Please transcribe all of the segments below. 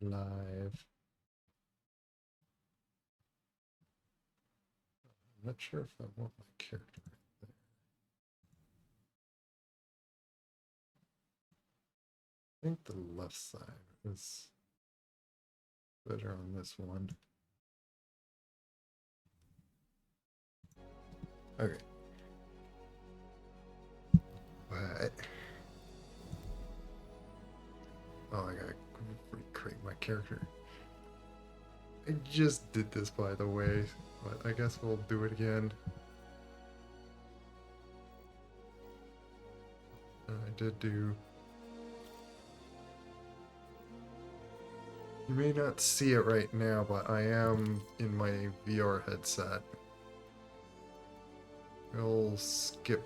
Live. I'm not sure if I want my character right there. I think the left side is better on this one. Okay. But oh, I gotta recreate my character. I just did this, by the way, but I guess we'll do it again. I did do. You may not see it right now, but I am in my VR headset. We'll skip.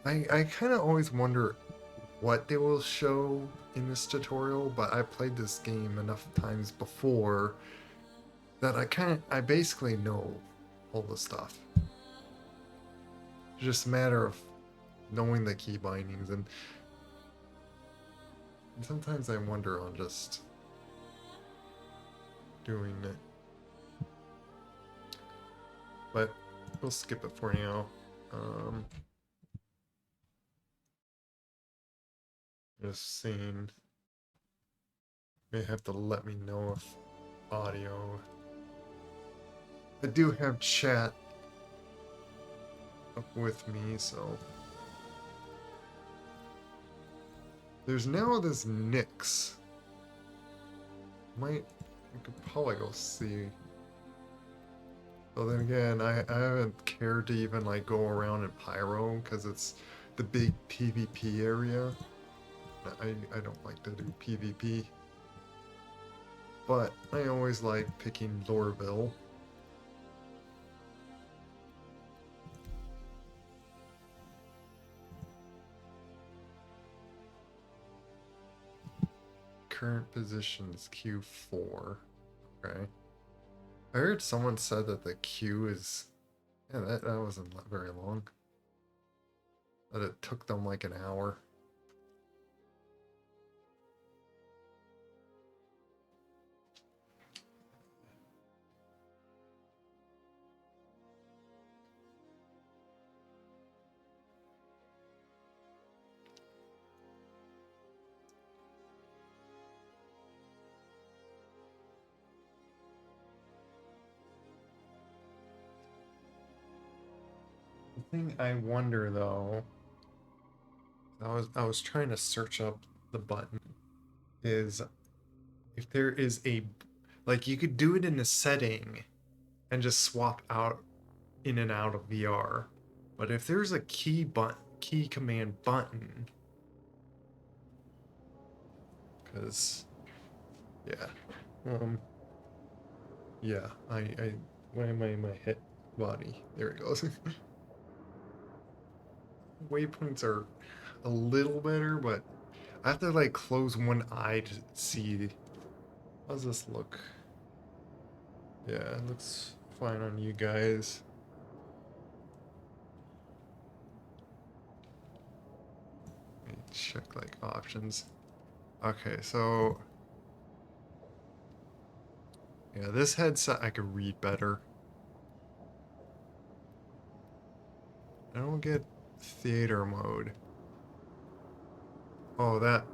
I kind of always wonder what they will show in this tutorial, but I played this game enough times before that I basically know all the stuff. It's just a matter of knowing the key bindings, and sometimes I wonder on just doing it. But we'll skip it for now. Just seeing. May have to let me know if audio. I do have chat up with me, so there's now this Nyx. We could probably go see. But then again, I haven't cared to even like go around in Pyro because it's the big PvP area. I don't like to do PvP. But I always like picking Lorville. Current position is Q4. Okay. I heard someone said that the queue is. Yeah, that wasn't very long. That it took them like an hour. The thing I wonder though, I was trying to search up the button, is if there is a, like, you could do it in a setting and just swap out in and out of VR, but if there's a key command button, because yeah, um, yeah, I why am I in my hit body? There it goes. Waypoints are a little better, but I have to like close one eye to see. How's this look? Yeah, it looks fine on you guys. Let me check like options. Okay, so yeah, this headset I could read better. I don't get theater mode. Oh, that.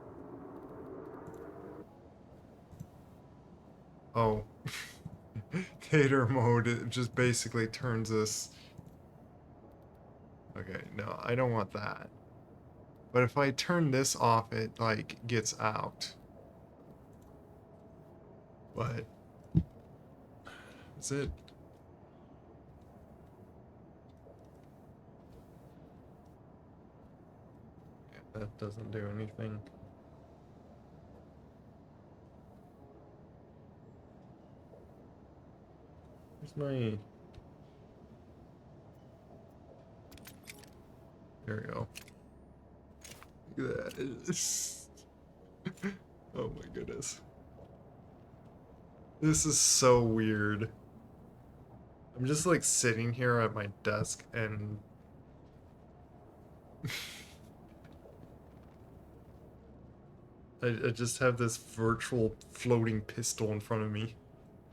Oh. Theater mode, it just basically turns this. Okay, no, I don't want that. But if I turn this off, it like gets out. But is it? Yeah, that doesn't do anything. Where's my? There we go. Look at that. Oh my goodness. This is so weird. I'm just like sitting here at my desk and I just have this virtual floating pistol in front of me.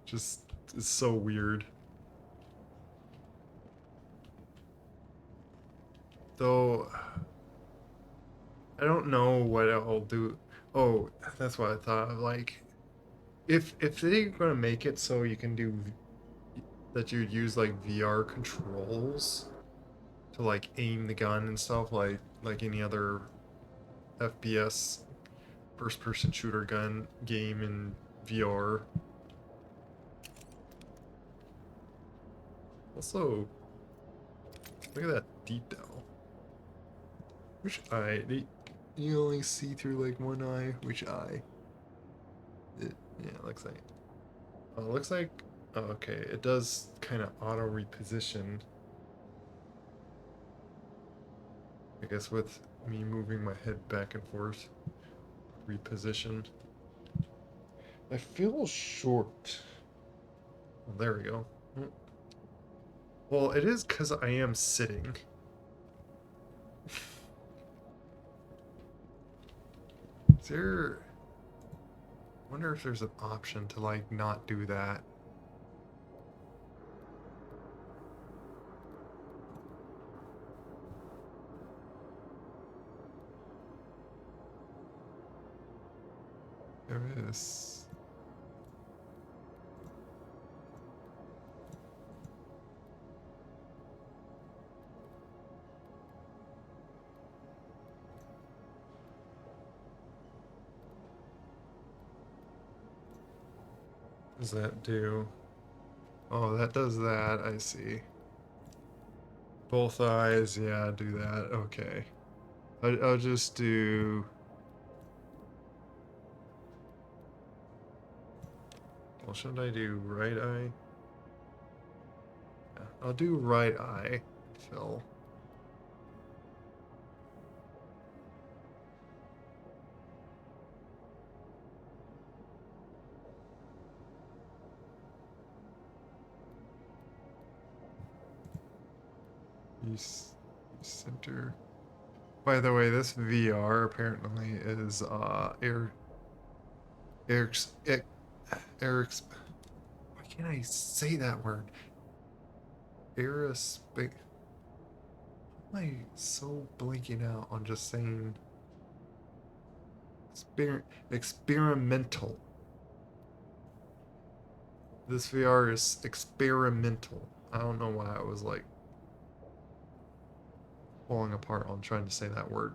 Just, it's so weird. Though, I don't know what I'll do. Oh, that's what I thought of. Like, if they're gonna make it so you can do that, you'd use like VR controls to like aim the gun and stuff, like any other FPS first person shooter gun game in VR. Also, look at that detail. Which eye? You only see through like one eye. Which eye? Yeah, it looks like. Oh, it looks like. Oh, okay, it does kind of auto reposition. I guess with me moving my head back and forth, reposition. I feel short. Well, there we go. Well, it is because I am sitting. Is there... I wonder if there's an option to, like, not do that. There is. What does that do? Oh, that does that. I see. Both eyes, yeah, do that. Okay. I'll just do... Well, should I do right eye? Yeah, I'll do right eye, Phil. Center. By the way, this VR apparently is Eric's Eric's. Why can't I say that word? Aerospace. Why am I so blanking out on just saying experimental? This VR is experimental. I don't know why I was like falling apart on trying to say that word.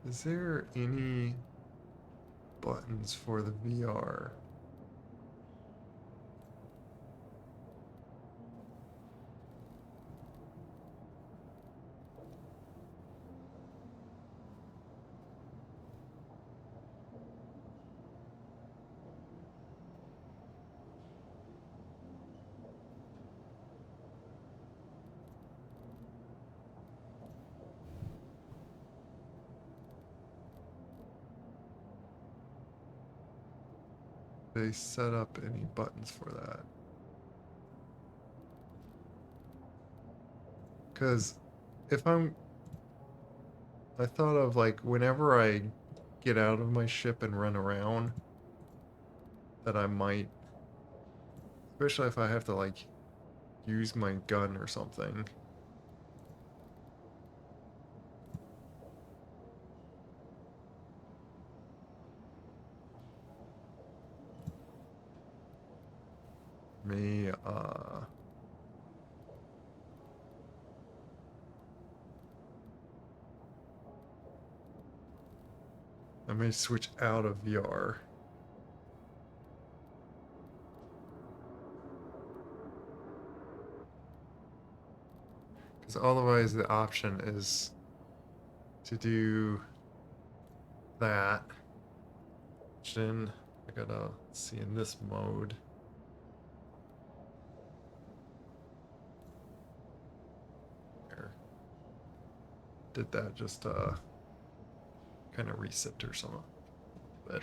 Is there any buttons for the VR? They set up any buttons for that? Because if I thought of like whenever I get out of my ship and run around, that I might, especially if I have to like use my gun or something. May I may switch out of VR. Because otherwise the option is to do that. in. I gotta see in this mode. There. Did that just kind of reset or something. But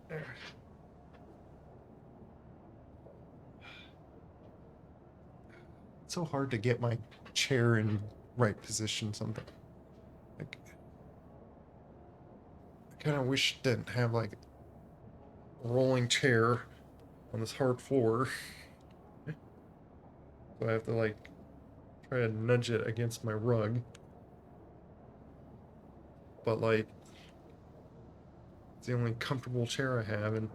there. It's so hard to get my chair in right position sometimes. Like, I kind of wish it didn't have like a rolling chair on this hard floor. So I have to like try to nudge it against my rug. But like, it's the only comfortable chair I have, and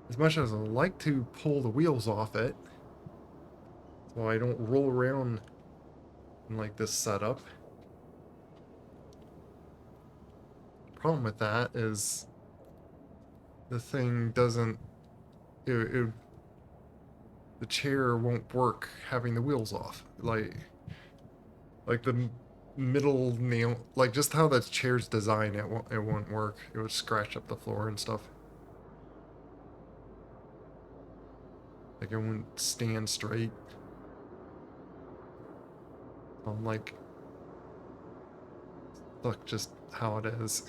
as much as I like to pull the wheels off it, so I don't roll around in like this setup. The problem with that is the thing doesn't. The chair won't work having the wheels off. Like the middle nail, like just how the chair's designed, it won't work. It would scratch up the floor and stuff. Like it wouldn't stand straight. I'm like stuck just how it is.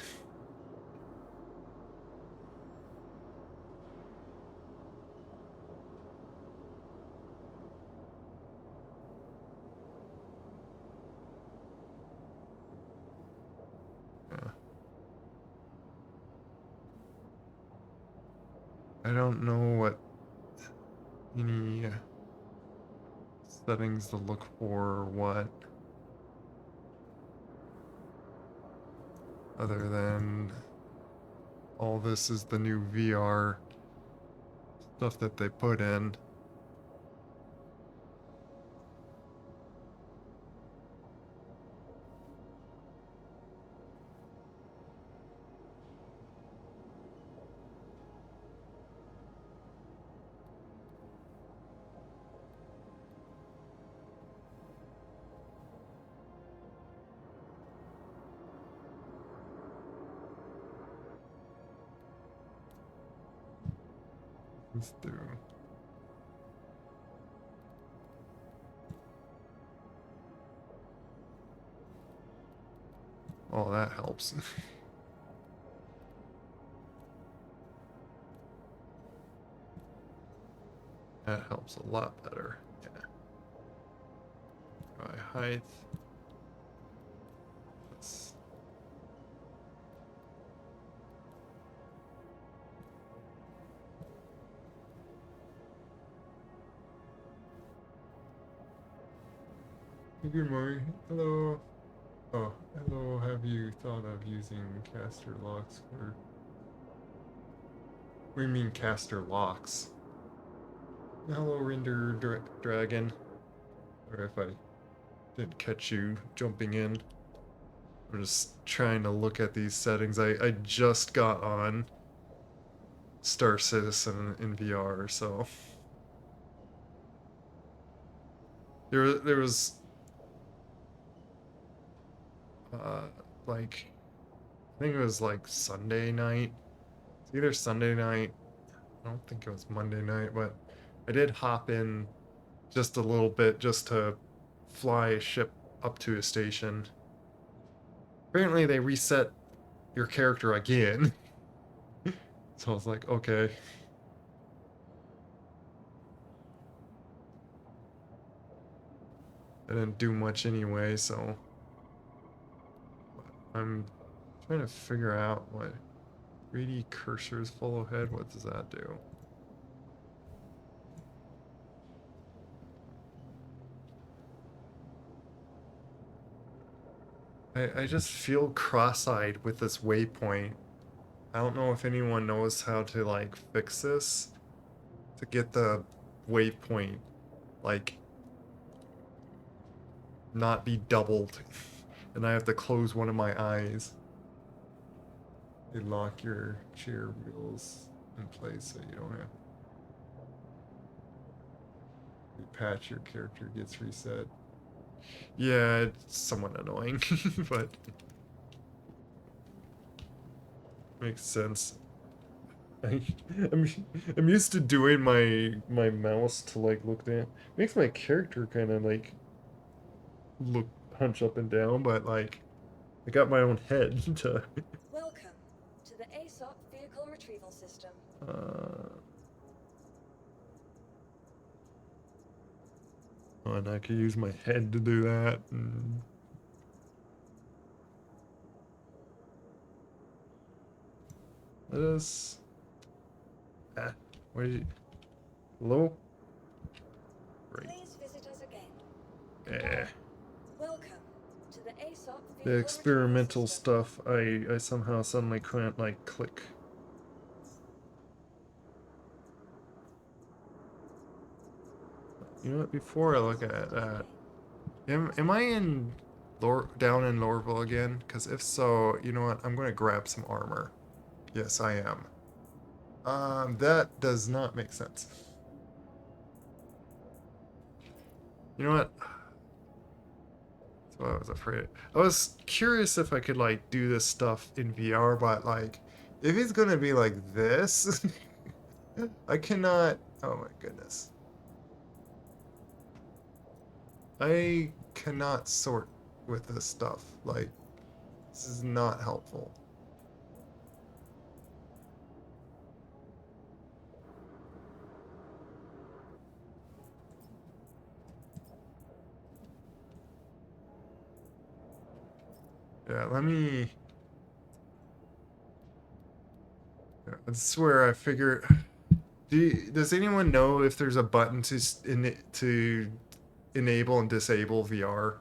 Yeah. I don't know what any settings to look for or what, other than all this is the new VR stuff that they put in. Let's do. Oh, that helps. That helps a lot better. Yeah. By height. Let's. Good morning. Hello. Oh, hello. Have you thought of using caster locks for? We mean caster locks. Hello, Render Dragon. Or if I didn't catch you jumping in. I'm just trying to look at these settings. I just got on Star Citizen in VR, so there was uh like I think it was like Sunday night. It's either Sunday night. I don't think it was Monday night, but I did hop in just a little bit just to fly a ship up to a station. Apparently they reset your character again. So I was like, okay. I didn't do much anyway, so I'm trying to figure out what 3D cursors follow head. What does that do? I just feel cross-eyed with this waypoint. I don't know if anyone knows how to like fix this to get the waypoint like not be doubled and I have to close one of my eyes. They lock your chair wheels in place so you don't have to patch your character gets reset. Yeah, it's somewhat annoying, but makes sense. I, I'm I'm used to doing my mouse to like look down. Makes my character kind of like look hunch up and down, but like I got my own head to. Welcome to the ASOP Vehicle Retrieval System. Uh, and I could use my head to do that. And let us. Ah, where you? Hello. Great. Please visit us again. Eh. Goodbye. Welcome to the ASOP The Vehicle Retrieval experimental System. stuff, I somehow suddenly couldn't like click. You know what? Before I look at that, am I in down in Lorville again? Because if so, you know what? I'm gonna grab some armor. Yes, I am. That does not make sense. You know what? That's what I was afraid. I was curious if I could like do this stuff in VR, but like, if it's gonna be like this, I cannot. Oh my goodness. I cannot sort with this stuff. Like, this is not helpful. Yeah, let me. Yeah, I swear, I figure. Does anyone know if there's a button to enable and disable VR?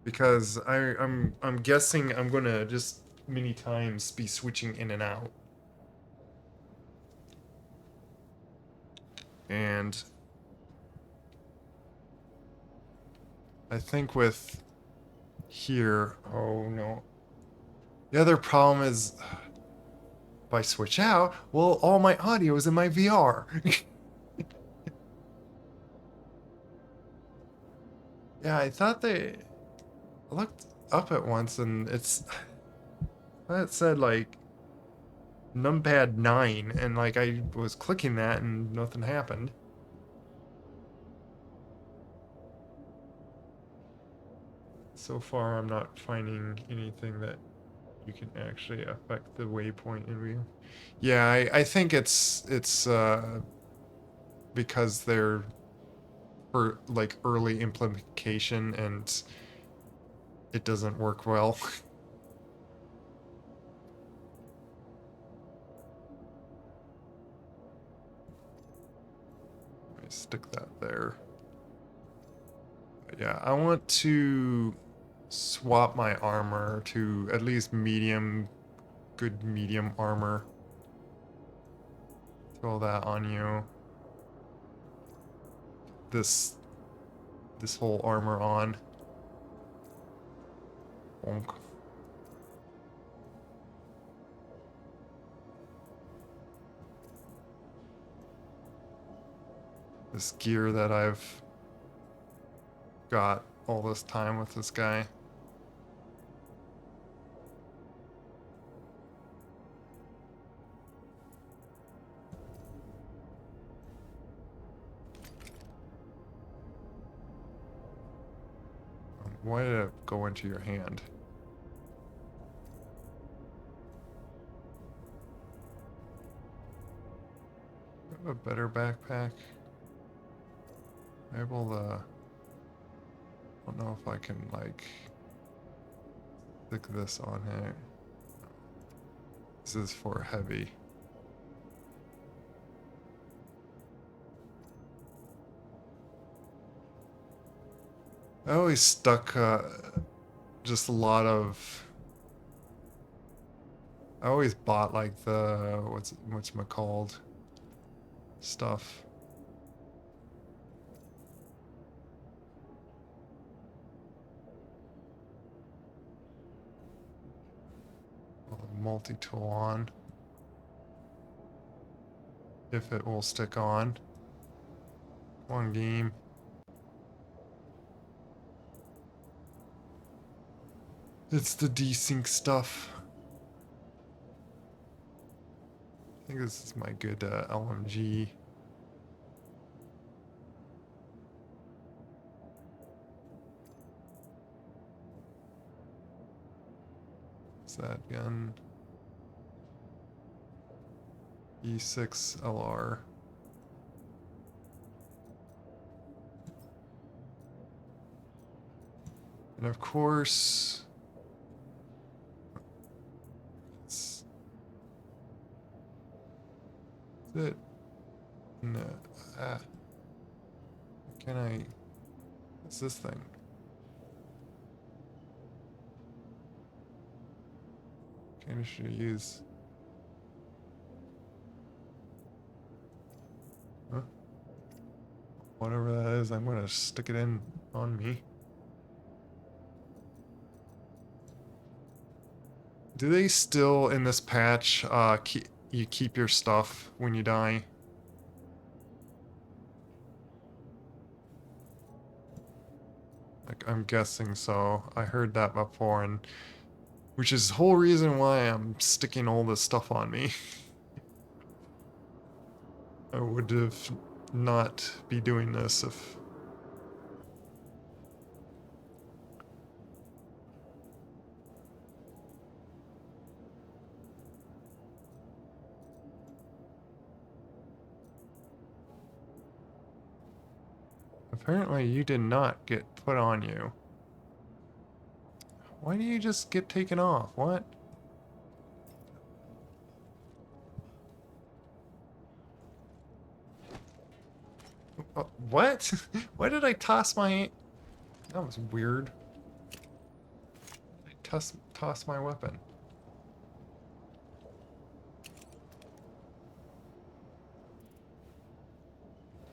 Because I'm guessing I'm gonna just many times be switching in and out. And I think with here, oh no. The other problem is if I switch out, well, all my audio is in my VR. Yeah, I thought I looked up at once and it said like numpad 9 and like I was clicking that and nothing happened. So far I'm not finding anything that you can actually affect the waypoint in real. Yeah, I think it's because they're for like early implementation and it doesn't work well. Let me stick that there. But yeah, I want to swap my armor to at least medium, good medium armor. Throw that on you. This this whole armor on. Bonk. This gear that I've got all this time with this guy. Why did it go into your hand? Do I have a better backpack? I'm able to. I don't know if I can like stick this on here. This is for heavy. I always stuck just a lot of. I always bought like the what's it called stuff. Multi-tool on. If it will stick on. Come on, game. It's the desync stuff. I think this is my good LMG. What's that gun? E6 LR. And of course, it's it. No, ah, can I? What's this thing? Kind of should use. Huh? Whatever that is, I'm gonna stick it in on me. Do they still in this patch? You keep your stuff when you die. Like, I'm guessing so. I heard that before, and which is the whole reason why I'm sticking all this stuff on me. I would have not be doing this if... Apparently you did not get put on you. Why do you just get taken off? What? What? Why did I toss my... That was weird. I toss my weapon.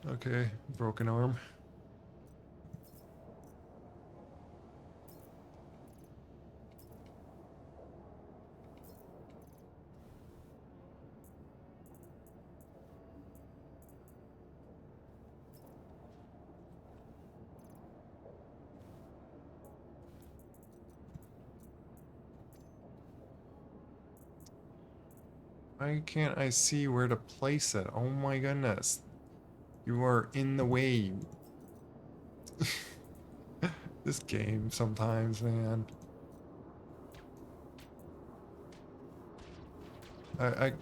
Okay, broken arm. Why can't I see where to place it? Oh my goodness. You are in the way. This game sometimes, man. I, I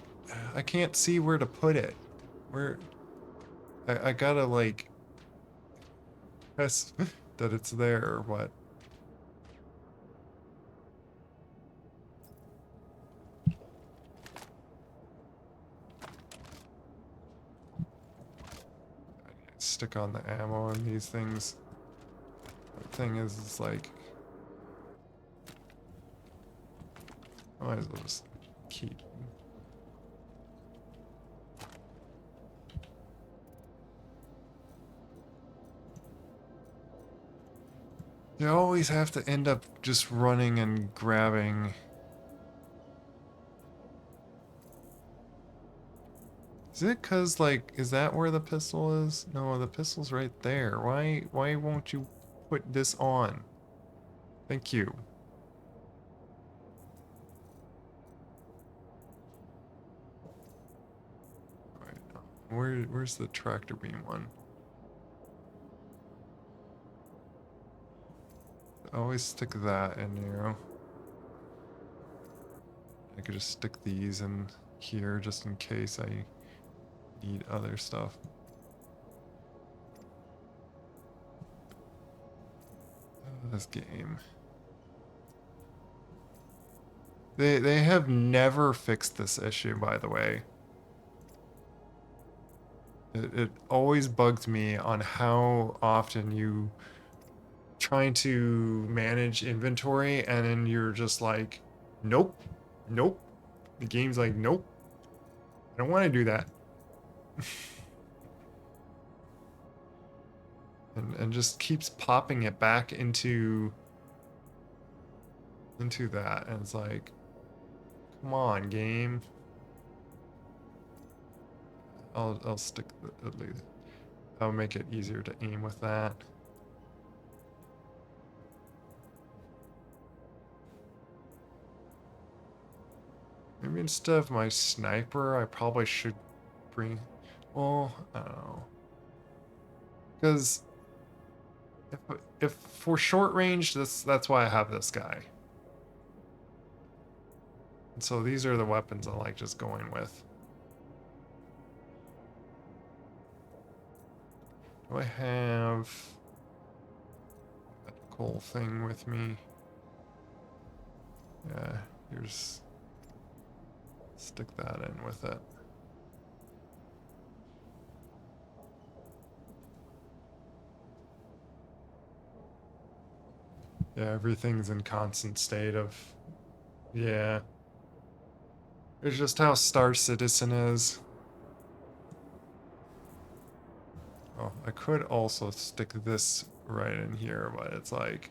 I can't see where to put it. Where I gotta like press that it's there, but stick on the ammo and these things. The thing is, it's like I might as well just keep. You always have to end up just running and grabbing. Is it cause like, is that where the pistol is? No, the pistol's right there. Why won't you put this on? Thank you. Alright, where's the tractor beam one? I always stick that in, you know. I could just stick these in here just in case I need other stuff. This game. They have never fixed this issue, by the way. It always bugs me on how often you trying to manage inventory and then you're just like, nope, nope. The game's like, nope, I don't want to do that. and just keeps popping it back into that, and it's like, come on, game. I'll stick at least. I'll make it easier to aim with that. Maybe instead of my sniper, I probably should bring... Well, I don't know. Because if for short range, that's why I have this guy. And so these are the weapons I like just going with. Do I have that cool thing with me? Yeah, here's... Stick that in with it. Yeah, everything's in constant state of... Yeah. It's just how Star Citizen is. Oh, I could also stick this right in here, but it's like...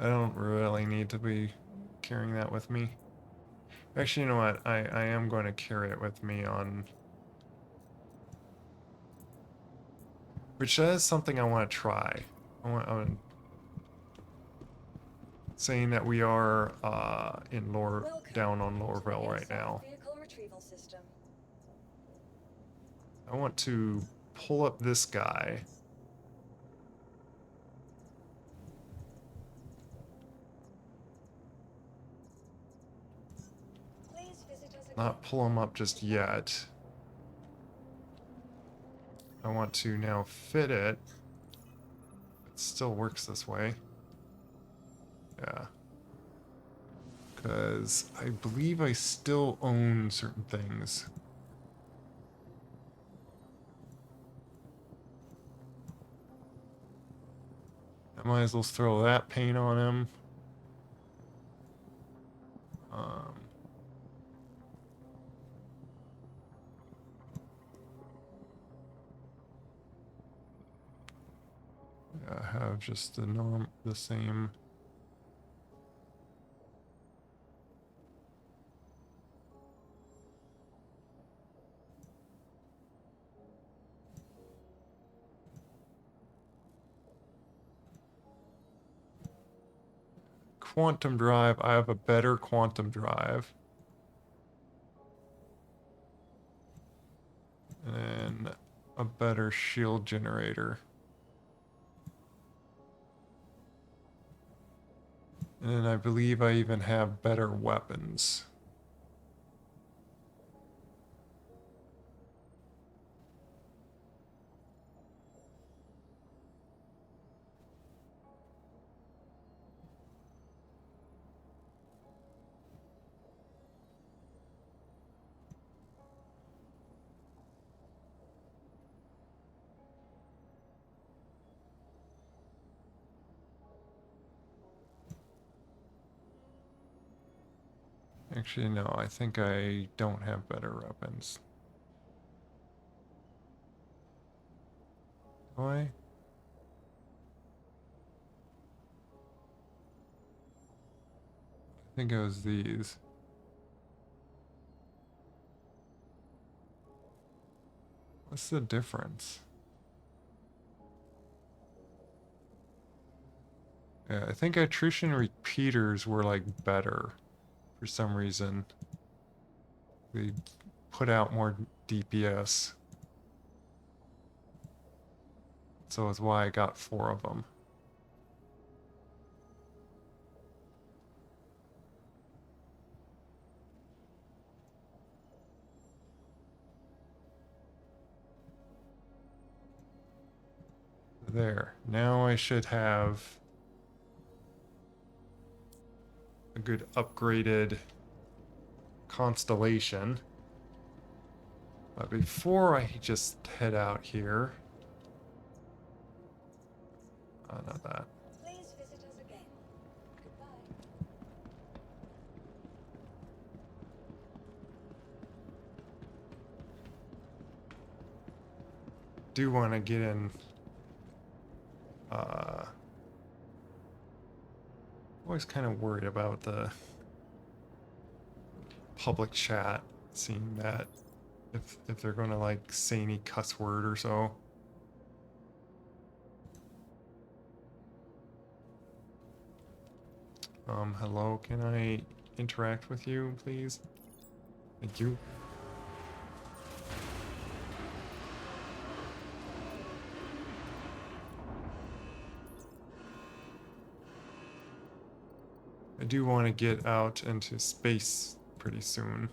I don't really need to be carrying that with me. Actually, you know what? I am going to carry it with me on... Which is something I want to try. I'm saying that we are in down on Welcome to the Lorville right ASOP now. vehicle retrieval system. I want to pull up this guy. Please visit us again. Not pull him up just yet. I want to now fit it. It still works this way. Yeah. Because I believe I still own certain things. I might as well throw that paint on him. Yeah, I have just the same. Quantum drive. I have a better quantum drive. And a better shield generator. And I believe I even have better weapons. Actually, no, I think I don't have better weapons. Do I? I think it was these. What's the difference? Yeah, I think attrition repeaters were like better for some reason. They put out more DPS. So that's why I got 4 of them. There. Now I should have a good upgraded constellation. But before I just head out here... not that. Please visit us again. Goodbye. Do want to get in... always kind of worried about the public chat, seeing that if they're going to like say any cuss word or so. Hello, can I interact with you, please? Thank you. I do want to get out into space pretty soon.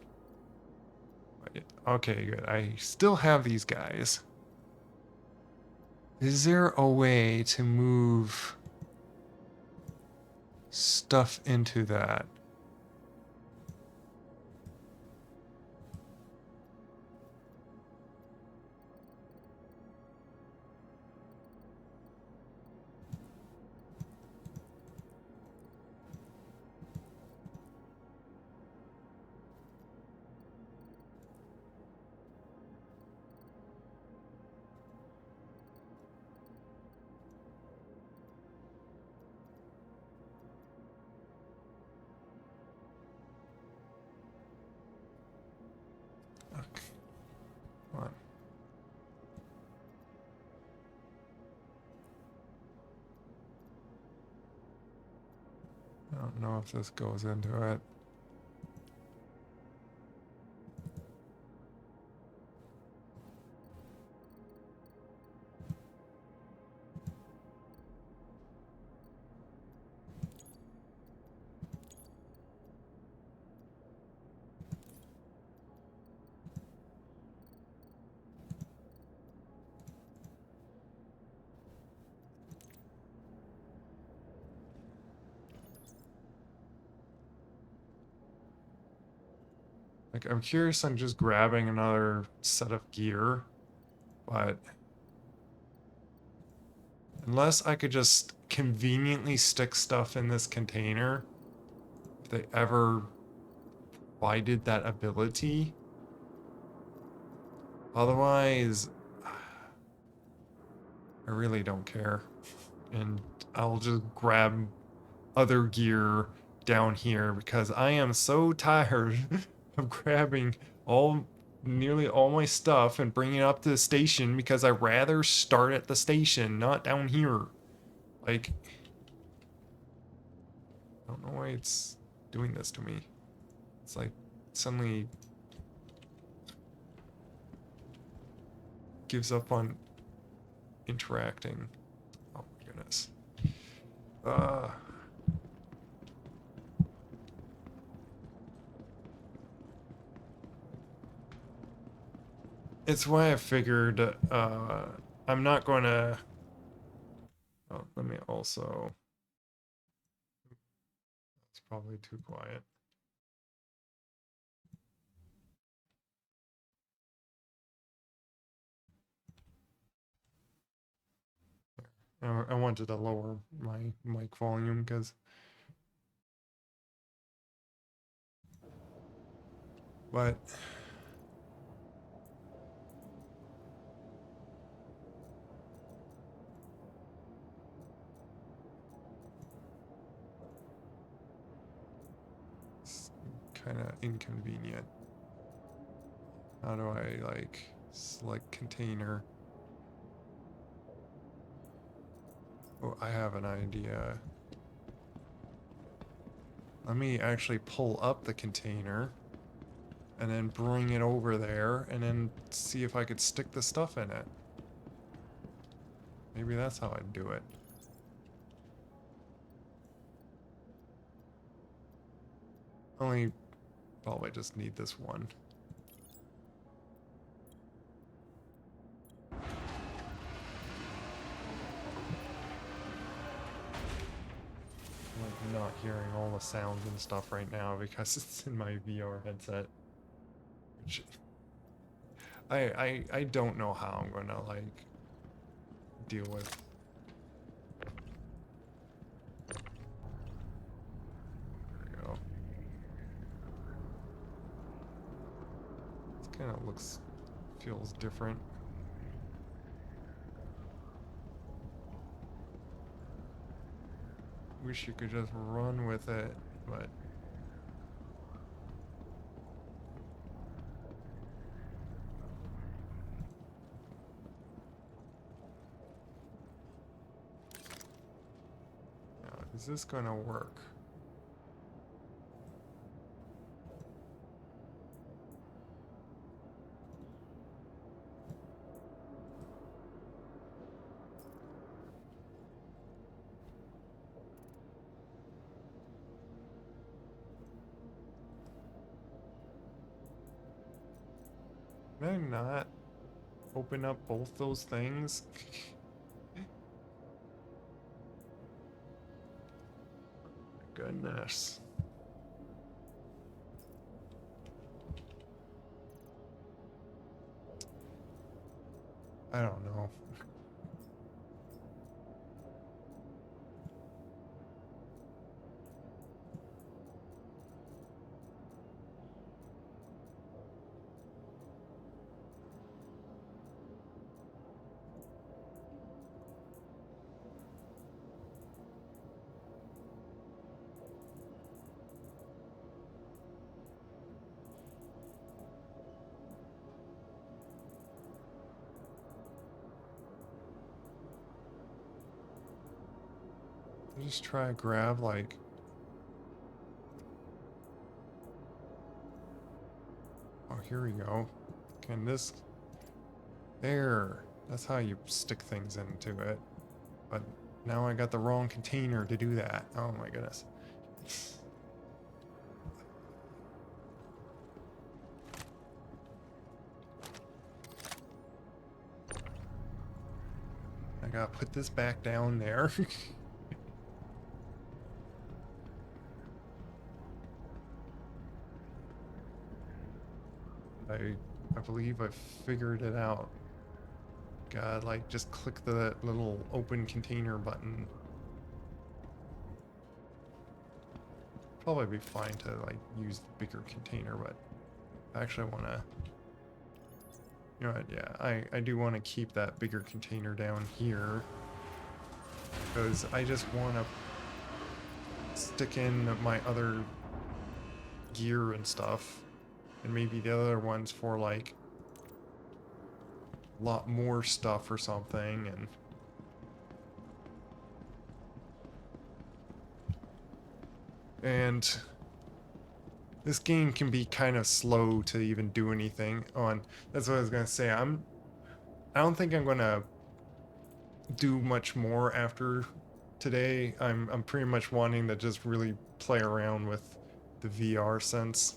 Okay, good. I still have these guys. Is there a way to move stuff into that? Okay. Come on. I don't know if this goes into it. Like, I'm curious on just grabbing another set of gear, but unless I could just conveniently stick stuff in this container, if they ever provided that ability. Otherwise, I really don't care. And I'll just grab other gear down here because I am so tired of grabbing nearly all my stuff and bringing it up to the station because I'd rather start at the station, not down here. Like, I don't know why it's doing this to me. It's like suddenly gives up on interacting. Oh my goodness. It's why I figured I'm not going to. Oh, let me also. It's probably too quiet. I wanted to lower my mic volume because. But. It's kind of inconvenient. How do I, like, select container? Oh, I have an idea. Let me actually pull up the container and then bring it over there and then see if I could stick the stuff in it. Maybe that's how I'd do it. Only probably just need this one. I'm like not hearing all the sounds and stuff right now because it's in my VR headset. Which I don't know how I'm gonna like deal with. There we go. This kind of feels different. Wish you could just run with it, but now, is this gonna work? I not open up both those things? Goodness. I don't know. Just try to grab like. Oh, here we go. Can this. There. That's how you stick things into it. But now I got the wrong container to do that. Oh my goodness. I gotta put this back down there. I believe I figured it out. God, like just click the little open container button. Probably be fine to like use the bigger container, but I actually want to. You know what? Yeah, I do want to keep that bigger container down here because I just want to stick in my other gear and stuff, and maybe the other ones for like a lot more stuff or something. And this game can be kind of slow to even do anything on. That's what I was gonna say. I don't think I'm gonna do much more after today. I'm pretty much wanting to just really play around with the VR sense.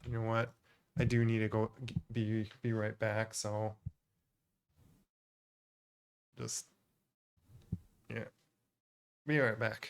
You know what? I do need to go be right back, so just yeah. Be right back.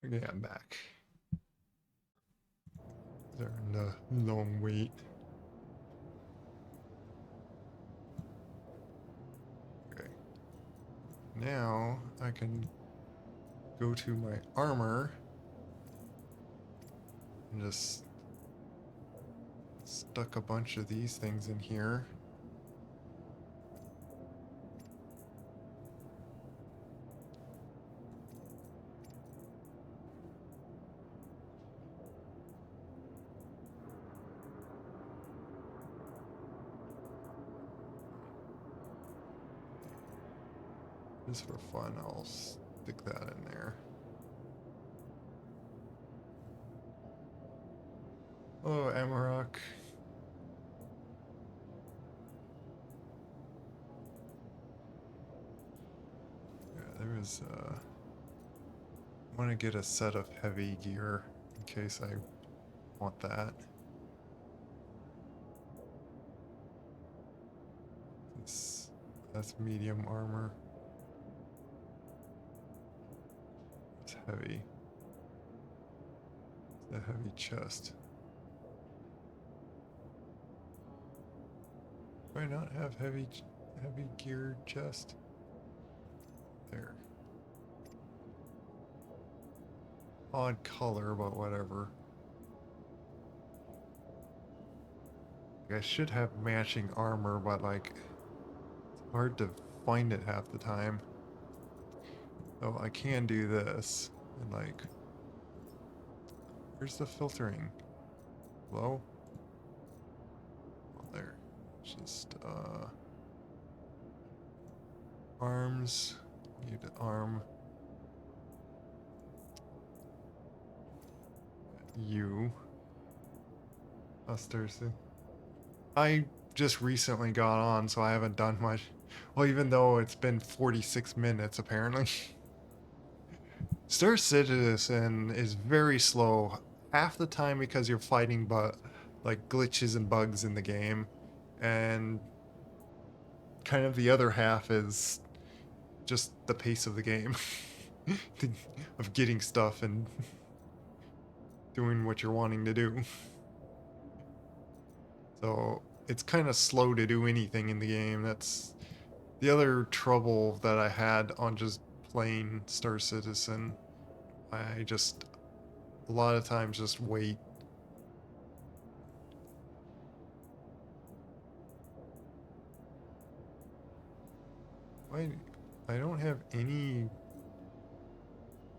Okay, I'm back. They're in the long wait. Okay. Now I can go to my armor and just stuck a bunch of these things in here. Just for fun, I'll stick that in there. Oh, Amarok. Yeah, there was, I want to get a set of heavy gear in case I want that. That's medium armor. It's heavy. It's a heavy chest. Do I not have heavy gear chest? There. Odd color, but whatever. I should have matching armor, but like, it's hard to find it half the time. So I can do this, and like, where's the filtering? Low? Oh, there. Just, arms. Need an arm. You. Thursday. I just recently got on, so I haven't done much. Well, even though it's been 46 minutes, apparently. Star Citizen is very slow, half the time because you're fighting like glitches and bugs in the game, and kind of the other half is just the pace of the game, of getting stuff and doing what you're wanting to do. So it's kind of slow to do anything in the game. That's the other trouble that I had on just playing Star Citizen. I just a lot of times just wait. I don't have any.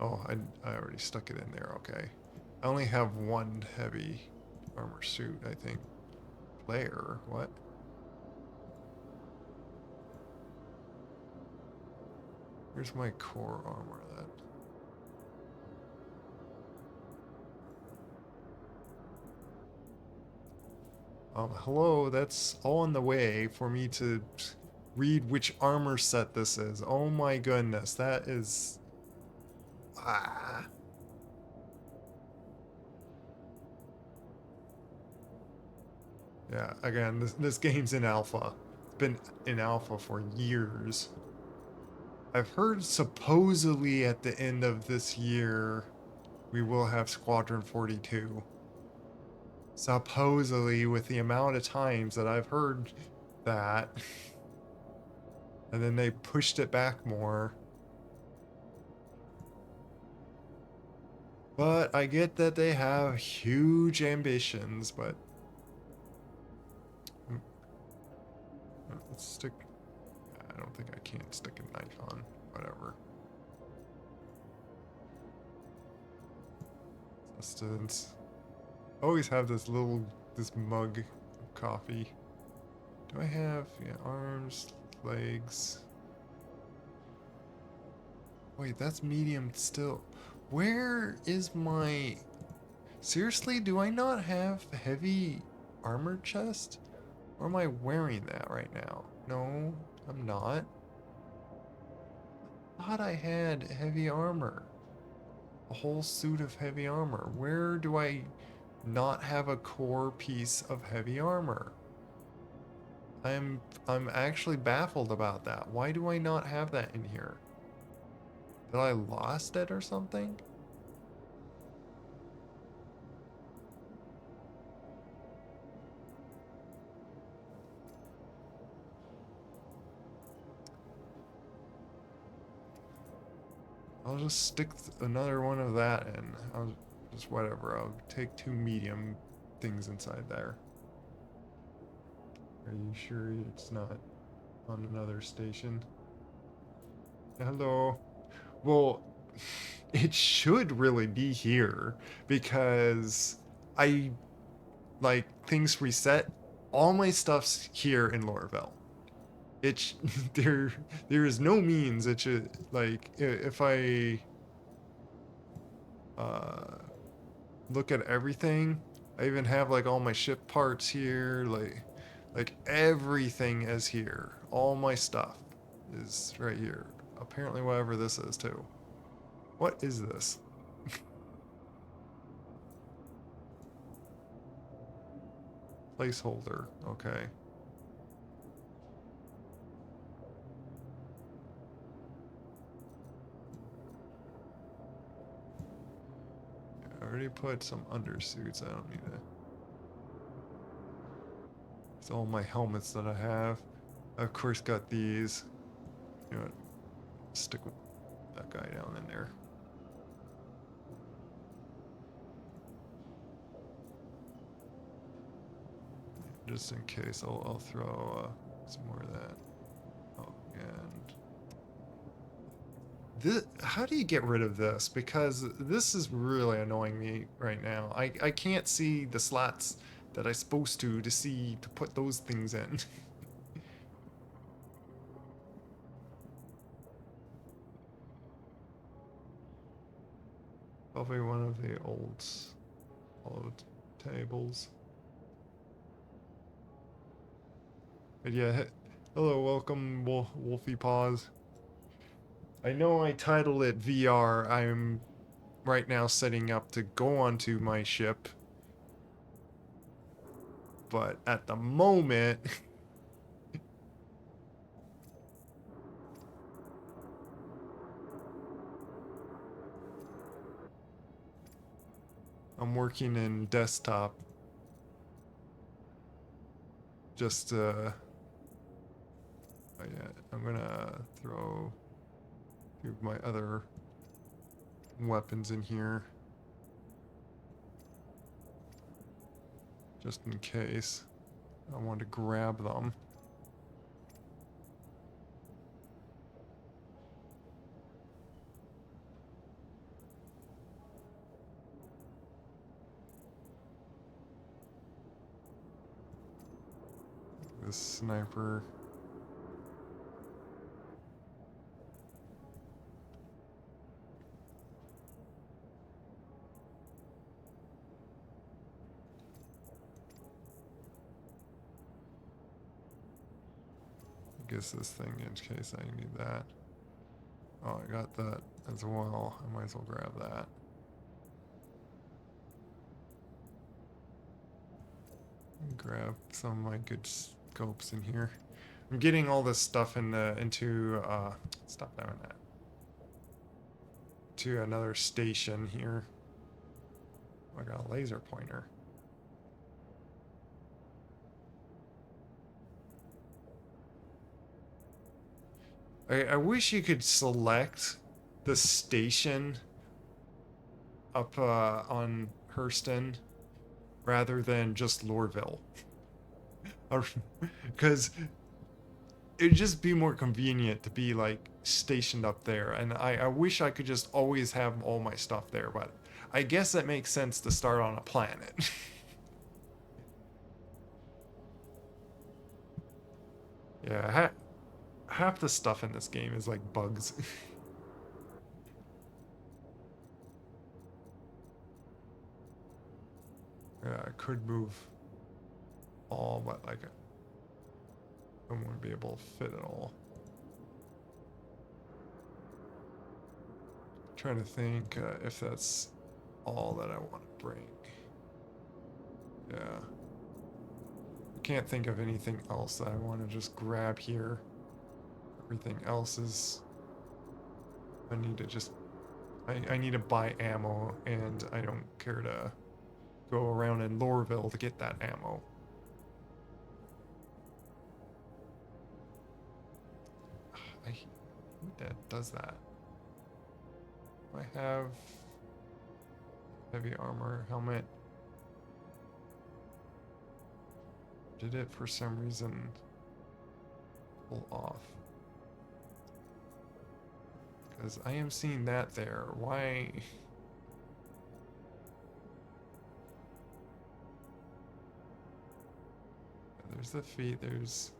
Oh, I already stuck it in there. Okay, I only have one heavy armor suit, I think. Player, what? Here's my core armor then. Hello, that's all on the way for me to read which armor set this is. Oh my goodness, that is... Ah. Yeah, again, this game's in alpha. It's been in alpha for years. I've heard supposedly at the end of this year, we will have Squadron 42. Supposedly, with the amount of times that I've heard that, and then they pushed it back more. But I get that they have huge ambitions, but let's stick. I don't think I can stick a knife on. Whatever. Sustenance. Always have this mug of coffee. Do I have, yeah, arms, legs? Wait, that's medium still. Where is my... Seriously, do I not have heavy armor chest? Or am I wearing that right now? No, I'm not. I thought I had heavy armor. A whole suit of heavy armor. Where do I not have a core piece of heavy armor? I'm actually baffled about that. Why do I not have that in here? Did I lost it or something? I'll just stick another one of that in. I'll just whatever. I'll take 2 medium things inside there. Are you sure it's not on another station? Hello. Well, it should really be here because I like things reset. All my stuff's here in Lorville. It there there is no means it should like if I uh look at everything. I even have like all my ship parts here, like everything is here. All my stuff is right here. Apparently whatever this is too. What is this? Placeholder. Okay. I already put some undersuits. I don't need to. It's all my helmets that I have. I of course got these. You know, stick that guy down in there. Just in case, I'll throw some more of that. Oh, and this, how do you get rid of this? Because this is really annoying me right now. I can't see the slots that I'm supposed to see to put those things in. Probably one of the old tables. But yeah, hello, welcome, Wolfie Paws. I know I titled it VR. I'm right now setting up to go onto my ship. But at the moment, I'm working in desktop. Just, oh yeah, I'm gonna throw a few of my other weapons in here. Just in case I want to grab them. This sniper. I guess this thing in case I need that. Oh, I got that as well. I might as well grab that. Grab some of my good scopes in here. I'm getting all this stuff into stop doing that. To another station here. I got a laser pointer. I wish you could select the station up on Hurston rather than just Lorville. Because it'd just be more convenient to be like stationed up there. And I wish I could just always have all my stuff there, but I guess that makes sense to start on a planet. Yeah, half the stuff in this game is like bugs. Yeah, I could move all, but like I wouldn't be able to fit it all. Trying to think if that's all that I want to bring. Yeah. I can't think of anything else that I want to just grab here. Everything else is... I need to just... I need to buy ammo, and I don't care to go around in Lorville to get that ammo. Who that does that? I have heavy armor helmet. Did it for some reason pull off? Because I am seeing that there. Why? There's the feet. There's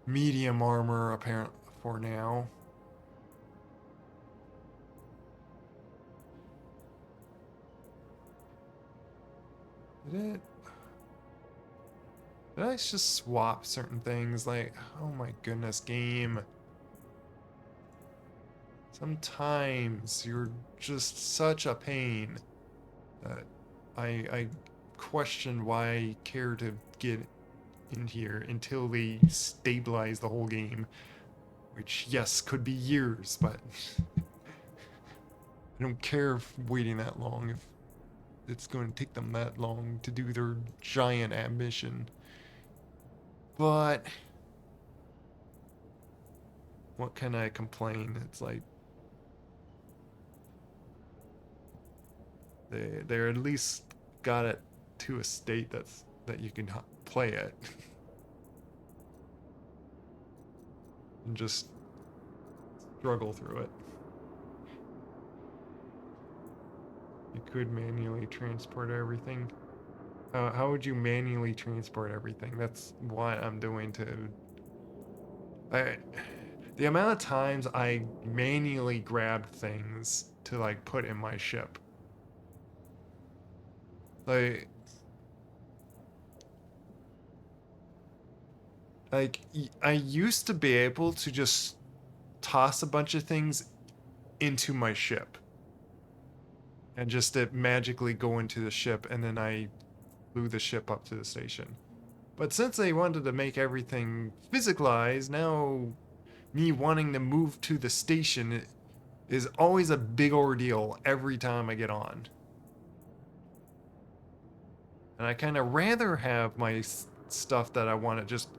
medium armor apparent for now. Did I just swap certain things? Like, oh my goodness, game. Sometimes you're just such a pain that I question why I care to get in here until they stabilize the whole game. Which, yes, could be years, but I don't care if waiting that long if it's going to take them that long to do their giant ambition. But what can I complain? It's like they're at least got it to a state that you can play it. And just struggle through it. You could manually transport everything. How would you manually transport everything? That's what I'm doing to... The amount of times I manually grabbed things to like put in my ship. Like I used to be able to just toss a bunch of things into my ship and just it magically go into the ship, and then I flew the ship up to the station. But since they wanted to make everything physicalized, now me wanting to move to the station is always a big ordeal every time I get on. And I kind of rather have my stuff that I want to just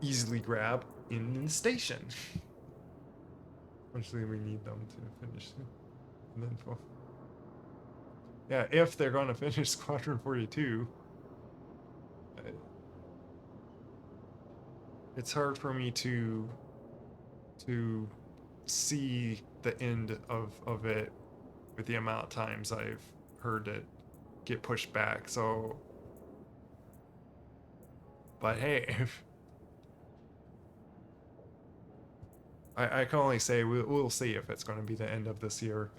easily grab in the station. Eventually we need them to finish the info. Yeah, if they're going to finish Squadron 42. It's hard for me to see the end of it with the amount of times I've heard it get pushed back. So, but hey, I can only say we'll see if it's going to be the end of this year.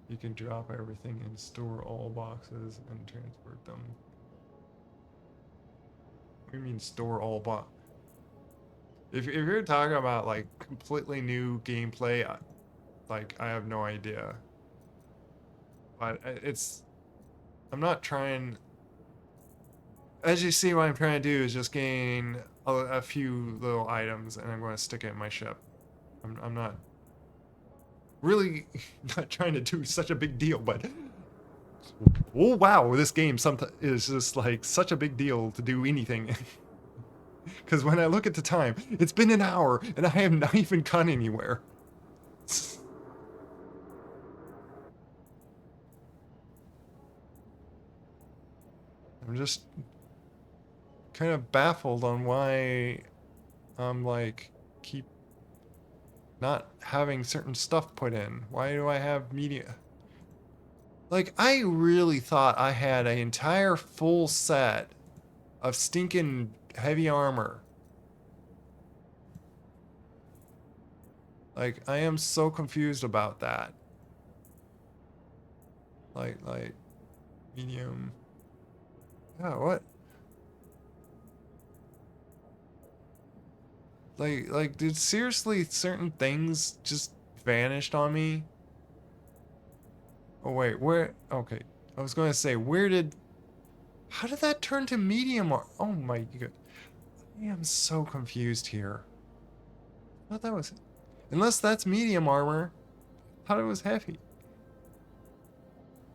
You can drop everything and store all boxes and transport them. What do you mean store all boxes? If you're talking about like completely new gameplay, like I have no idea. But I'm not trying. As you see, what I'm trying to do is just gain a few little items, and I'm going to stick it in my ship. I'm not really not trying to do such a big deal, but oh wow, this game sometimes is just like such a big deal to do anything. Because when I look at the time, it's been an hour, and I have not even gone anywhere. I'm just kind of baffled on why I'm like keep not having certain stuff put in. Why do I have media? Like, I really thought I had an entire full set of stinking heavy armor. Like, I am so confused about that. Like, medium. Yeah, what? Like, did seriously certain things just vanished on me? Oh, wait, where? Okay. I was going to say, how did that turn to medium? Oh my god. I am so confused here. I thought that was... Unless that's medium armor. I thought it was heavy.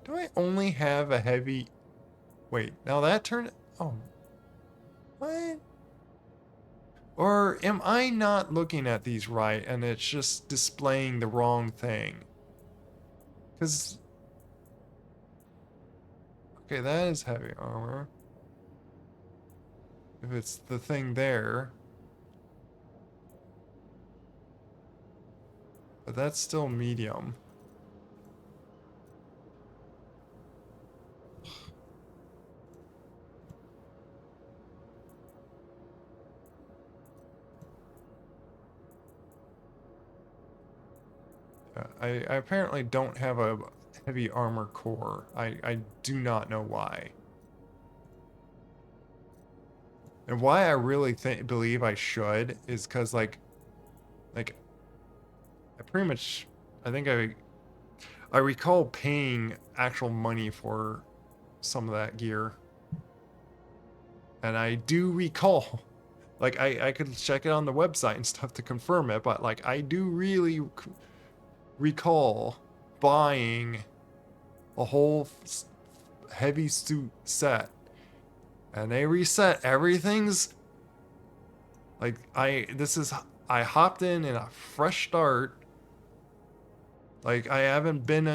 Do I only have a heavy... Wait, now that turned... Oh. What? Or am I not looking at these right and it's just displaying the wrong thing? Because... Okay, that is heavy armor. If it's the thing there. But that's still medium. I apparently don't have a heavy armor core. I do not know why. And why I really believe I should is because like I pretty much I think I recall paying actual money for some of that gear. And I do recall, like I could check it on the website and stuff to confirm it, but like I do really recall buying a whole heavy suit set, and they reset everything's like I hopped in a fresh start. Like I haven't been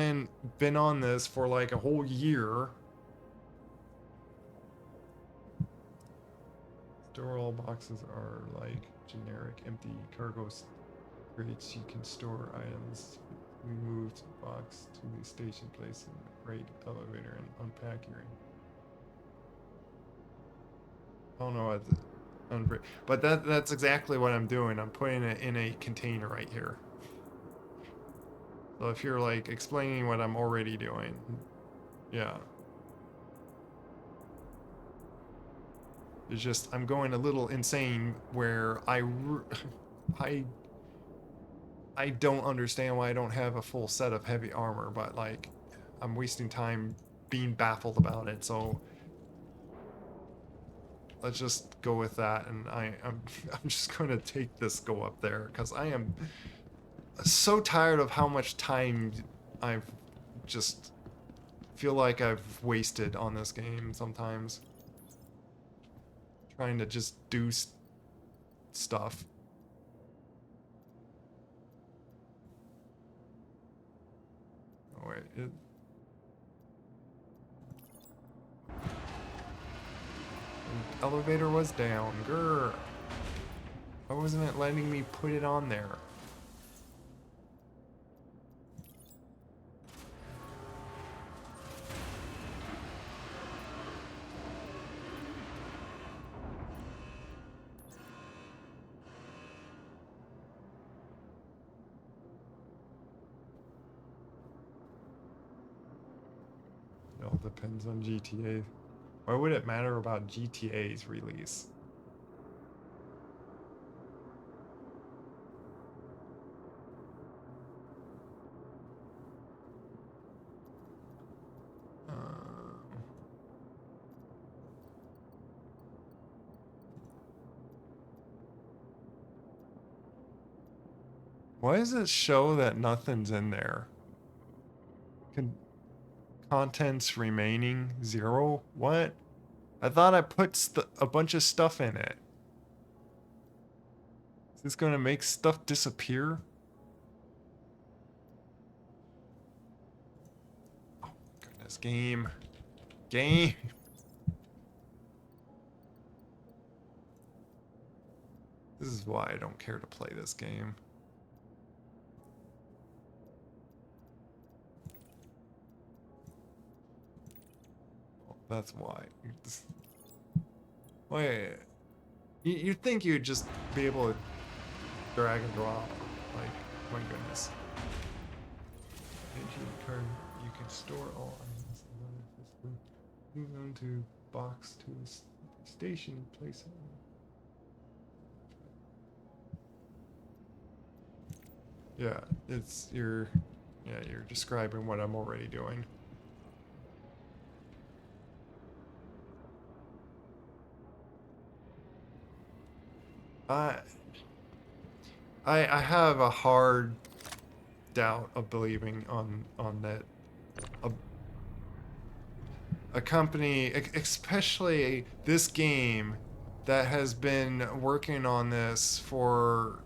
on this for like a whole year. Store all boxes are like generic empty cargo crates. You can store items. We moved the box to the station, place in the freight elevator, and unpack your. I don't know what but that's exactly what I'm doing. I'm putting it in a container right here. So if you're like explaining what I'm already doing, yeah. It's just I'm going a little insane where I I don't understand why I don't have a full set of heavy armor, but like I'm wasting time being baffled about it. So let's just go with that, and I'm I'm just going to take this go up there because I am so tired of how much time I've just feel like I've wasted on this game sometimes. Trying to just do stuff. Oh wait, the elevator was down. Grr. Why wasn't it letting me put it on there? It all depends on GTA. Why would it matter about GTA's release? Why does it show that nothing's in there? Contents remaining 0? What? I thought I put a bunch of stuff in it. Is this gonna make stuff disappear? Oh, goodness. Game. Game. This is why I don't care to play this game. Oh, that's why. Wait. You'd think you'd just be able to drag and drop. Like, my goodness. Into the card, you can store all items and move them to box to a station and place it. Yeah, you're describing what I'm already doing. I have a hard doubt of believing on that a company, especially this game, that has been working on this for.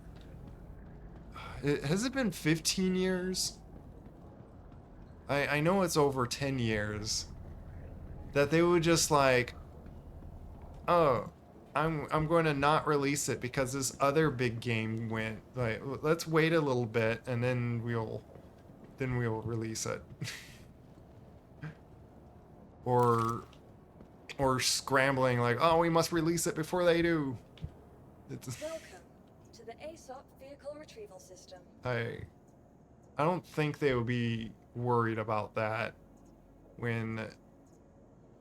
Has it been 15 years? I know it's over 10 years. That they would just like, oh, I'm going to not release it because this other big game went. Like, let's wait a little bit and then we'll release it. or or scrambling like, oh, we must release it before they do. It's, Welcome to the ASOP vehicle retrieval system. I don't think they would be worried about that when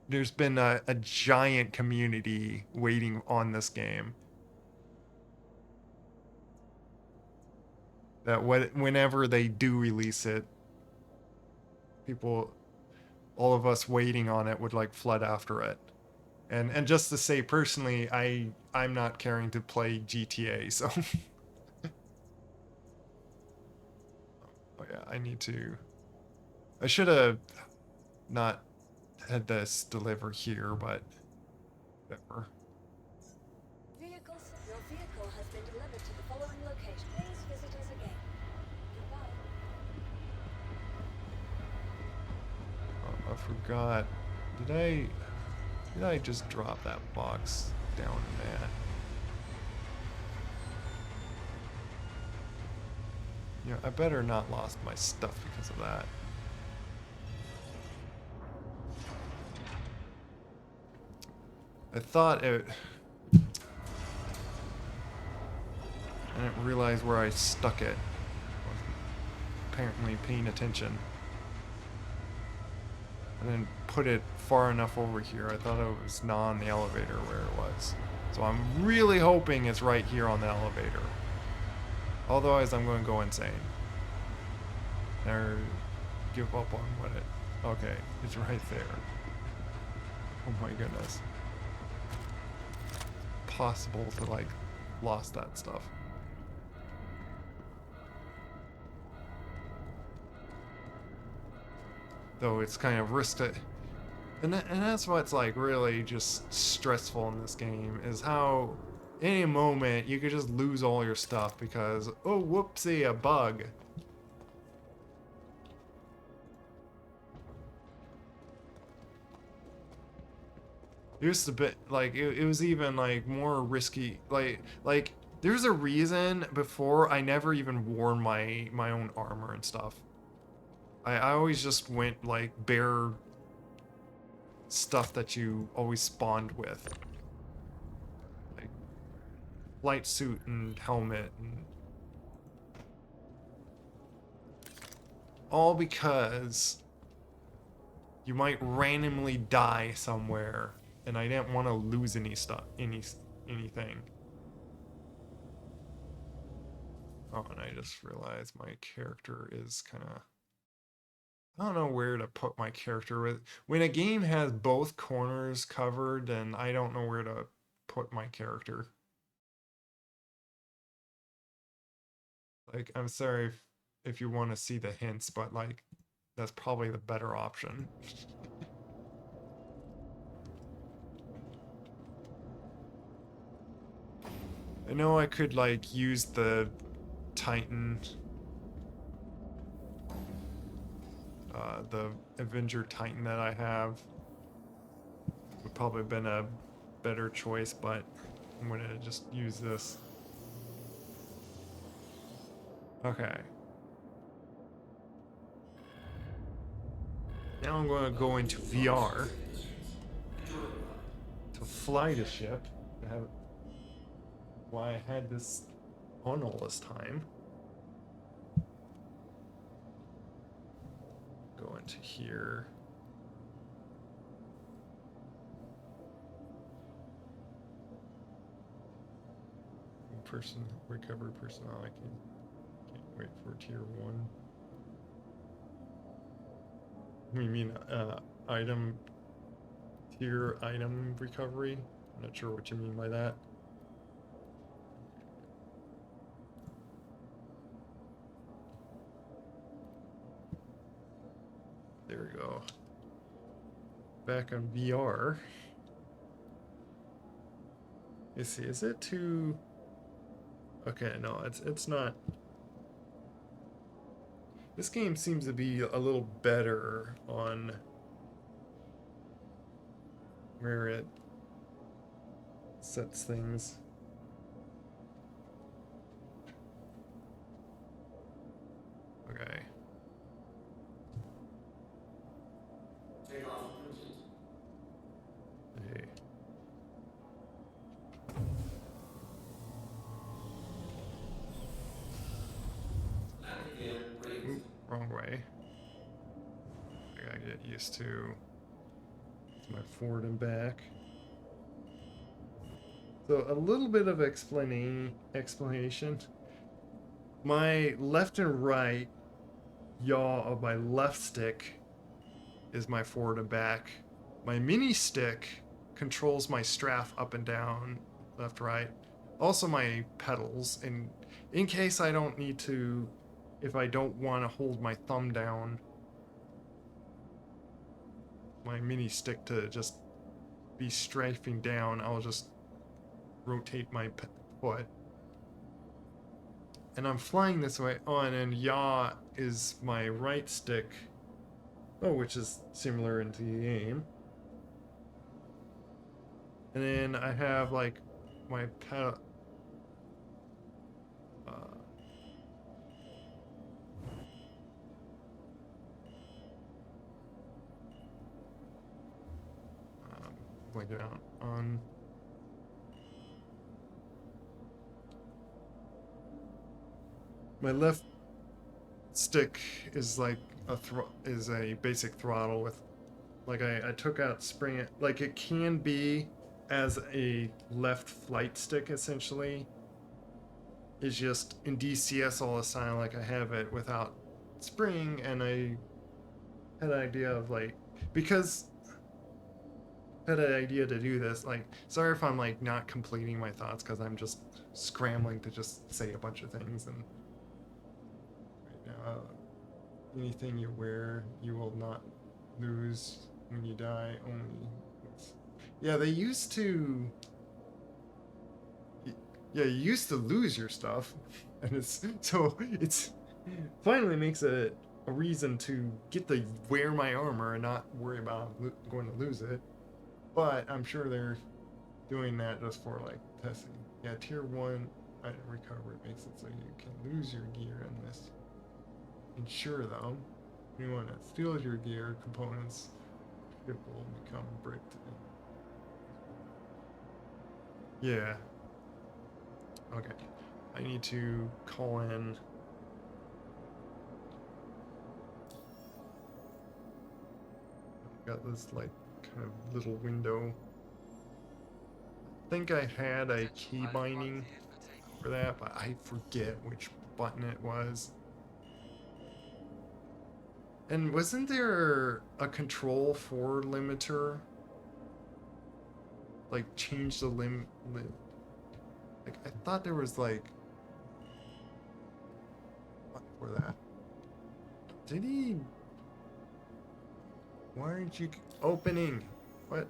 there's been a giant community waiting on this game. That whenever they do release it, people, all of us waiting on it would like flood after it. And just to say personally, I'm not caring to play GTA, so oh yeah, I should have not had this deliver here, but whatever. Your vehicle has been delivered to the following location. Please visit us again. Goodbye. Oh, I forgot. Did I just drop that box down there? Yeah, I better not lost my stuff because of that. I thought it. I didn't realize where I stuck it. I wasn't apparently paying attention. I didn't put it far enough over here. I thought it was not on the elevator where it was. So I'm really hoping it's right here on the elevator. Otherwise, I'm going to go insane. Or give up on what it... Okay, it's right there. Oh my goodness. Possible to, like, lost that stuff. Though it's kind of risky. And that's what's, like, really just stressful in this game, is how any moment you could just lose all your stuff because, oh, whoopsie, a bug. It was a bit, like, it was even, like, more risky. Like, there's a reason before I never even wore my own armor and stuff. I always just went, like, bare stuff that you always spawned with. Like, light suit and helmet and... all because you might randomly die somewhere, and I didn't want to lose any stuff, anything. Oh, and I just realized my character is kind of... I don't know where to put my character with. When a game has both corners covered, then I don't know where to put my character. Like, I'm sorry if you want to see the hints, but like, that's probably the better option. I know I could like use the Titan, the Avenger Titan that I have. Would probably have been a better choice, but I'm gonna just use this. Okay. Now I'm going to go into VR to fly the ship. Why I had this on all this time. Go into here. Person recovery personnel. I can't wait for tier 1. We mean item tier item recovery. I'm not sure what you mean by that. There we go. back on VR. You see, is it too? Okay, no, it's not. This game seems to be a little better on where it sets things. Okay. Hey. Oop, wrong way. I gotta get used to my forward and back. So a little bit of explanation. My left and right yaw of my left stick is my forward and back. My mini stick controls my strafe up and down, left, right. Also my pedals, and in case I don't need to, if I don't want to hold my thumb down, my mini stick to just be strafing down, I'll just rotate my foot. And I'm flying this way on, and yaw is my right stick, oh, which is similar into the game. And then I have like my pedal. Like down on. My left stick is like is a basic throttle with, like I took out spring, like it can be as a left flight stick essentially. Is just in DCS all the time, like I have it without spring, and I had an idea of like, because I had an idea to do this, like, sorry if I'm like not completing my thoughts because I'm just scrambling to just say a bunch of things. And right now, anything you wear you will not lose when you die. Only, yeah, they used to, yeah, you used to lose your stuff, and it's so it's finally makes it a reason to get the wear my armor and not worry about going to lose it. But I'm sure they're doing that just for like testing. Yeah, tier 1 item recovery makes it so you can lose your gear in this. Ensure though, anyone that steals your gear components, it will become bricked. Yeah. Okay. I need to call in. Got this like kind of little window. I think I had a key binding for that, but I forget which button it was. And wasn't there a control for limiter? Like change the like I thought there was like what for that. Did he? Why aren't you opening? What?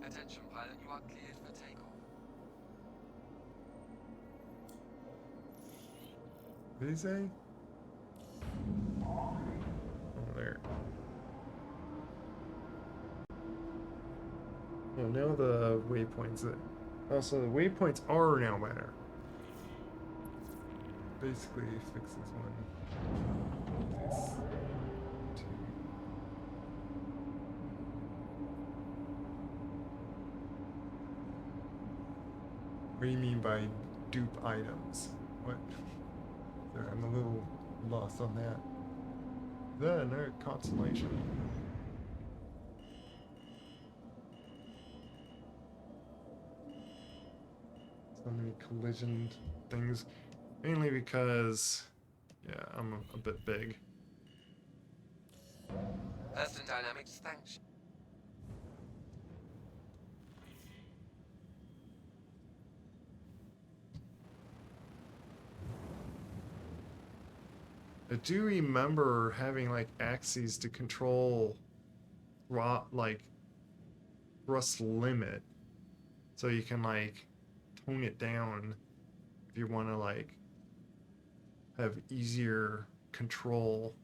Attention pilot, you are cleared for takeoff. What did he say? Oh, there. Oh, now the waypoints. Also, the waypoints are now better. Basically, fixes one. This, two. What do you mean by dupe items? What? Sorry, I'm a little lost on that. Then another constellation. So many collision things. Mainly because, yeah, I'm a bit big. Earth and Dynamics, thanks. I do remember having like axes to control like thrust limit, so you can like tone it down if you want to like have easier control.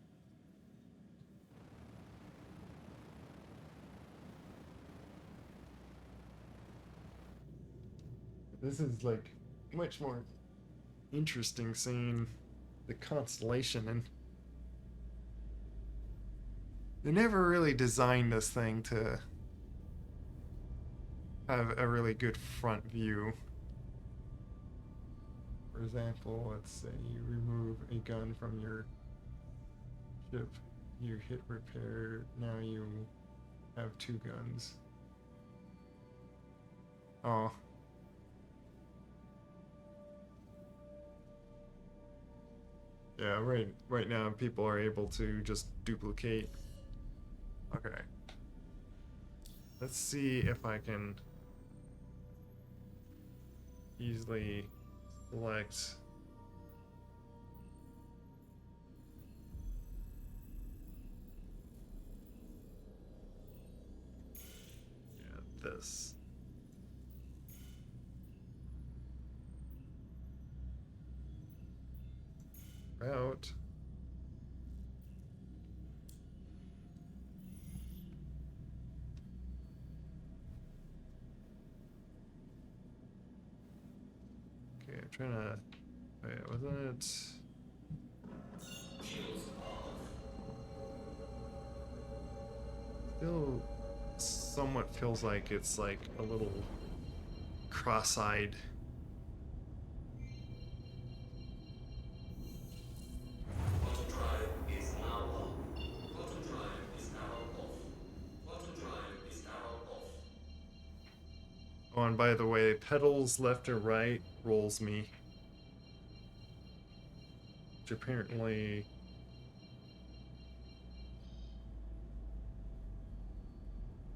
This is like much more interesting seeing the constellation, and they never really designed this thing to have a really good front view. For example, let's say you remove a gun from your ship, you hit repair, now you have 2 guns. Oh. Yeah, right now people are able to just duplicate. Okay. Let's see if I can easily select. Yeah, this. Route. Okay, I'm trying to. Wait, wasn't it? Still somewhat feels like it's like a little cross-eyed. Auto drive is now on. Auto drive is now off. Auto drive is now off. Oh, and by the way, pedals left or right rolls me. Which apparently.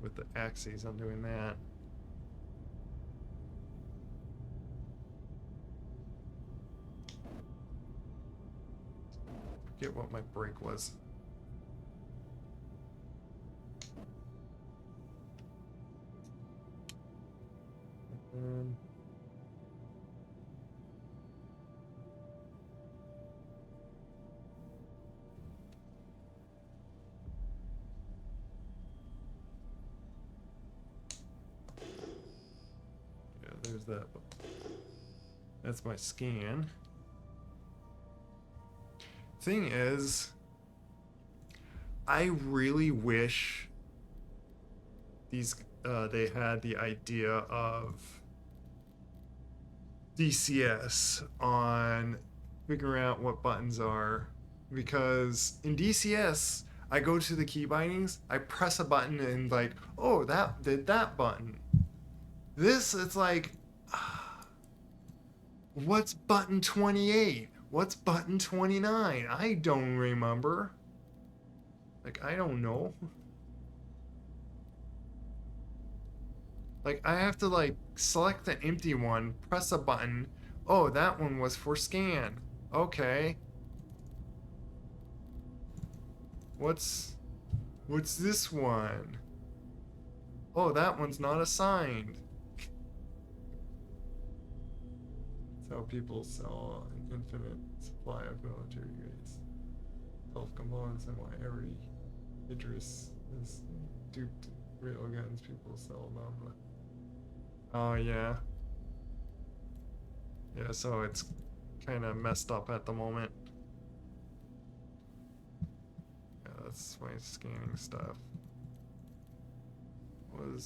With the axes, I'm doing that. Forget what my brake was. Um, yeah, there's that. That's my scan. Thing is, I really wish these they had the idea of DCS on figuring out what buttons are, because in DCS I go to the key bindings, I press a button and like, oh, that did that button. This, it's like, what's button 28? What's button 29? I don't remember. Like, I don't know. Like, I have to, like, select the empty one, press a button. Oh, that one was for scan. Okay. What's this one? Oh, that one's not assigned. That's how people sell an infinite supply of military grades. 12 components, and why every Idris is duped real guns, people sell them. Oh, yeah. Yeah, so it's kind of messed up at the moment. Yeah, that's my scanning stuff. Oh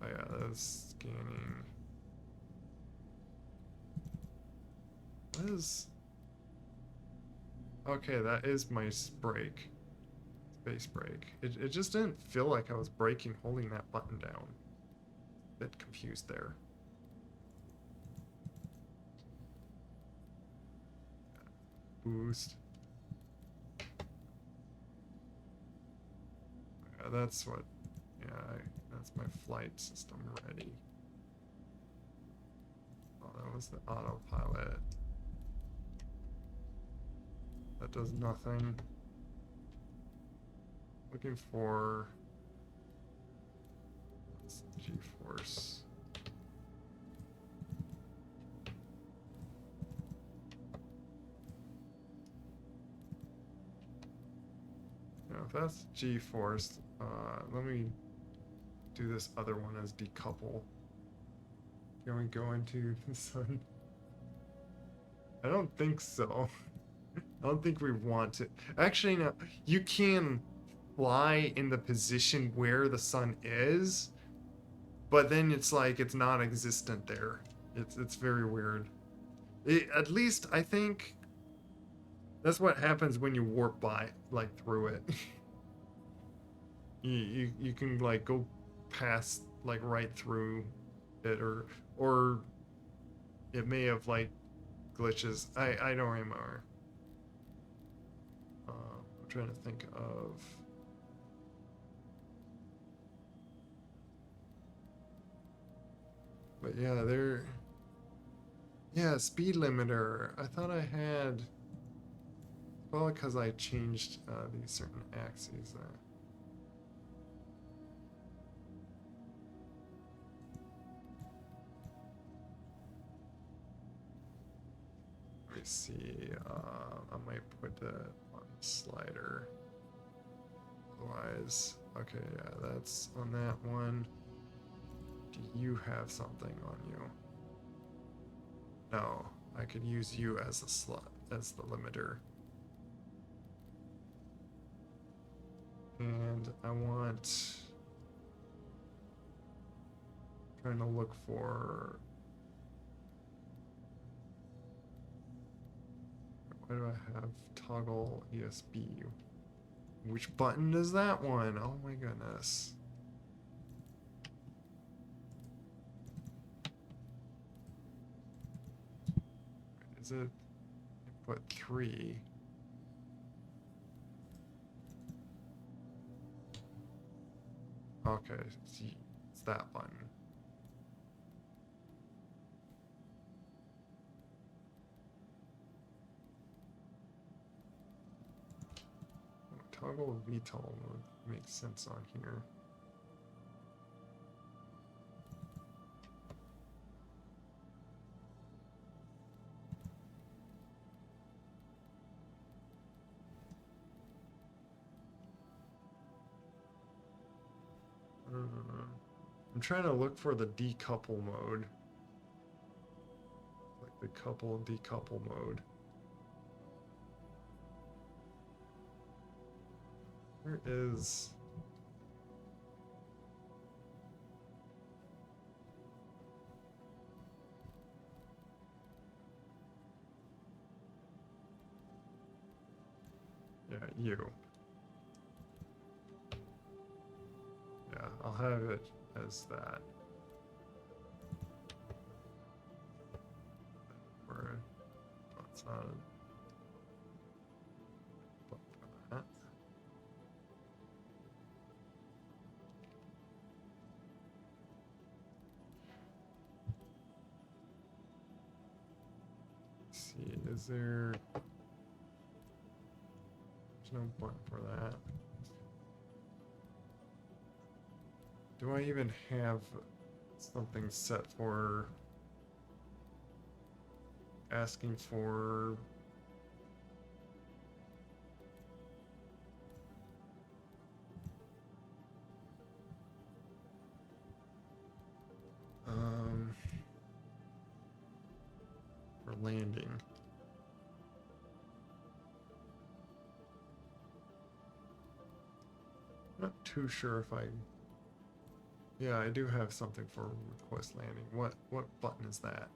yeah, that's scanning. What is... Okay, that is my brake. Space brake. It just didn't feel like I was braking holding that button down. A bit confused there. Boost. Yeah, that's what... Yeah, that's my flight system ready. Oh, that was the autopilot. That does nothing. Looking for G-force. Now, if that's G-force, let me do this other one as decouple. Can we go into the sun? I don't think so. I don't think we want to. Actually, no. You can fly in the position where the sun is, but then it's like it's non-existent there. It's very weird. At least I think that's what happens when you warp by, like, through it. you can like go past, like, right through it, or it may have like glitches. I don't remember. I'm trying to think of. But yeah, they're. Yeah, speed limiter. I thought I had. Probably because I changed these certain axes there. Let me see. I might put it on the slider. Otherwise, okay, yeah, that's on that one. Do you have something on you? No, I could use you as a slot, as the limiter. And I want. Trying to look for. Why do I have toggle ESB? Which button is that one? Oh my goodness. Is it input 3? Okay, see, it's that button. Toggle VTOL would make sense on here. I'm trying to look for the decouple mode. Like the couple decouple mode. Where is... Yeah, you. Yeah, I'll have it as that. Or, oh, it's not a... That. Let's see, is there... There's no button for that. Do I even have something set for asking for for landing? Not too sure if I... Yeah, I do have something for request landing. What button is that?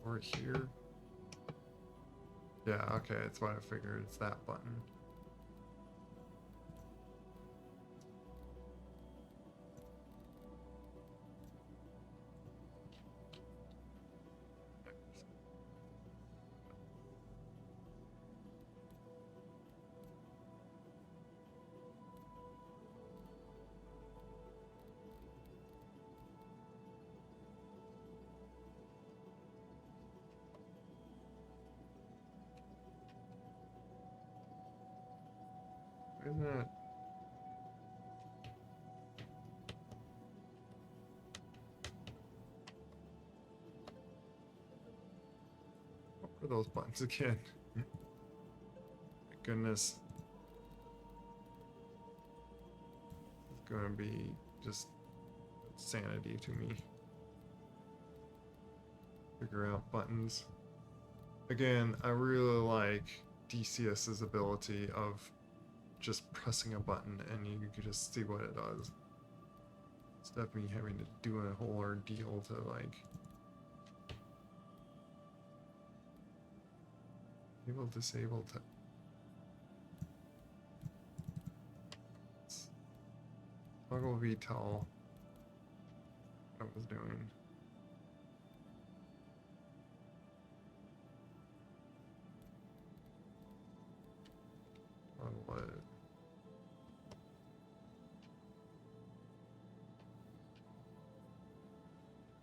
Over here? Yeah, okay, that's what I figured. It's that button. isn't it? What were those buttons again? My goodness. It's gonna be just insanity to me. Figure out buttons. Again, I really like DCS's ability of just pressing a button and you can just see what it does. Instead of me having to do a whole ordeal to like enable, disable, toggle VTOL. What I was doing. What?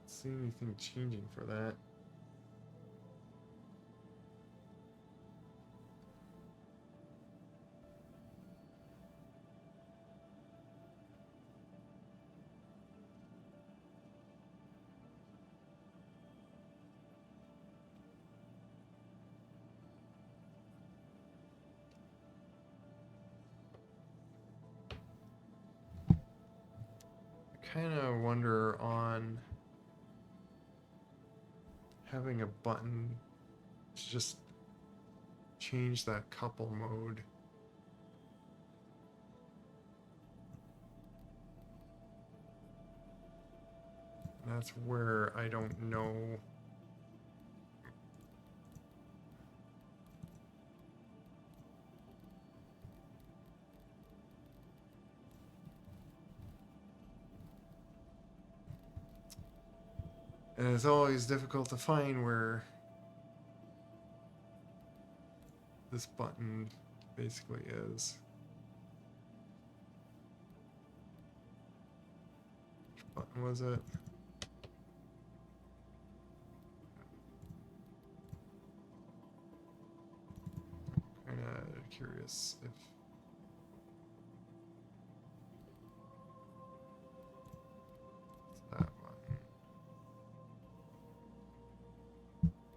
See anything changing for that? I kind of wonder on having a button to just change that couple mode. That's where I don't know. And it's always difficult to find where this button basically is. Which button was it? Kind of curious if it's that button.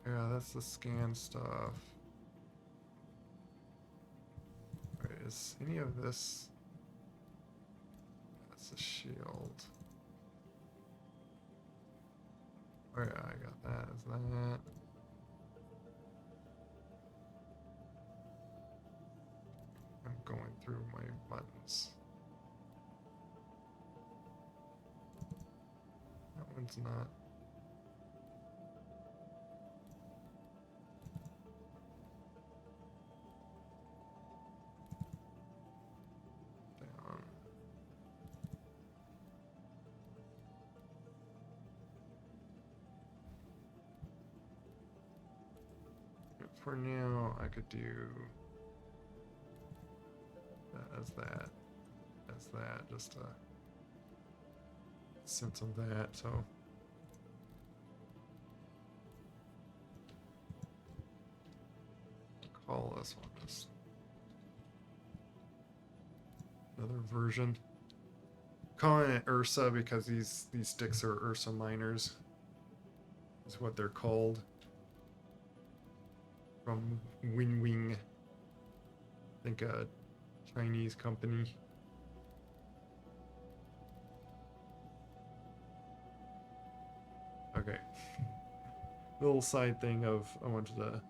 Yeah, that's the scan stuff. Wait, is any of this? That's a shield. Oh yeah, I got that. Is that? I'm going through my buttons. That one's not. Down. For now, I could do that as that, just a sense of that. So call this one just another version. Calling it Ursa because these sticks are Ursa miners. Is what they're called. From Wing. I think a Chinese company. Okay. Little side thing of I wanted to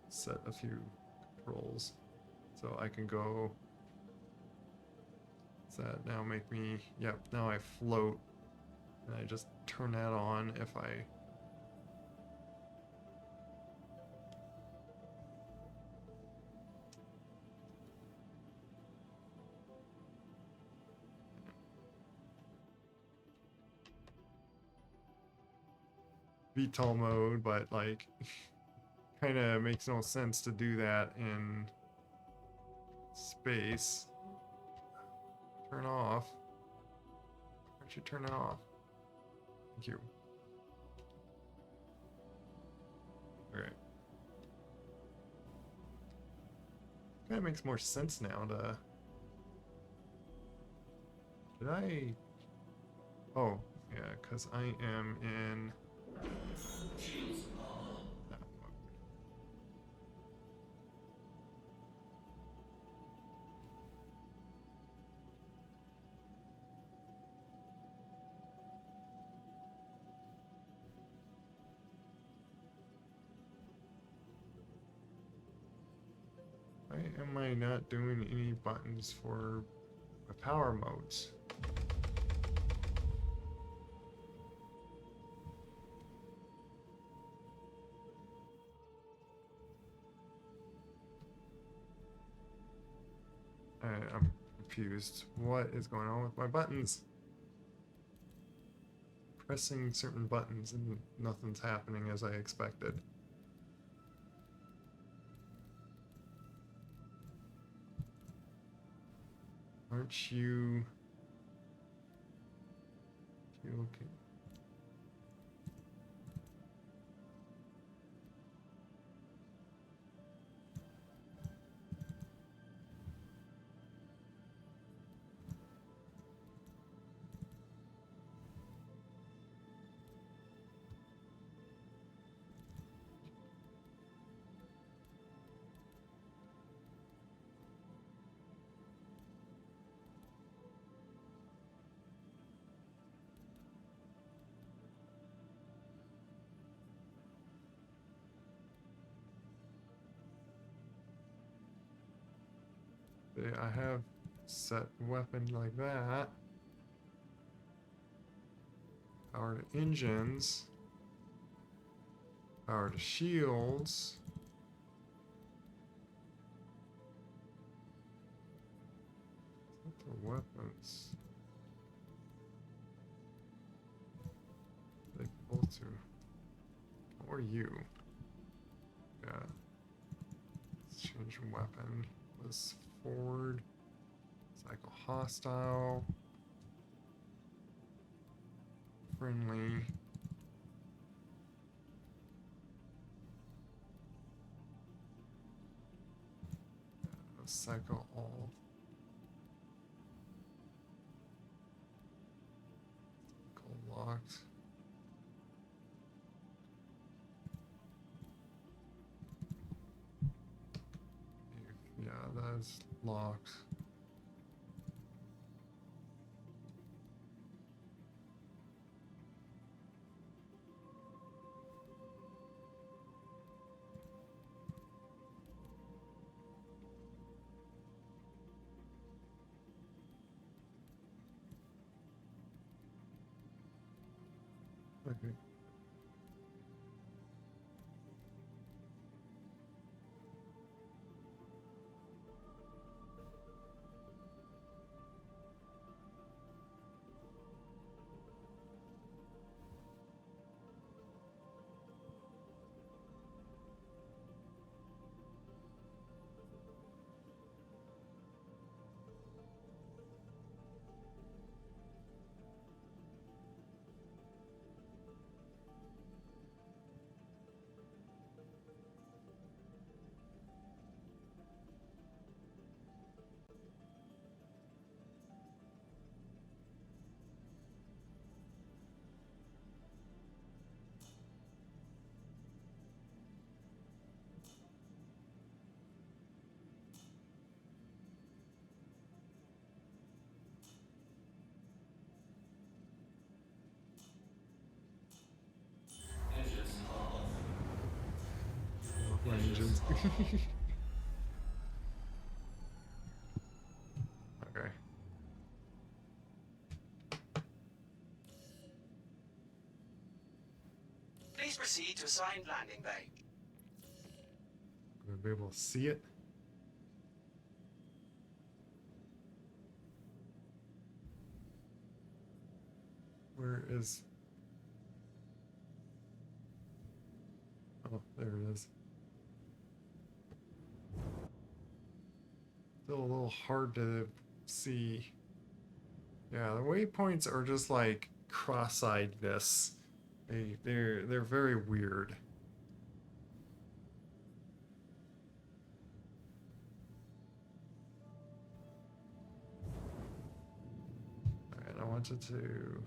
set a few controls so I can go. Does that now make me? Yep. Now I float, and I just turn that on if I. VTOL mode, but like kind of makes no sense to do that in space. Turn off. Why don't you turn it off? Thank you. Okay. Kind of makes more sense now to Did I? Oh, yeah, because I am in Shields are up. that mode. Why am I not doing any buttons for my power modes? I'm confused. What is going on with my buttons? Pressing certain buttons and nothing's happening as I expected. Aren't you okay? I have set weapon like that. Power to engines. Power to shields. Set the weapons. They both do. Or you. Yeah. Let's change weapon. Was forward. Cycle hostile. Friendly. Cycle all. Cycle locked. Yeah, that's locked. Okay. Engines are off. Love my engines. Okay. Please proceed to assigned landing bay. Gonna be able to see it. Where is? Oh, there it is. Still a little hard to see. Yeah, the waypoints are just like cross-eyedness. They're very weird. wanted to.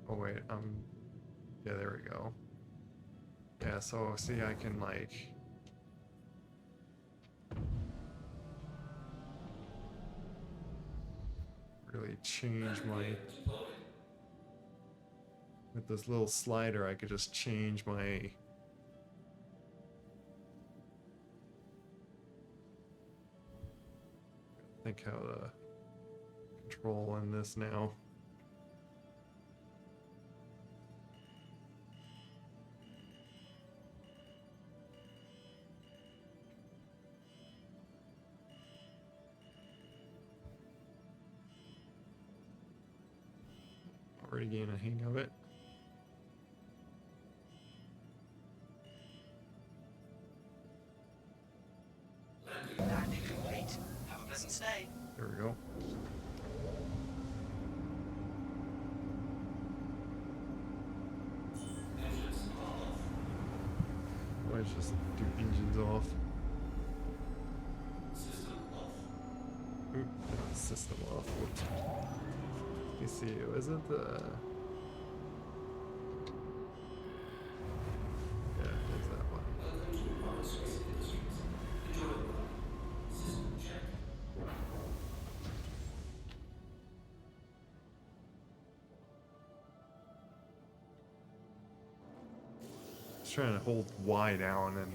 Oh wait, yeah, there we go. Yeah, so see, I can like really change my, with this little slider, I could just change my think how to control in this now. Already getting a hang of it. Landing complete. Have a pleasant stay. There we go. Why just do engines off? Oop, system off. Whoops. Let me see, was it the... Yeah, there's that one. Just trying to hold Y down and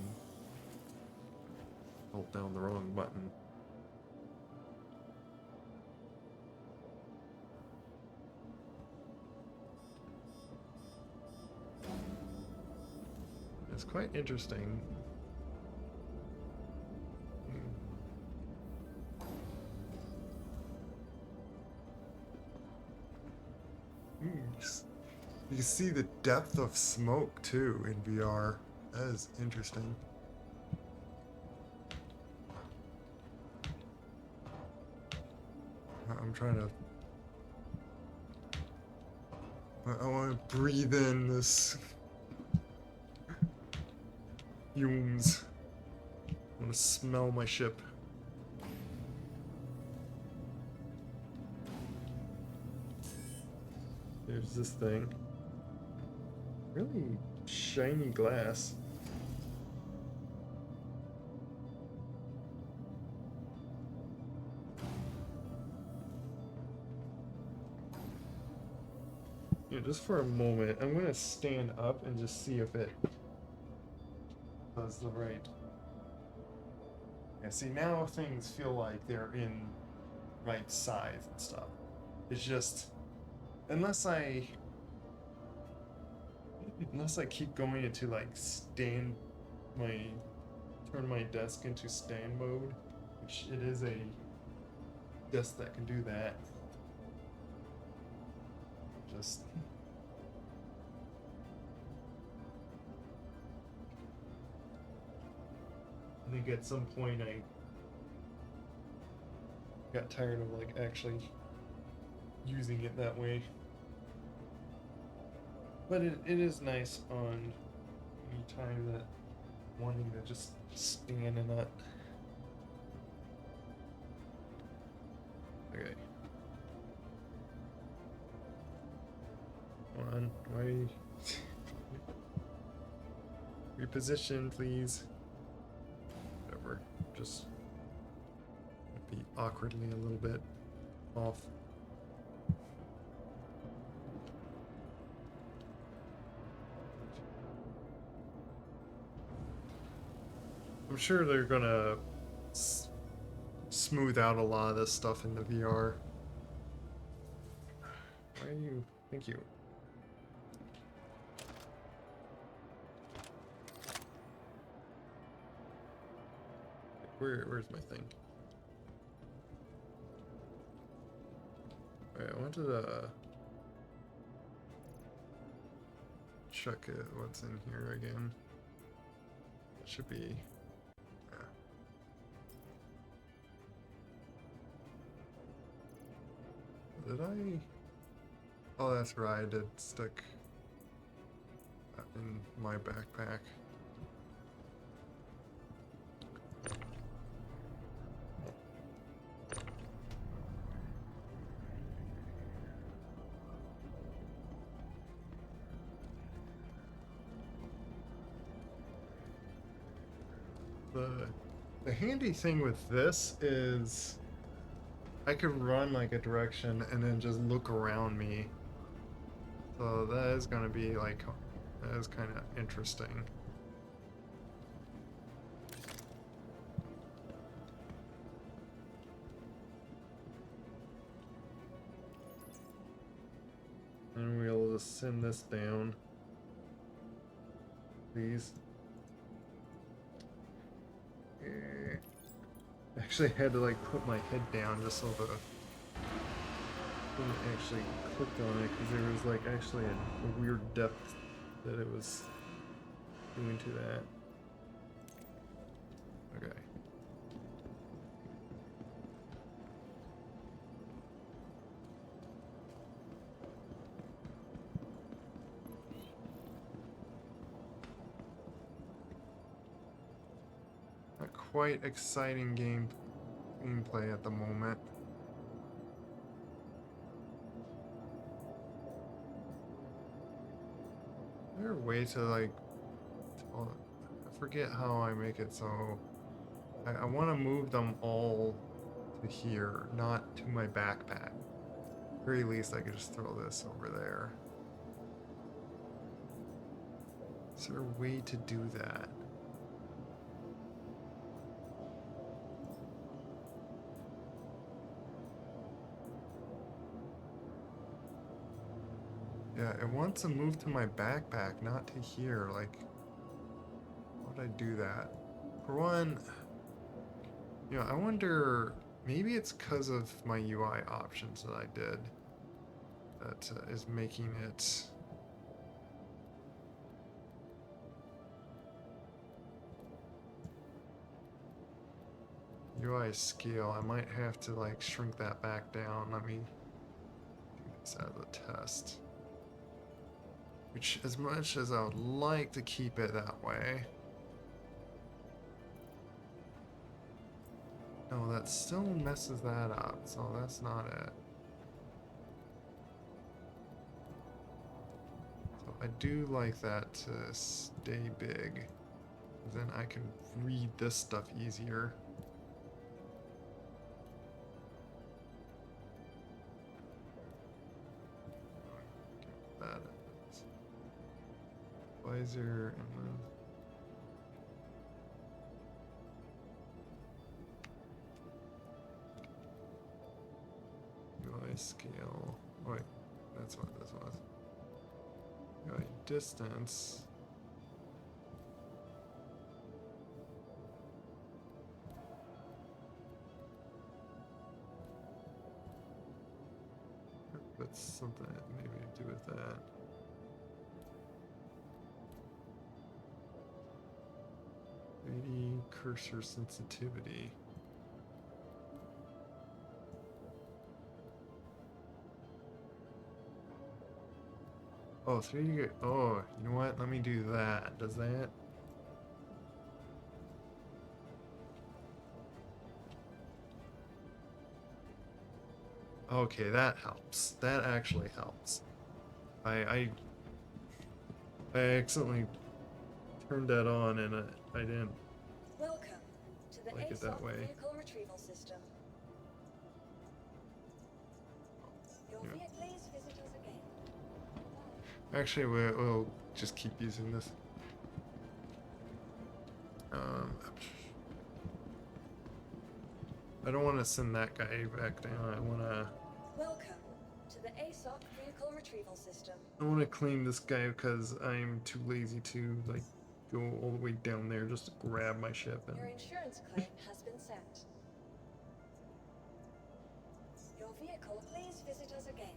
hold down the wrong button. It's quite interesting. You can see the depth of smoke too in VR. That is interesting. I'm trying to... I want to breathe in this fumes. I want to smell my ship. There's this thing. Really shiny glass. Yeah, just for a moment, I'm gonna stand up and just see if it does the right. Yeah, see, now things feel like they're in right size and stuff. It's just, unless I keep going into like turn my desk into stand mode, which it is a desk that can do that. Just I think at some point I got tired of like actually using it that way. But it is nice on any time that wanting to just stand and not. Okay. Come on, why? Reposition, please. Whatever. Just be awkwardly a little bit off. I'm sure they're gonna smooth out a lot of this stuff in the VR. Why are you? Thank you. Where's my thing? Alright, I wanted to check it. What's in here again? It should be. Did I? Oh, that's right. I did stick that in my backpack. The handy thing with this is I could run like a direction and then just look around me. So that is gonna be like, that is kind of interesting. And we'll just send this down. Please. Actually had to like put my head down just so the thing actually clicked on it because there was like actually a weird depth that it was doing to that. Okay. Not quite exciting gameplay at the moment. Is there a way to like, I forget how I make it so I want to move them all to here, not to my backpack. Very least I could just throw this over there. Is there a way to do that? Yeah, it wants to move to my backpack, not to here. Like, how would I do that? For one, you know, I wonder, maybe it's because of my UI options that I did that is making it. UI scale, I might have to like shrink that back down. Let me do this as a test. Which, as much as I would like to keep it that way. No, that still messes that up, so that's not it. So I do like that to stay big. Then I can read this stuff easier. That is. Visor and then UI scale. Oh, wait, that's what this was. UI distance. That's something maybe to do with that. Cursor sensitivity. Oh, 3D. Oh, you know what? Let me do that. Does that? Okay, that helps. That actually helps. I accidentally turned that on and I didn't Welcome to the like it that ASOC way. vehicle retrieval system. Your Yeah. vehicle, please visit us again. Actually, we'll just keep using this. I don't want to send that guy back down. I want to. Welcome to the ASOC vehicle retrieval system. I want to claim this guy because I'm too lazy to like go all the way down there just to grab my ship and. Your insurance claim has been sent. Your vehicle, please visit us again.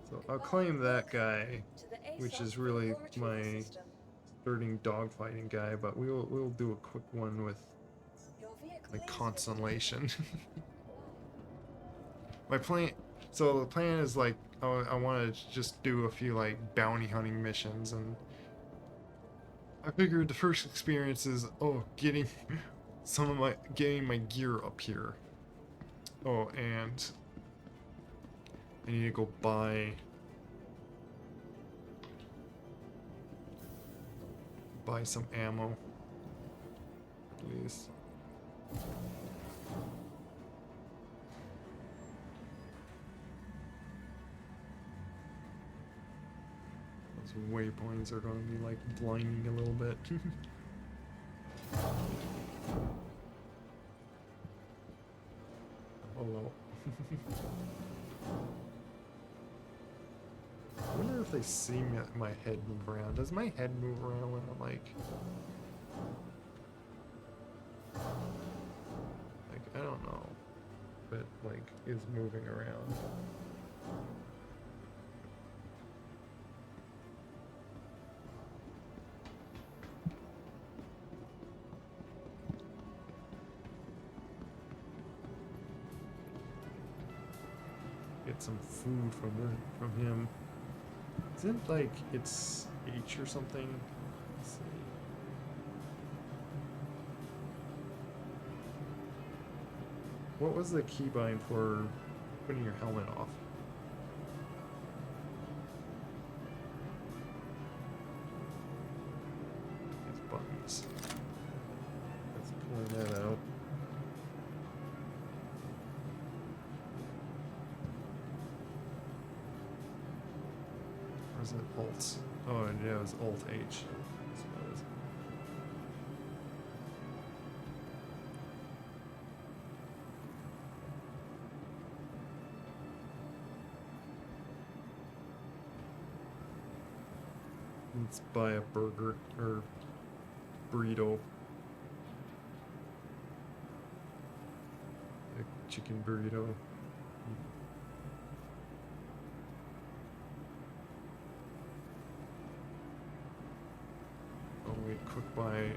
So I'll claim that guy, To the which ASOC is really vehicle retrieval my system. starting dogfighting guy, but we'll do a quick one with Your vehicle, like please constellation. My plan. So the plan is like I want to just do a few like bounty hunting missions, and I figured the first experience is getting getting my gear up here. Oh, and I need to go buy some ammo at least. Those waypoints are going to be like blinding a little bit. Hello. I wonder if they see my head move around. Does my head move around when I'm like I don't know, but like is moving around. Get some food from him. Isn't like it's H or something? Let's see. What was the keybind for putting your helmet off? These buttons. Let's point that out. Or is it Alt? Oh, yeah, it was Alt H. That's what it is. Let's buy a burger or burrito. A chicken burrito. Oh wait, quick buy.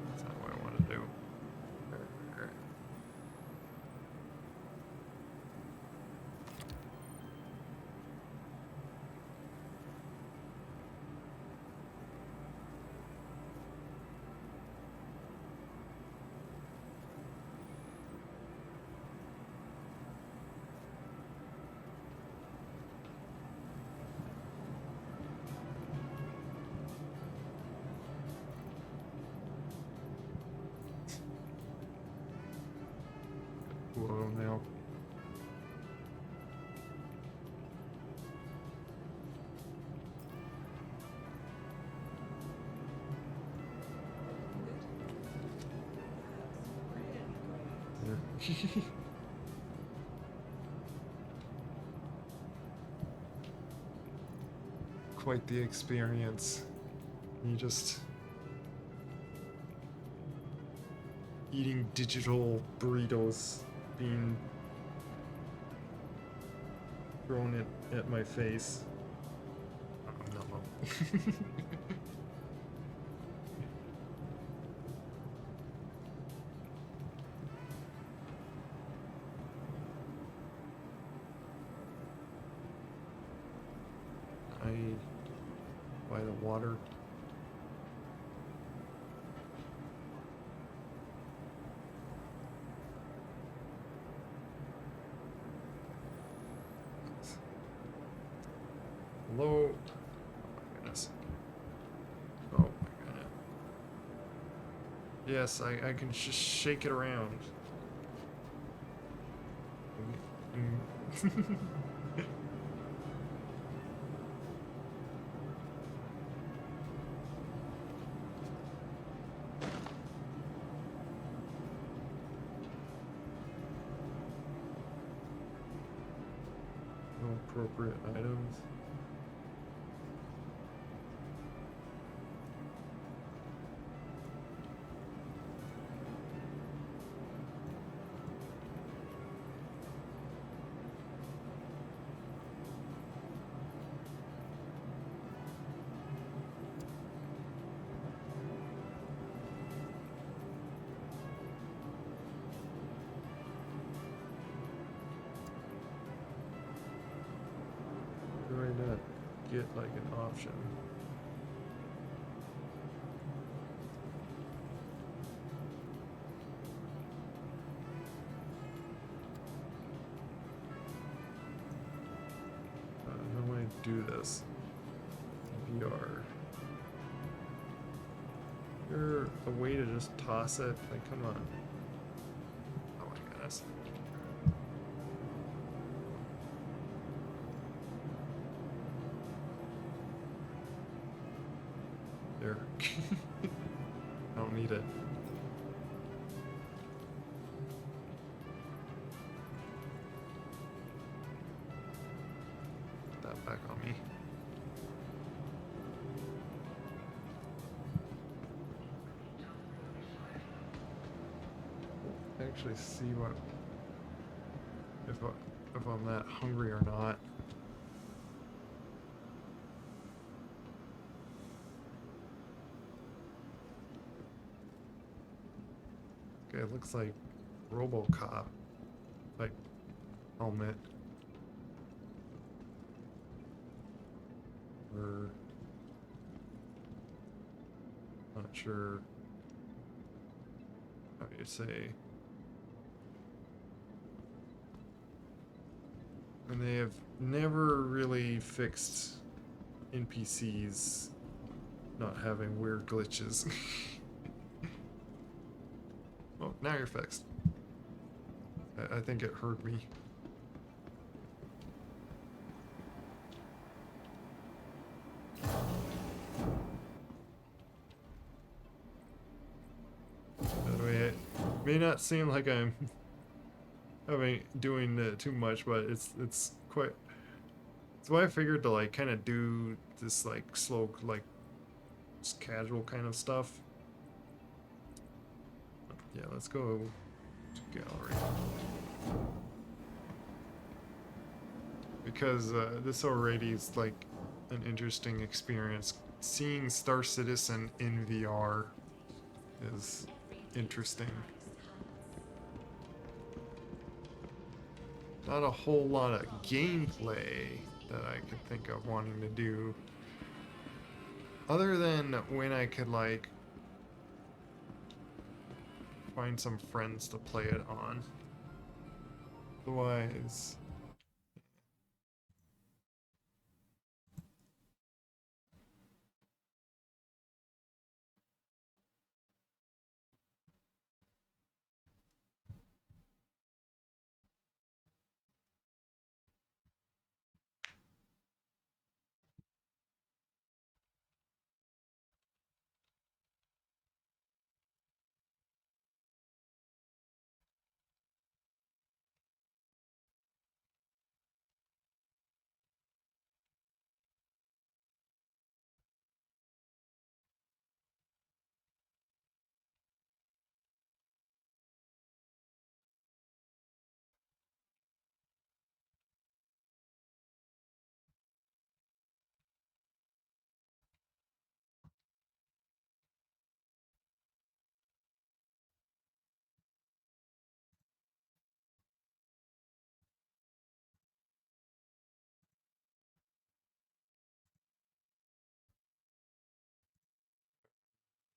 That's not what I want to do. Whoa, now. Yeah. Quite the experience. You just eating digital burritos being thrown at my face. Oh, no. By the water. Hello? Oh my goodness. Oh my god. Yes, I can just shake it around. No appropriate items. Do I not get like an option? How do I do this? VR. Is there a way to just toss it? Like, come on. guess. There. I don't need it. Put that back on me. Actually see what if I'm that hungry or not. Okay, it looks like RoboCop like helmet. Or not sure how you say. And they have never really fixed NPCs not having weird glitches. Well, now you're fixed. I think it hurt me. By the way, it may not seem like I'm doing too much, but it's quite. That's why I figured to like kind of do this like slow, like just casual kind of stuff. Yeah, let's go to gallery. Because this already is like an interesting experience. Seeing Star Citizen in VR is interesting. Not a whole lot of gameplay that I could think of wanting to do. Other than when I could like find some friends to play it on. Otherwise,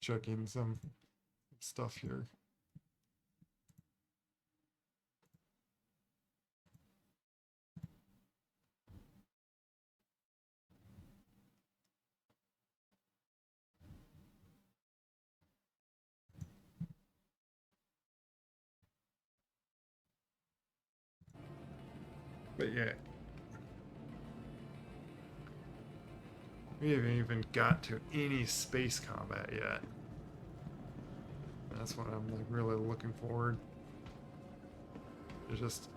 checking some stuff here. But yeah, we haven't even got to any space combat yet. That's what I'm like really looking forward. It's just,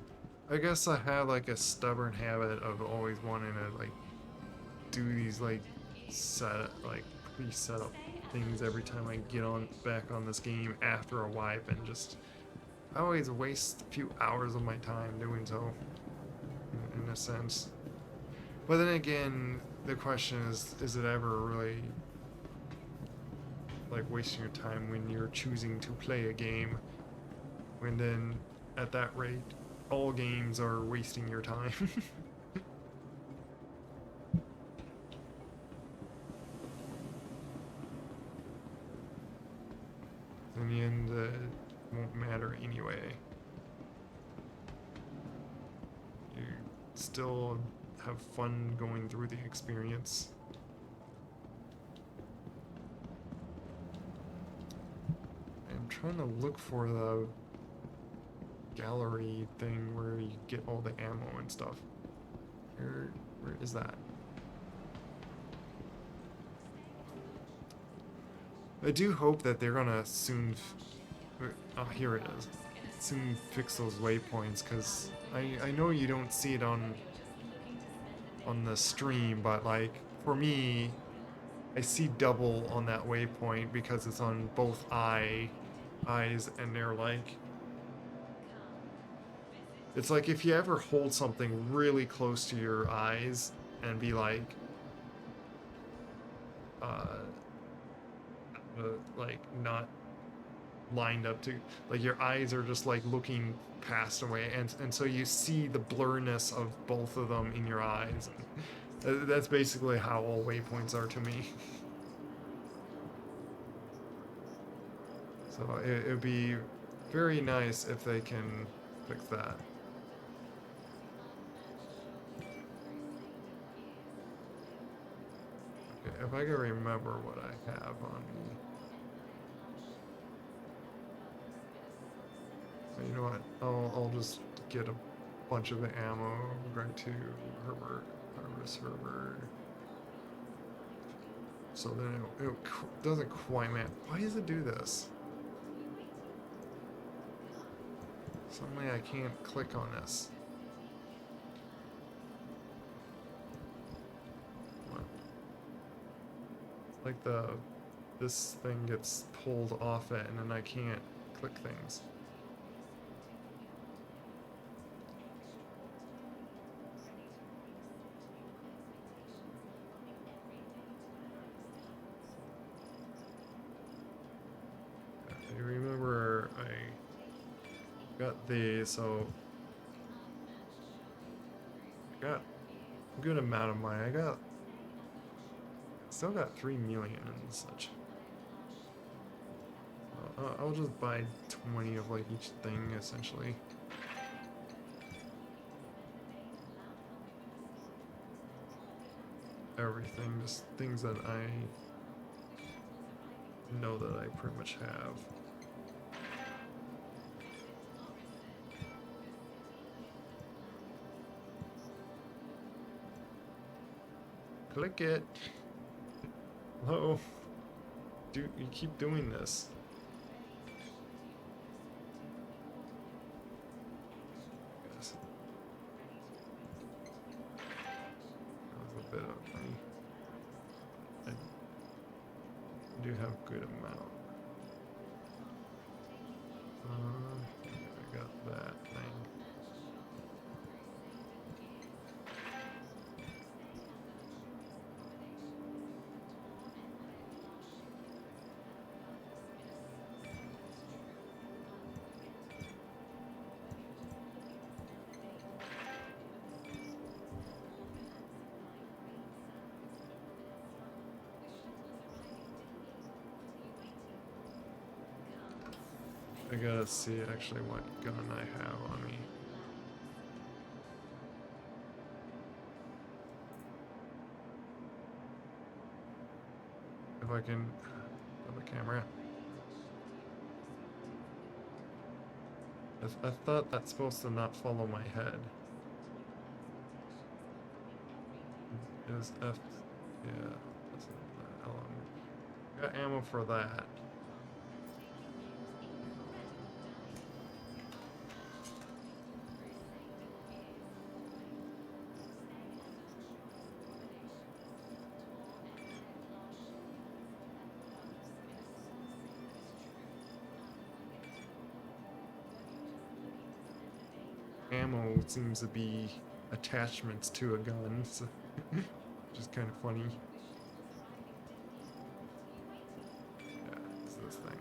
I guess I have like a stubborn habit of always wanting to like do these like pre-set up things every time I get on back on this game after a wipe, and just I always waste a few hours of my time doing so. In a sense. But then again, the question is it ever really like wasting your time when you're choosing to play a game, when then at that rate all games are wasting your time. In the end, it won't matter anyway. You still have fun going through the experience. I'm trying to look for the gallery thing where you get all the ammo and stuff. Where is that? I do hope that they're gonna soon. Oh, here it is. Soon fix those waypoints, because I know you don't see it on the stream, but like for me, I see double on that waypoint because it's on both eyes, and they're like, it's like if you ever hold something really close to your eyes and be like, like not lined up to, like your eyes are just like looking past away, and so you see the blurriness of both of them in your eyes. And that's basically how all waypoints are to me. So it would be very nice if they can fix that. Okay, if I can remember what I have on me. You know what? I'll just get a bunch of ammo right to Harvest Herbert. So then it doesn't quite match. Why does it do this? Suddenly I can't click on this. What? Like this thing gets pulled off it, and then I can't click things. I remember I got these, so I got a good amount of mine. Still got 3 million and such. I'll just buy 20 of like each thing essentially. Everything, just things that I know that I pretty much have. Click it. Hello. Dude, you keep doing this. Yes. That was a bit of money. I do have a good amount. I got that thing. I gotta see actually what gun I have on me. If I can have a camera. I thought that's supposed to not follow my head. It was F, yeah, that's the LM. Got ammo for that. Ammo seems to be attachments to a gun, so which is kind of funny. Yeah, it's this thing.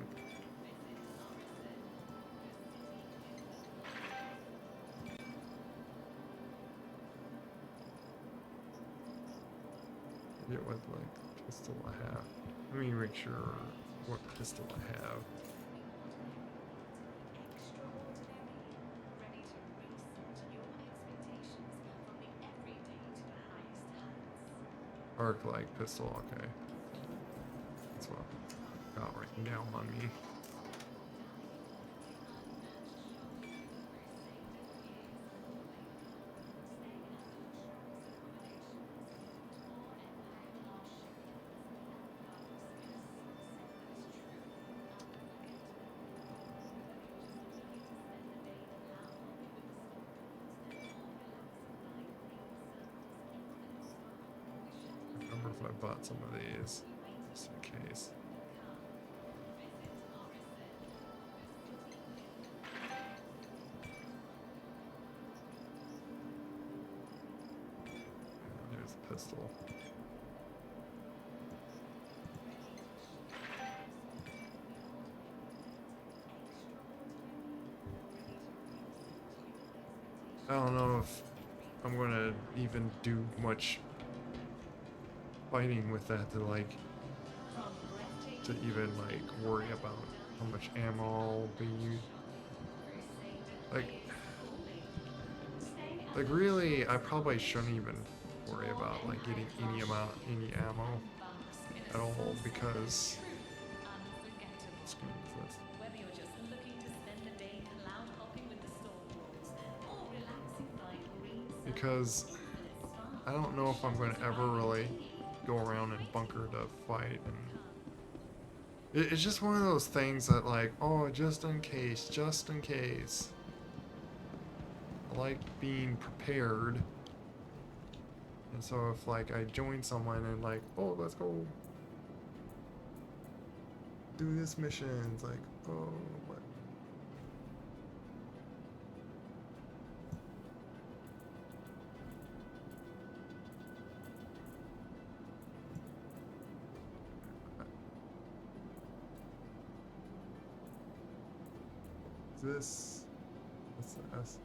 I forget what like pistol I have. Let me make sure what pistol I have. Arc-like pistol, okay. That's what I got right now on me. I bought some of these, just in case. There's a pistol. I don't know if I'm gonna even do much fighting with that to even like worry about how much ammo I'll be like really I probably shouldn't even worry about like getting any ammo at all because what screen is this? Whether you're just looking to spend the day cloud hopping with the stalwarts or relaxing by green Because I don't know if I'm going to ever really go around and bunker to fight, and it's just one of those things that like, oh, just in case, just in case. I like being prepared, and so if like I join someone and like, oh, let's go do this mission, it's like, oh, what? This, what's the S?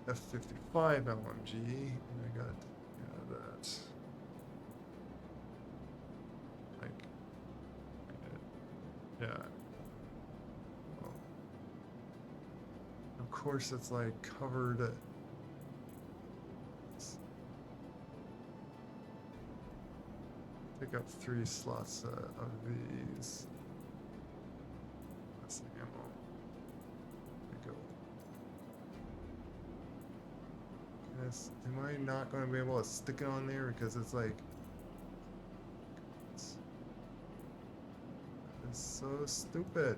F55 LMG, and I got that. Like, yeah. Well, of course, it's like covered. Pick up 3 slots of these. That's the ammo. There we go. Yes. Am I not going to be able to stick it on there because it's like it's so stupid.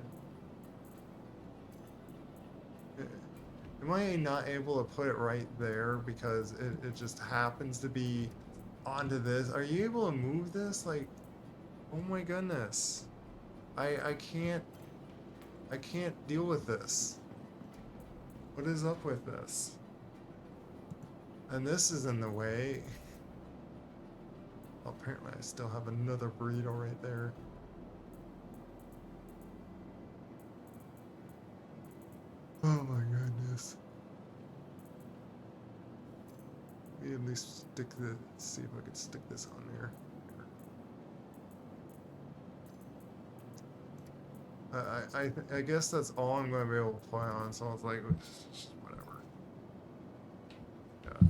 Am I not able to put it right there because it just happens to be onto this? Are you able to move this? Like, oh my goodness. I can't deal with this. What is up with this? And this is in the way. Oh, apparently I still have another burrito right there. Oh my goodness. Let me at least see if I can stick this on there. I guess that's all I'm going to be able to play on, so it's like, whatever.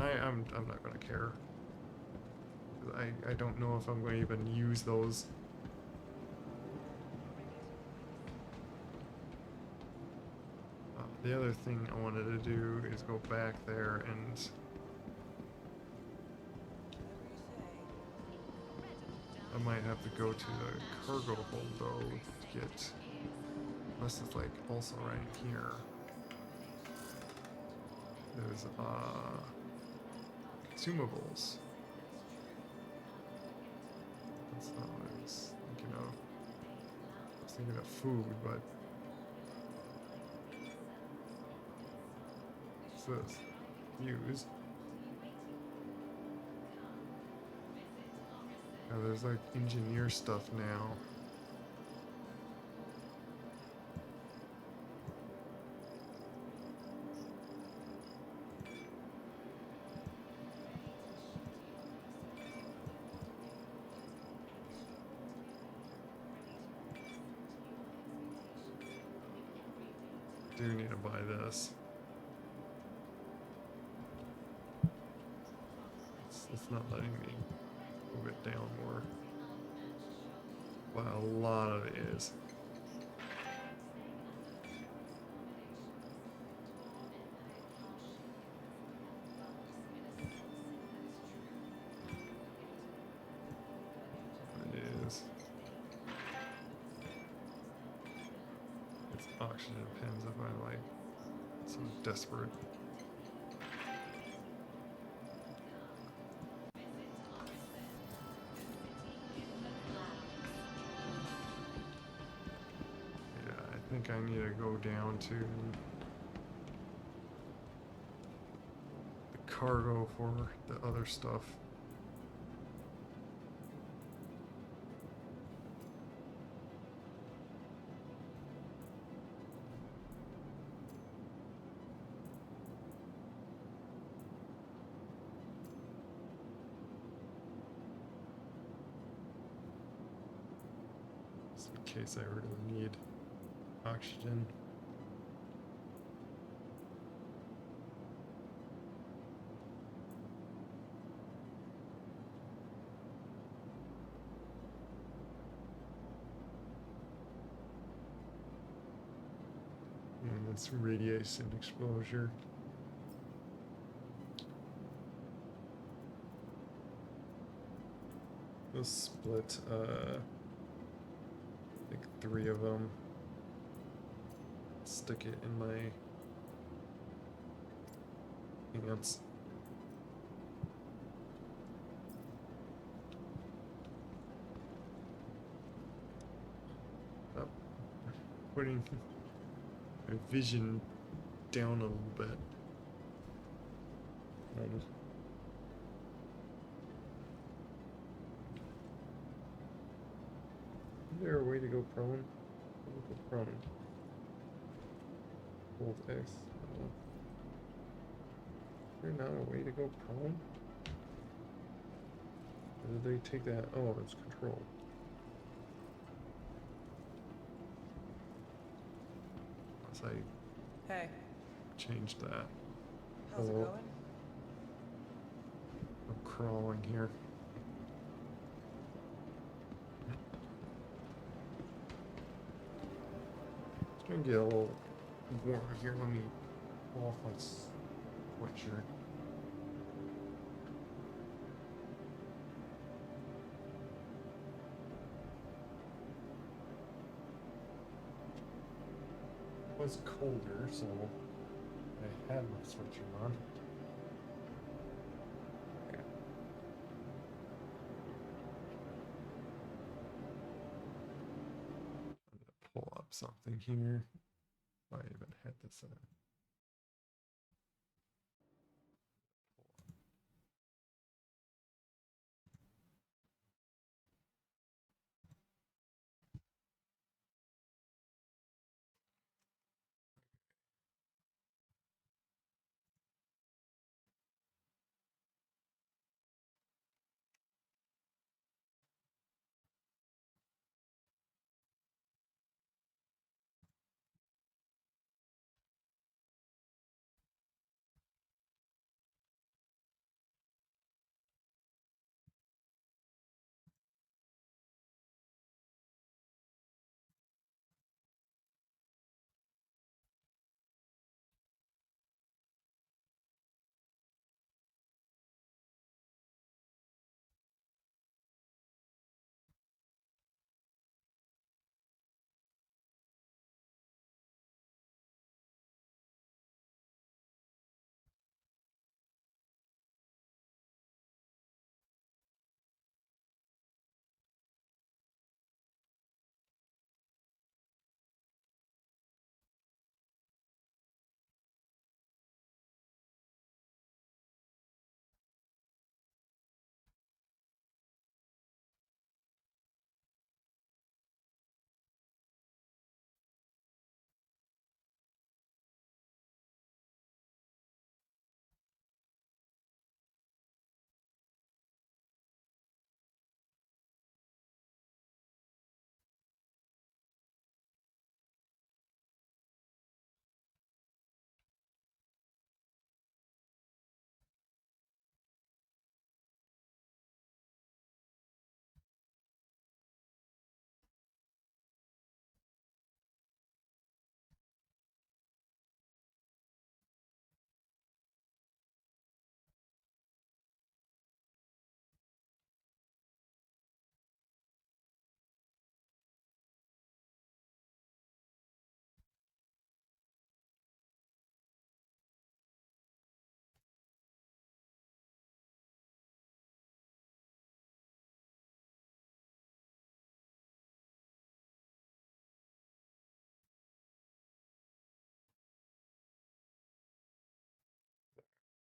Yeah, I'm not going to care. I don't know if I'm going to even use those. The other thing I wanted to do is go back there and I might have to go to the cargo hold though to get, unless it's like also right here. There's consumables. That's not what I was thinking of. I was thinking of food, but what's this? Use. Yeah, there's like engineer stuff now. Do need to buy this. It's not letting me move it down more. Wow, a lot of it is. It is. It's oxygen pins if I like so desperate. think I need to go down to the cargo for the other stuff. Just in case I really need oxygen. And it's radiation exposure. We'll split, like 3 of them. Stick it in my pants. Up. Putting my vision down a little bit. Is there a way to go prone? Go prone. Hold X. Oh. Is there not a way to go prone? Or did they take that? Oh, it's control. Unless I Hey, changed that. how's it Oh. going? I'm crawling here. It's gonna get a little warm here. Let me pull off my sweatshirt. It was colder, so I had my sweatshirt on. Okay. I'm gonna pull up something here. I even had this in.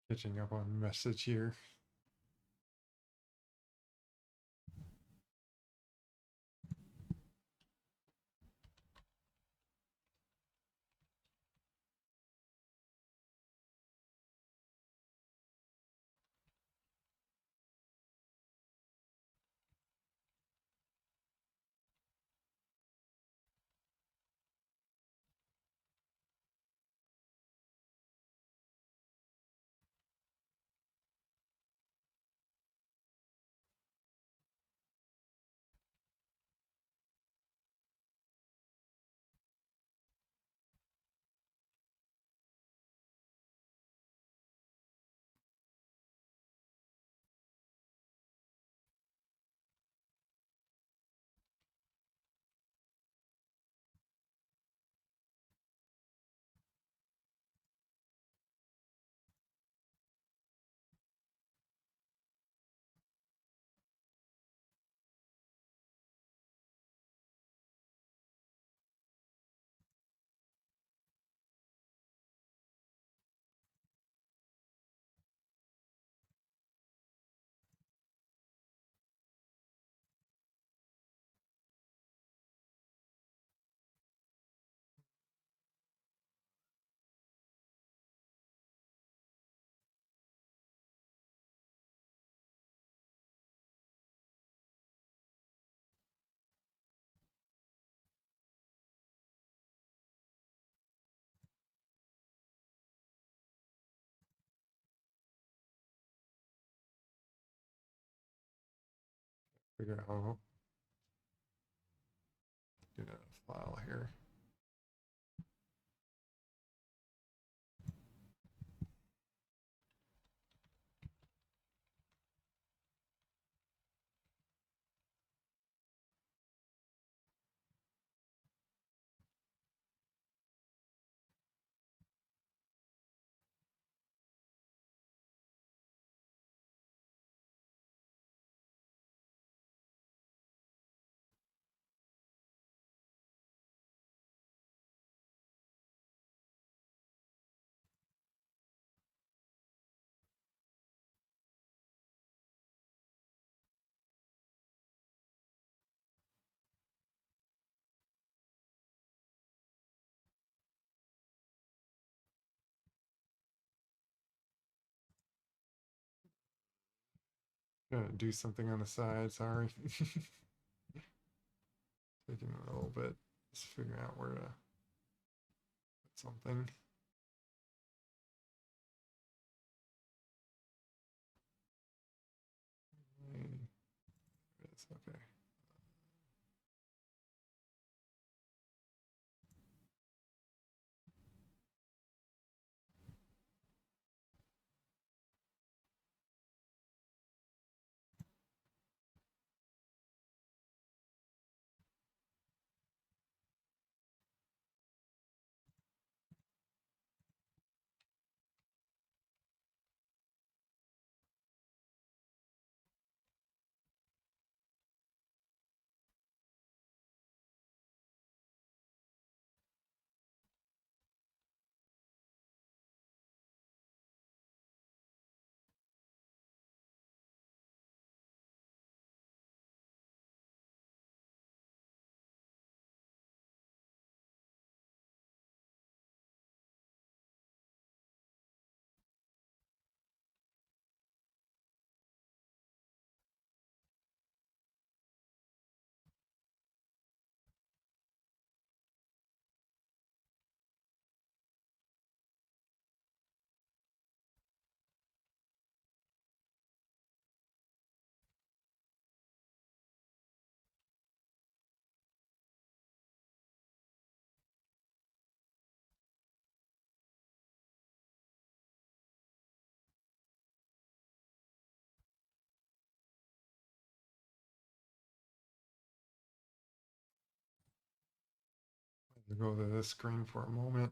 Catching up on message here. Figure out how to do a file here. Gonna do something on the side, sorry. Taking a little bit, just figuring out where to put something. Okay. I'll go to this screen for a moment.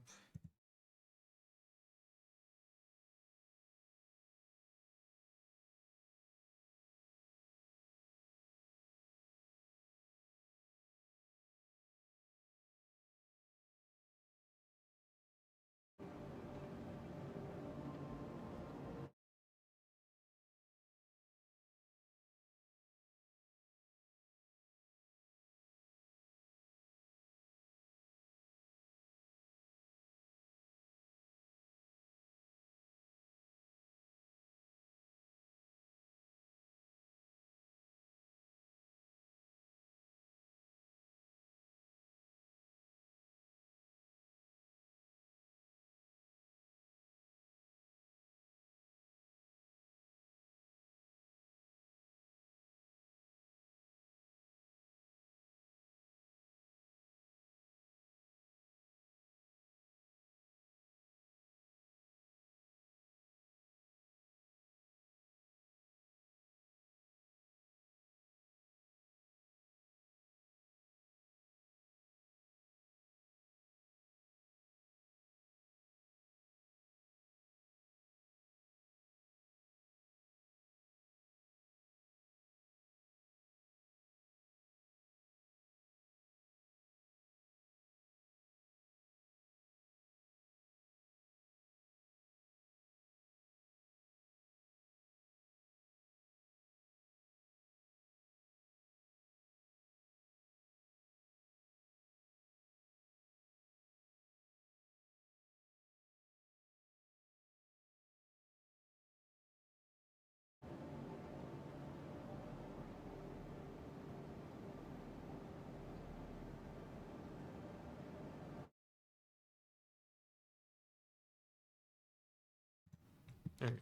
Okay.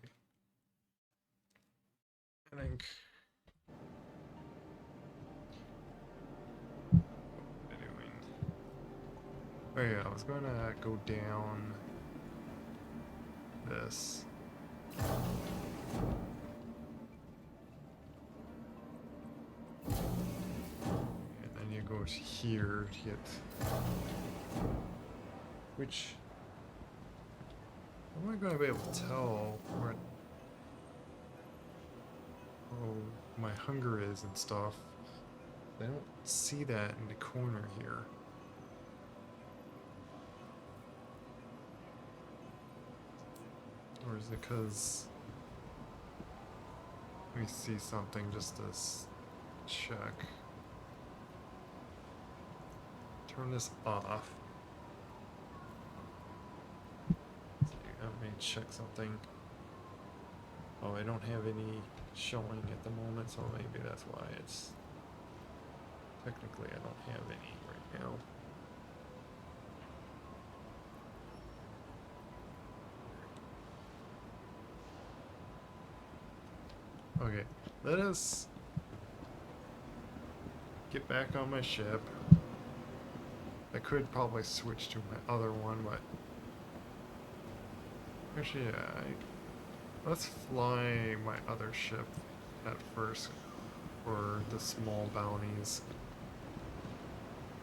I think. What am I doing? Oh yeah, I was gonna go down this. And then you go to here to get. Which. How am I gonna be able to tell where my hunger is and stuff? I don't see that in the corner here. Or is it because let me see something just to check. Turn this off. Let me check something. Oh, I don't have any showing at the moment, so maybe that's why it's... Technically, I don't have any right now. Okay, let us get back on my ship. I could probably switch to my other one, but... Actually, yeah, let's fly my other ship at first for the small bounties.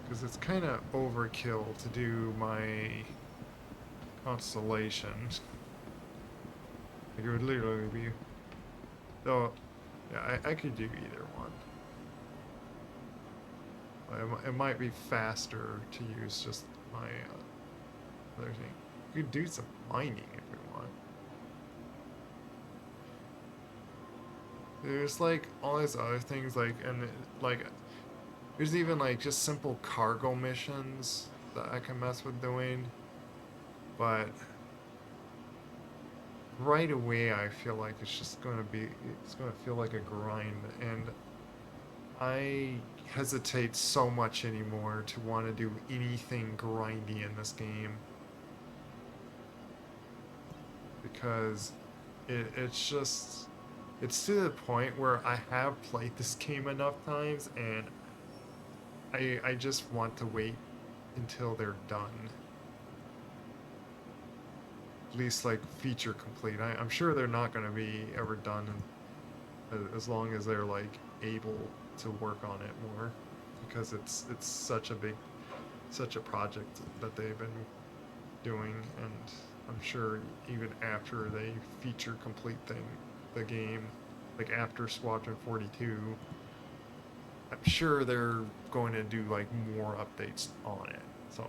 Because it's kind of overkill to do my constellation. Like it would literally be... Though, yeah, I could do either one. It might be faster to use just my other thing. You could do some mining if we want. There's like all these other things like, and like, there's even like just simple cargo missions that I can mess with doing. But right away I feel like it's just going to feel like a grind, and I hesitate so much anymore to want to do anything grindy in this game, because it's just, it's to the point where I have played this game enough times and I just want to wait until they're done. At least like feature complete. I'm sure they're not going to be ever done as long as they're like able to work on it more, because it's such a project that they've been doing, and I'm sure even after they feature complete the game, like after Squadron 42, I'm sure they're going to do like more updates on it. So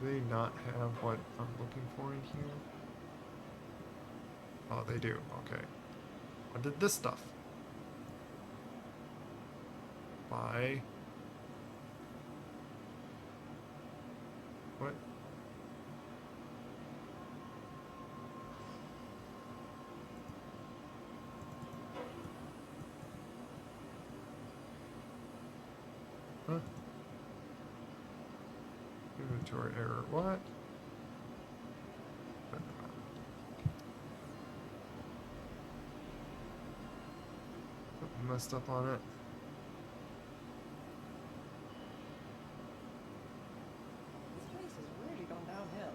do they not have what I'm looking for in here? Oh, they do. Okay. What did this stuff? Buy. What? Huh? Inventory error. What? Something messed up on it. This place has really gone downhill.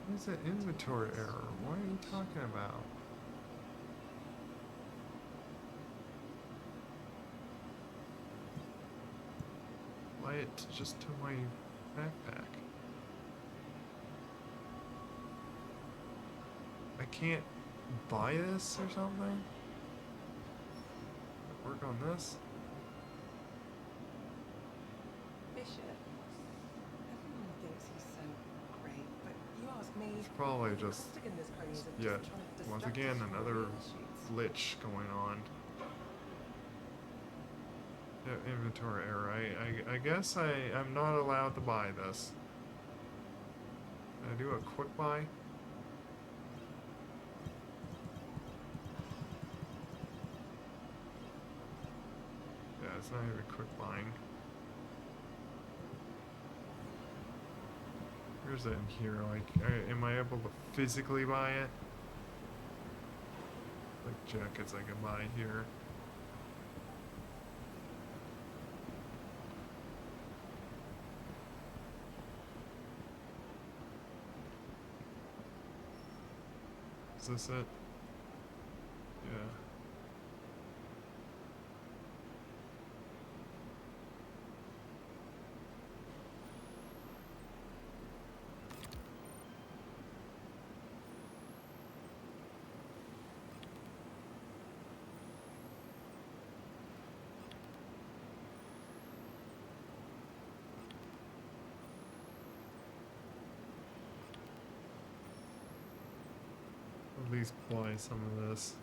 What is that inventory error? What are you talking about? Apply it just to my backpack. I can't buy this or something? Work on this? Bishop, everyone thinks he's so great, but you ask me, It's probably just sticking this pony is yet just trying to once distract again us from another the issues. glitch going on. Yeah, inventory error. I guess I'm not allowed to buy this. Can I do a quick buy? it's not even quick buying. Where's it in here? Like, am I able to physically buy it? Like jackets I can buy here. Is this it? Yeah. At least buy some of this.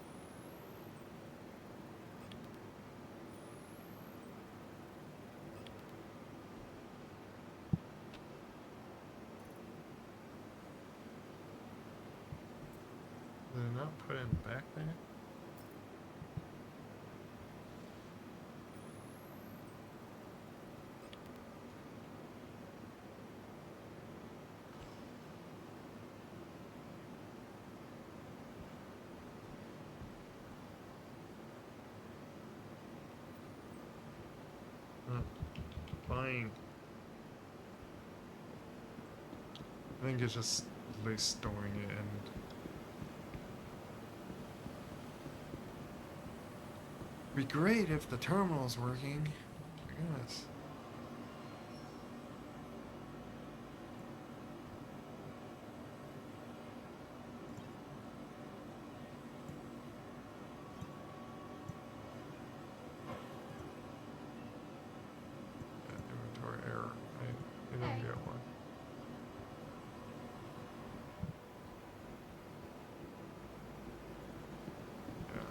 Did I not put it in the backpack? Not buying. I think it's just at least storing it and be great if the terminal's working. My goodness. Inventory error. I didn't get one. Yeah.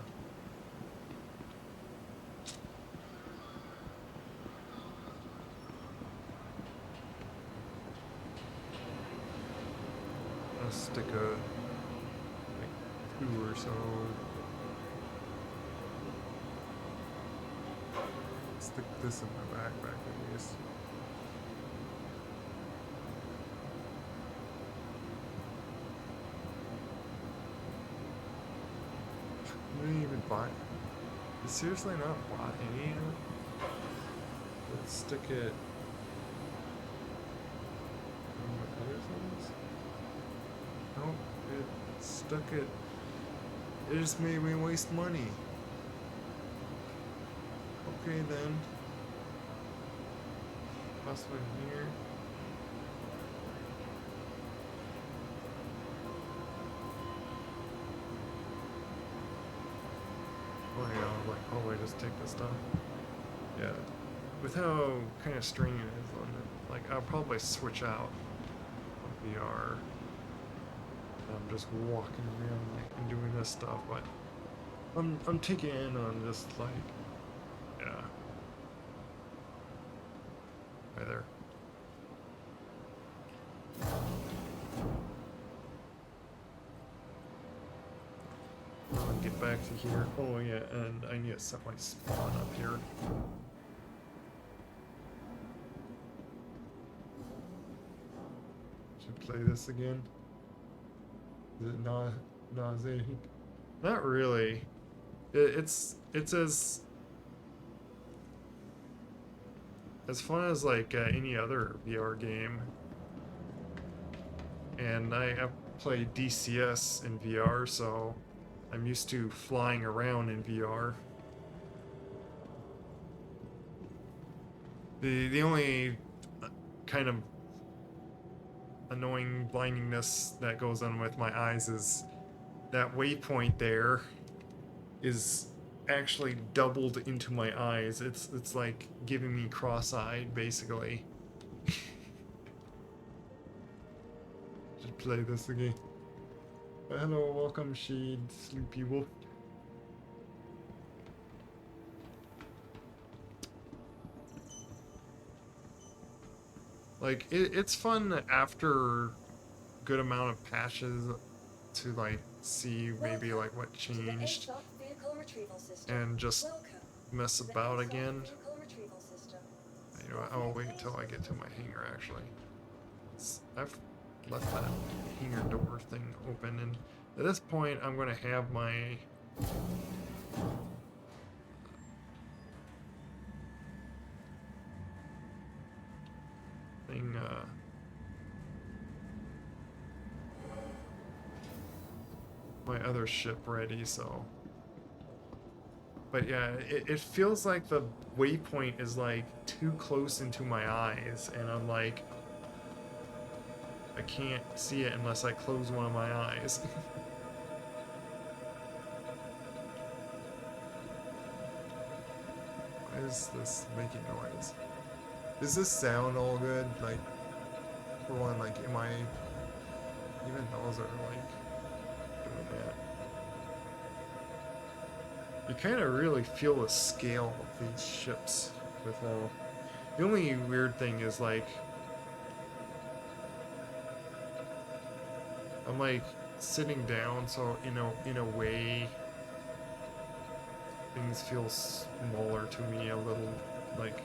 I'll stick a like 2 or so. Stick this in my backpack at least. I didn't even buy. Seriously, not bought any of it? Let's stick it. On the other things? Nope, it stuck it. It just made me waste money. Okay then. Possibly here. Oh yeah, I was like, oh wait, just take this stuff. Yeah. With how kind of stringy it is on it, like I'll probably switch out on VR. I'm just walking around like and doing this stuff, but I'm taking in on just like, yeah. Right there. I'll get back to here. Oh yeah, and I need to set my spawn up here. Should play this again. Is it nauseating? Not really. It's as fun as like any other VR game. And I've played DCS in VR, so I'm used to flying around in VR. The only kind of annoying blindingness that goes on with my eyes is that waypoint there is actually doubled into my eyes. It's like giving me cross-eyed basically. Should play this again. But hello, welcome Shade, Sleepy Wolf. Like it's fun after good amount of patches to like see maybe like what changed Vehicle retrieval system. and just Welcome. mess The about Heads-Up again. Vehicle know what, I'll wait until I get to my hangar actually. I've left that hangar door thing open, and at this point I'm gonna have my thing my other ship ready, so. But yeah, it feels like the waypoint is like too close into my eyes, and I'm like, I can't see it unless I close one of my eyes. Why is this making noise? Does this sound all good? Like, for one, like, am I, even those are like doing that. You kind of really feel the scale of these ships with all. The only weird thing is like, I'm like sitting down, so in a way, things feel smaller to me a little. Like,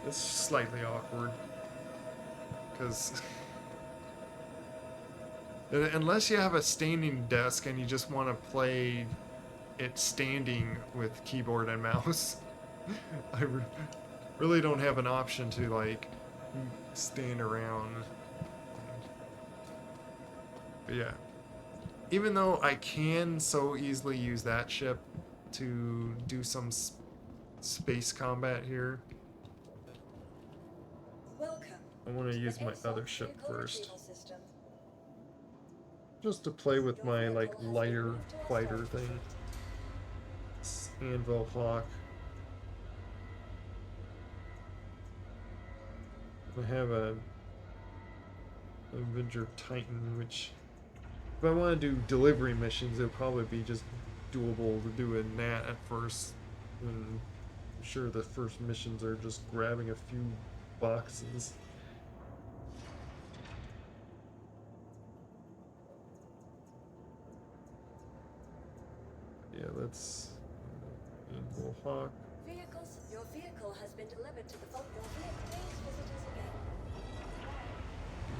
it's slightly awkward because unless you have a standing desk and you just want to play it standing with keyboard and mouse, I really don't have an option to like stand around. But yeah, even though I can so easily use that ship to do some space combat here, Welcome. I want to to use the my Ep3 other ship vehicle first, retrieval system. just to play with Your my like vehicle has been lighter moved to our fighter storage thing. facility. Anvil Hawk. I have a Avenger Titan, which if I want to do delivery missions, it'll probably be just doable to do a NAT at first. And I'm sure the first missions are just grabbing a few boxes. Yeah, let's Anvil Hawk. Your vehicle has been delivered to the please visit us again.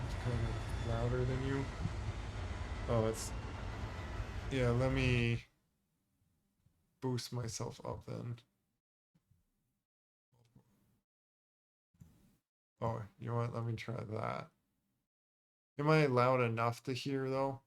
It's kind of louder than you. Oh, it's. Yeah, let me boost myself up then. Oh, you know what? Let me try that. Am I loud enough to hear though?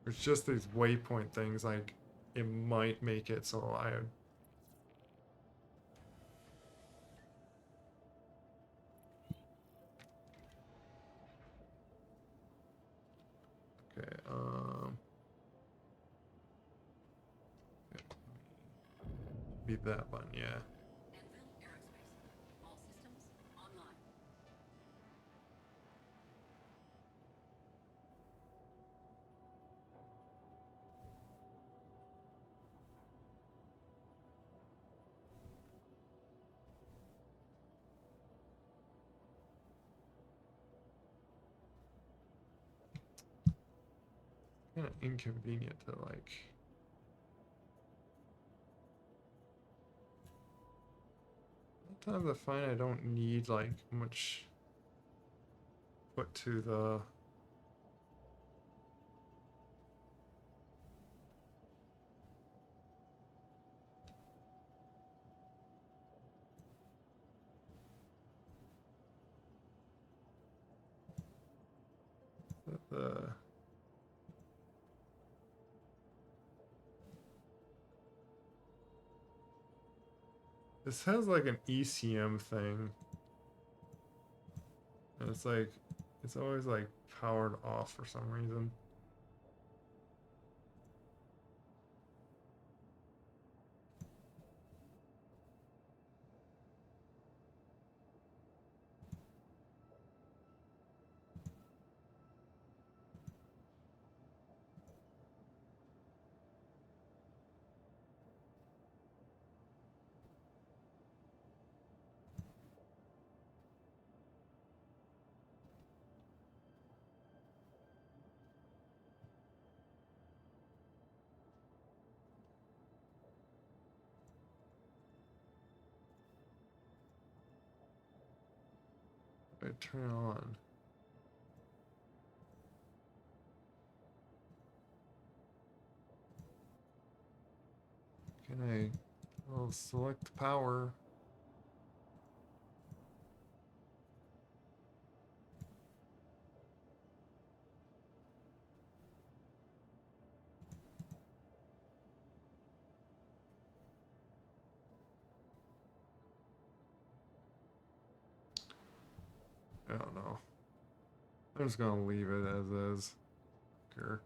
It's just these waypoint things, like, it might make it so I... Okay, be that button, yeah. All systems online. Kind of inconvenient to, like... Sometimes I find I don't need, like, much put to the... the this has like an ECM thing. And it's like, it's always like powered off for some reason. I turn it on. Can I? I'll select power. I don't know. I'm just gonna leave it as is. Care.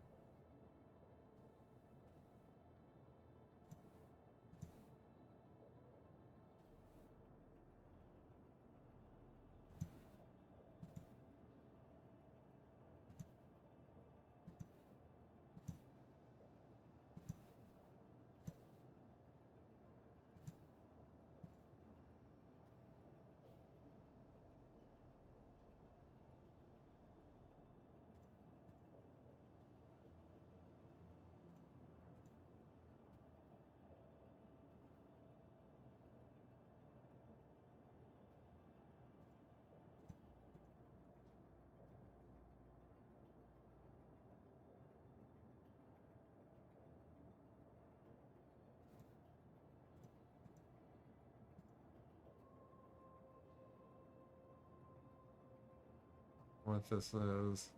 What this is.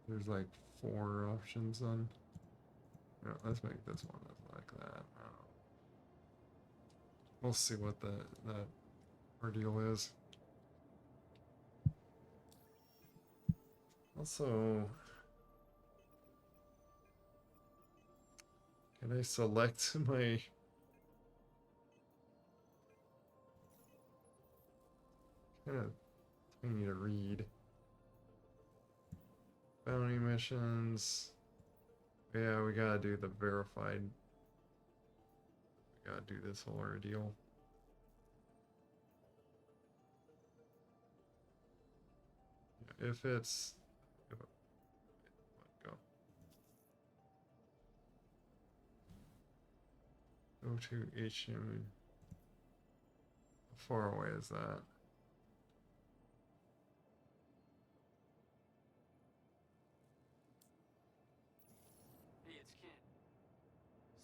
There's like 4 options on. No, let's make this one look like that. I don't know. We'll see what that ordeal is. Also, can I select my? Kind of tiny to read. Bounty missions. Yeah, we gotta do the verified. We gotta do this whole ordeal. If it's. Go. Go to HM. How far away is that? Hey, it's Ken.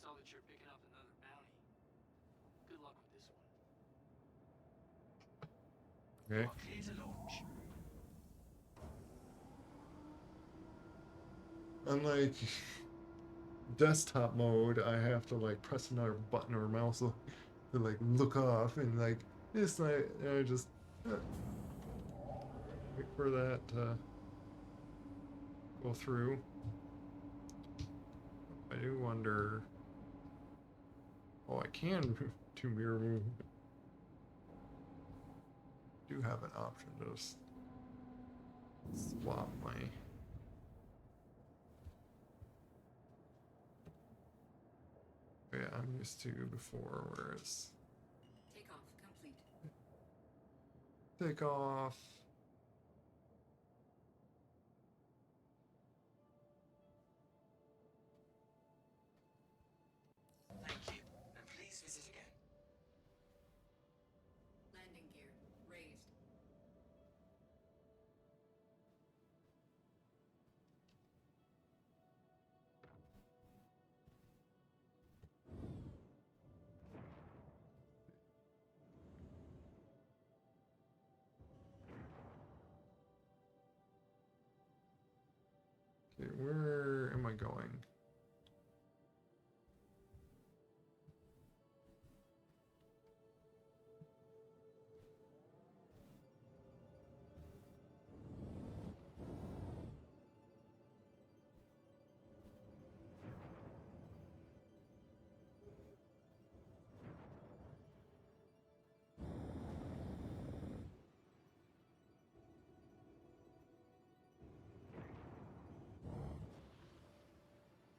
Saw that you're picking up another bounty. Good luck with this one. Okay. You are clear to launch. Unlike desktop mode, I have to like press another button or mouse to like look off, and like this night I just wait for that to go through. I do wonder. Oh, I can do mirror move. Do have an option to just swap my. Yeah, I'm used to before, where it's Takeoff complete. take off. Thank you, and please visit again. Landing gear raised.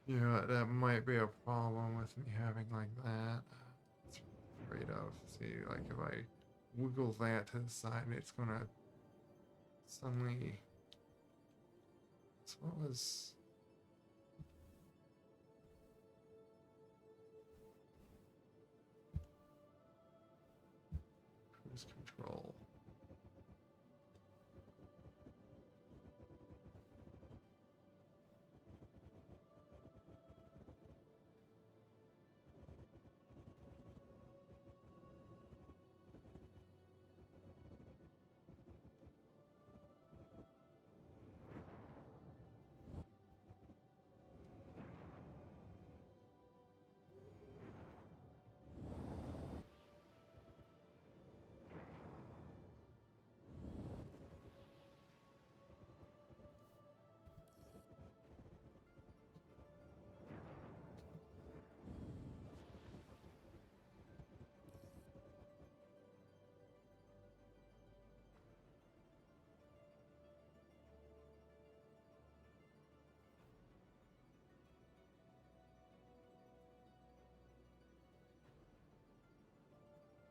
Yeah, that might be a problem with me having like that. That's what I'm afraid of. See, like if I wiggle that to the side, it's gonna suddenly. So what was? Cruise control.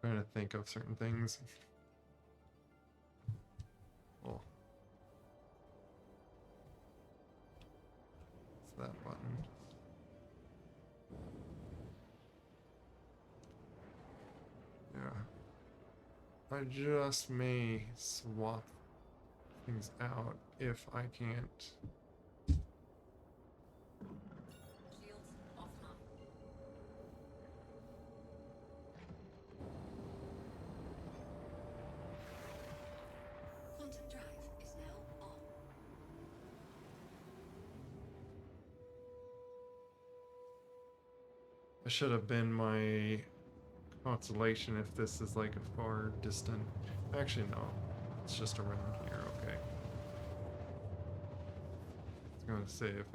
Trying to think of certain things. Oh, it's that button. Yeah. I just may swap things out if I can't. Shields offline. Quantum drive is now on. It should have been my consolation if this is like a far distant. Actually, no. It's just around here, okay. I was gonna say if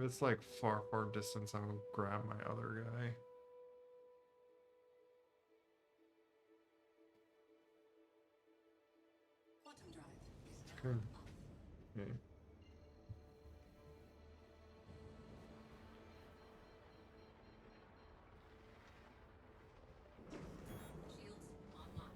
it's like far distance, I'll grab my other guy. Quantum drive is now Okay. off. Okay. Shields online.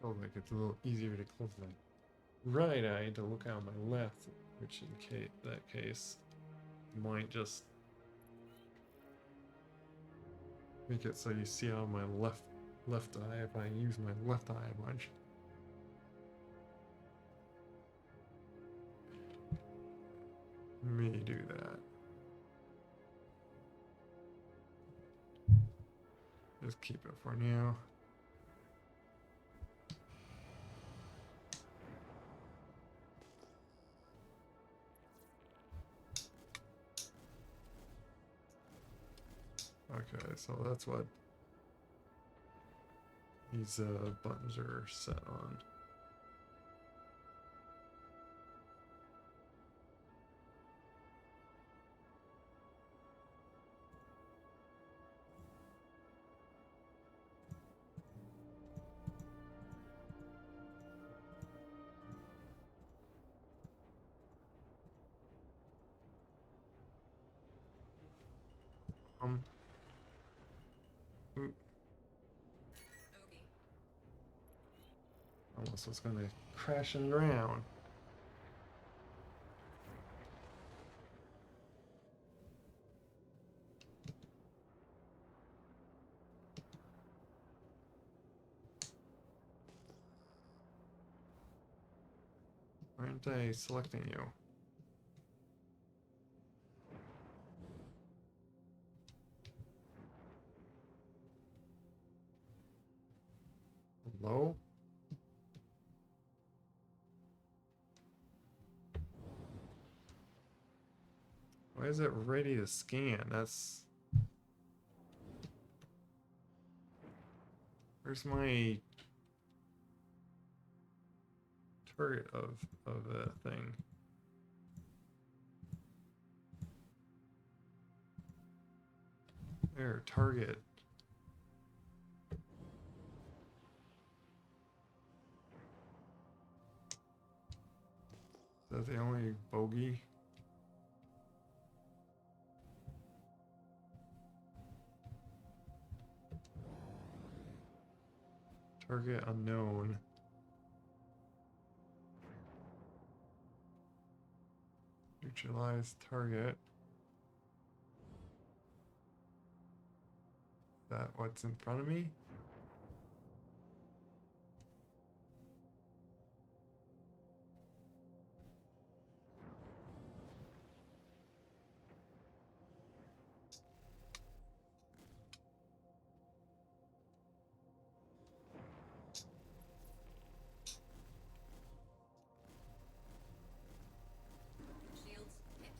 Oh, like it's a little easier to close my right eye to look out my left, which in that case might just make it so you see out my left eye if I use my left eye a bunch. May do that. Just keep it for now. Okay, so that's what these buttons are set on. Oop, Ogie. almost was gonna crash and drown. Why aren't I selecting you? Why is it ready to scan? That's... Where's my target of the thing? There, target. Is that the only bogey? Target unknown. Neutralize target. Is that what's in front of me? Shields hit.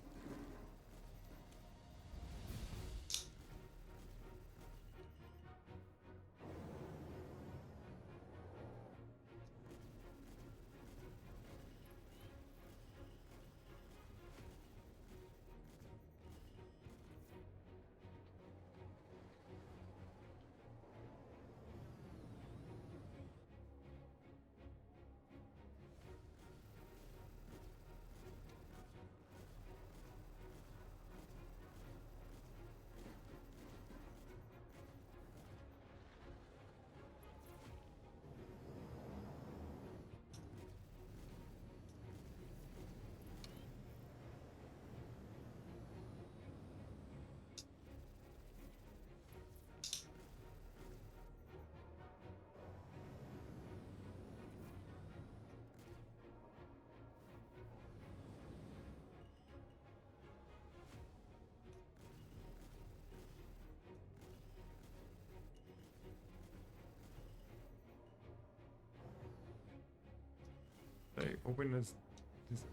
They open this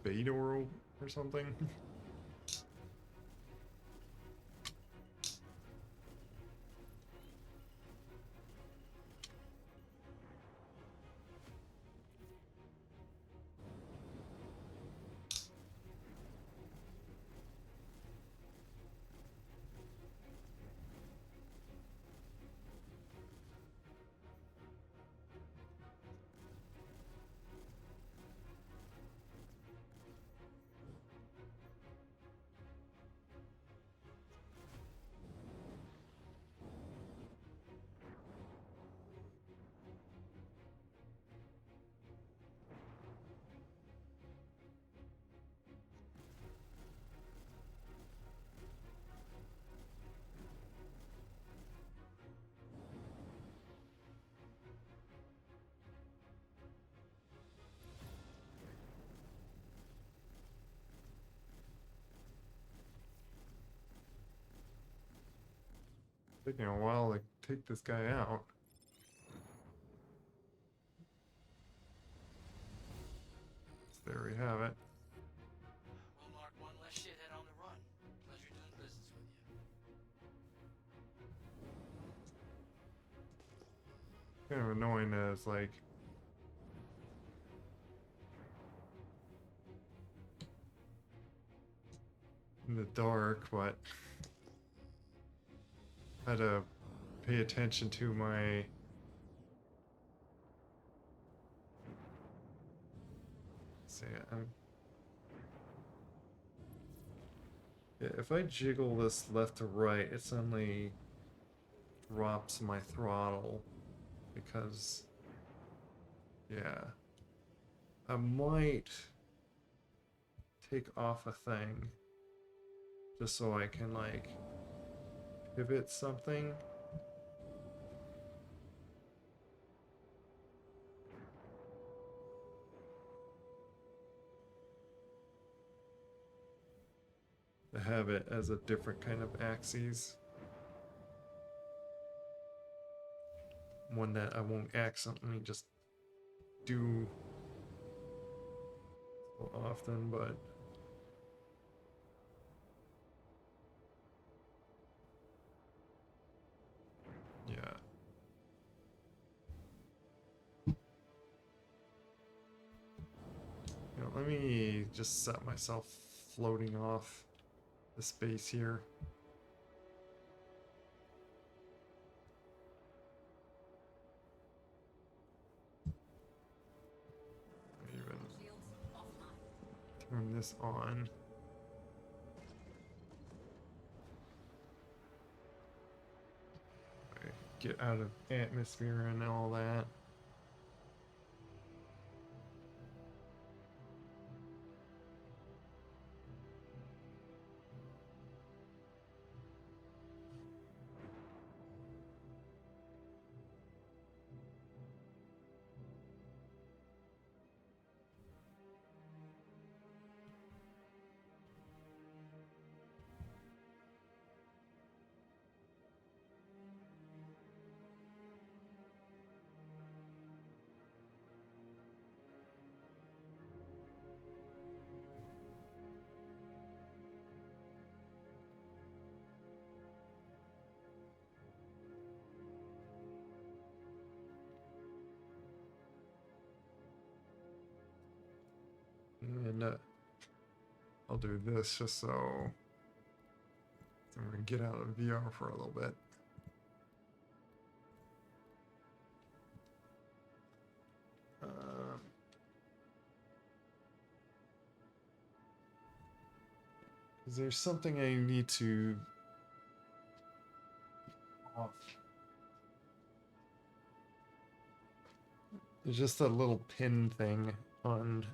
bay door or something. Taking a while to take this guy out. So there we have it. We'll mark one less shithead on the run. Pleasure doing business with you. Kind of annoying that it's like in the dark, but I had to pay attention to my see. Yeah, if I jiggle this left to right, it suddenly drops my throttle because yeah, I might take off a thing just so I can like pivot something. To have it as a different kind of axis. One that I won't accidentally just do so often, but me just set myself floating off the space here. Even turn this on. Get out of atmosphere and all that. And I'll do this just so I'm gonna get out of VR for a little bit. Is there something I need to off? There's just a little pin thing on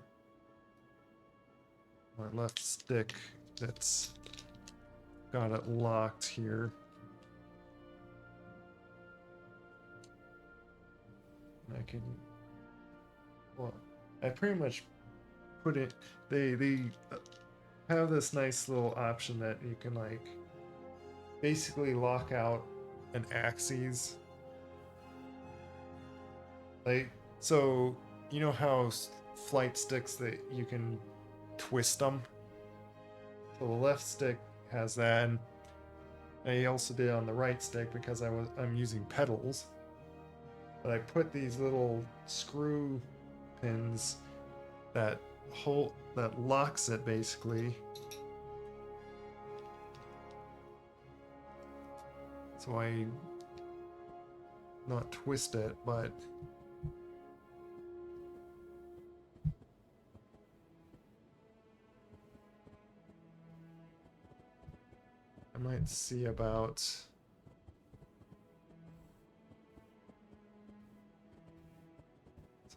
my left stick that's got it locked here. And I can, well, I pretty much put it, they have this nice little option that you can like basically lock out an axis. Like, so you know how flight sticks that you can twist them? So the left stick has that, and I also did it on the right stick because I'm using pedals. But I put these little screw pins that locks it basically. So I not twist it, but I might see about so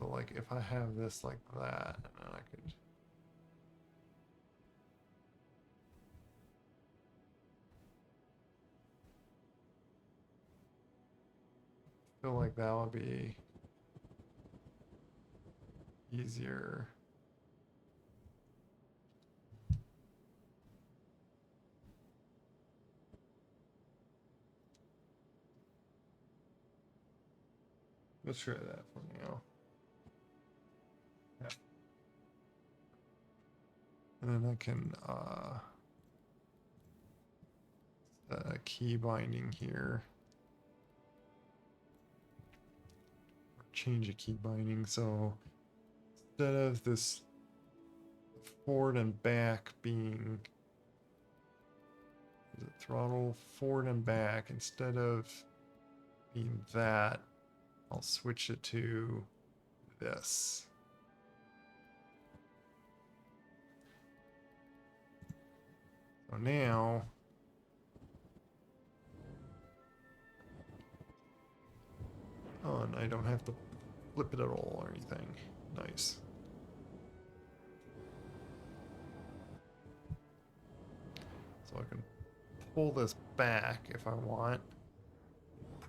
like if I have this like that, and then I could feel like that would be easier. Let's try that for now. Yeah. And then I can key binding here. Or change a key binding. So instead of this forward and back being the throttle forward and back, instead of being that, I'll switch it to this. So now oh, and I don't have to flip it at all or anything. Nice. So I can pull this back if I want,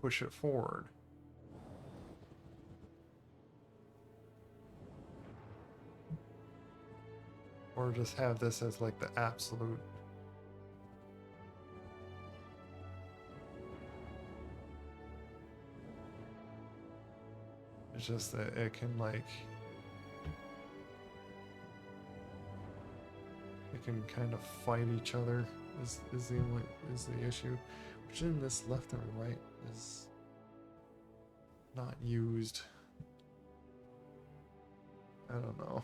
push it forward. Or just have this as like the absolute. It's just that it can like, it can kind of fight each other is the issue. Which in this left and right is not used. I don't know.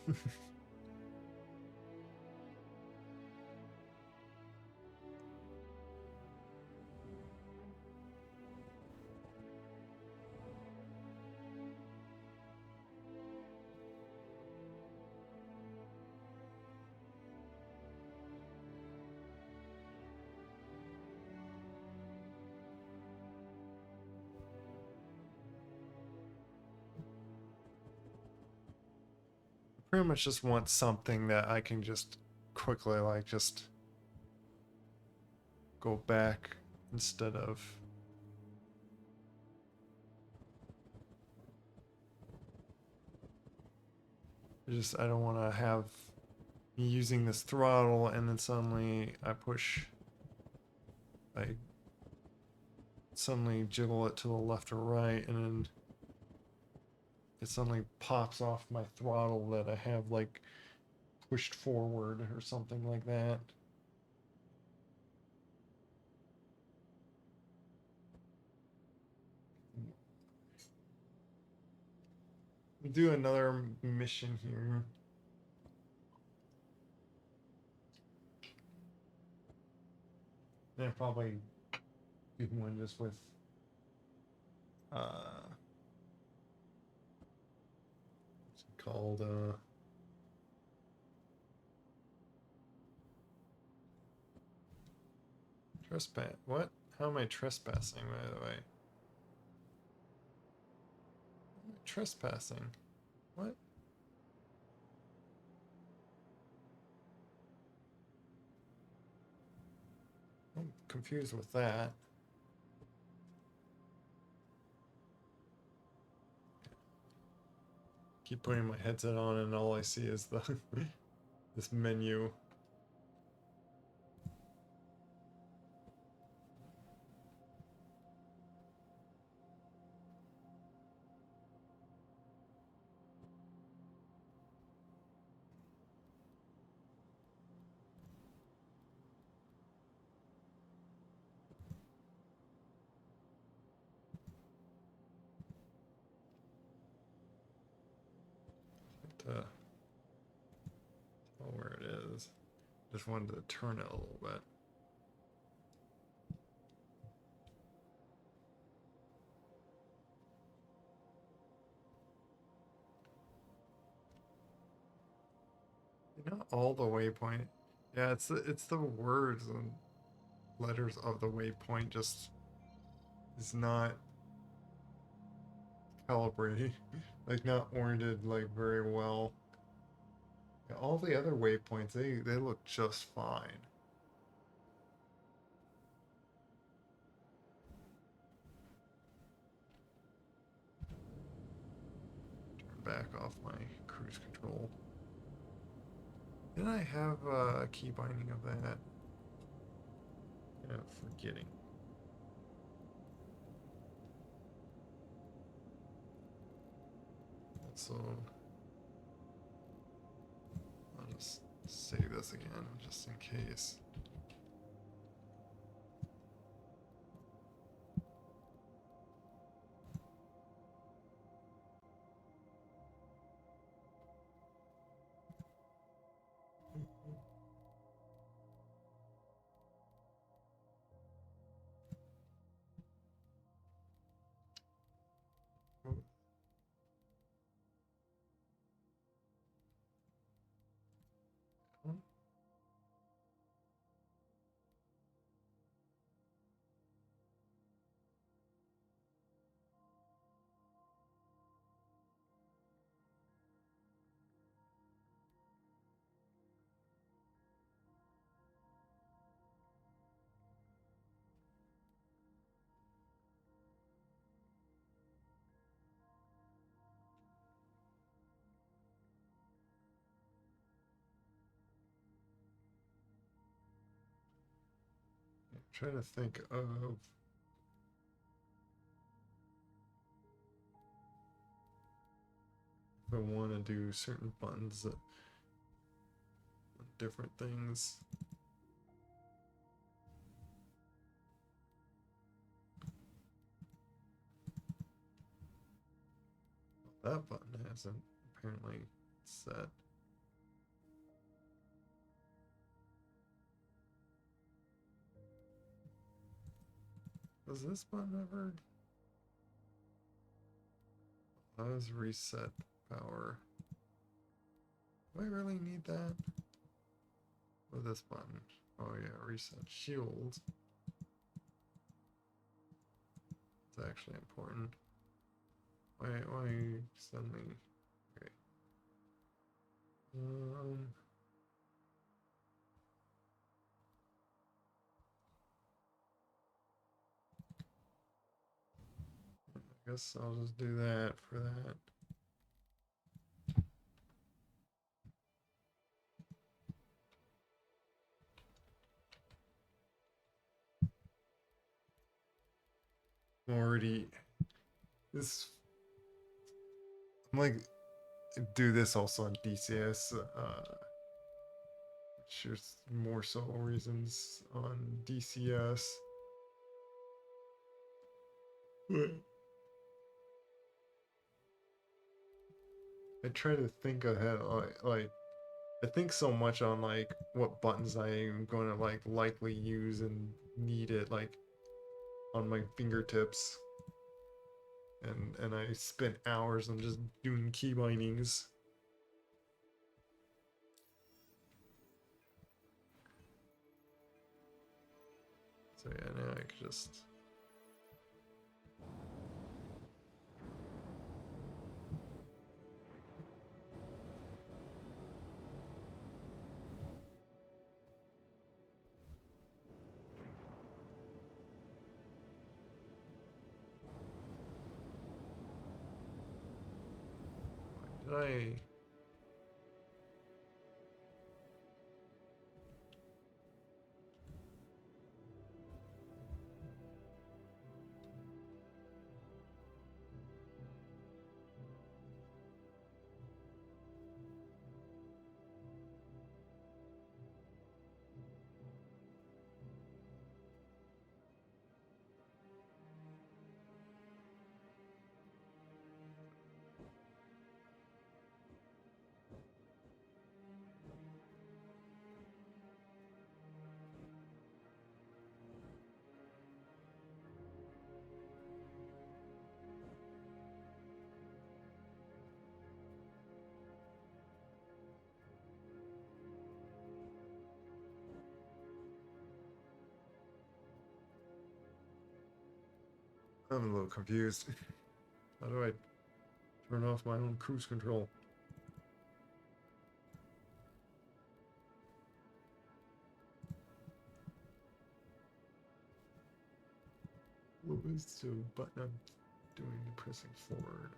pretty much just want something that I can just quickly, like, just go back instead of. I don't want to have me using this throttle and then suddenly I suddenly jiggle it to the left or right and then it suddenly pops off my throttle that I have like pushed forward or something like that. Do another mission here. Then probably do one just with what's it called? Trespass. What? How am I trespassing, by the way? Trespassing. What? I'm confused with that. Keep putting my headset on and all I see is the this menu. To tell where it is. Just wanted to turn it a little bit. Not all the waypoint. Yeah, it's the words and letters of the waypoint just is not calibrated, like not oriented like very well. Yeah, all the other waypoints they look just fine. Turn back off my cruise control. Did I have a key binding of that? Yeah, forgetting. So I'll just save this again just in case. Trying to think of if I want to do certain buttons that different things. That button hasn't apparently set. Does this button ever? Allows reset power. Do I really need that? With this button. Oh yeah, reset shield. It's actually important. Why suddenly? Okay. Guess I'll just do that for that. Already, this I'm like do this also on DCS. Which there's more so reasons on DCS. But I try to think ahead, like I think so much on like what buttons I am going to like likely use and need it like on my fingertips, and I spent hours on just doing key bindings. So yeah, now I could just. Did I? I'm a little confused. How do I turn off my own cruise control? What was the button I'm doing pressing forward?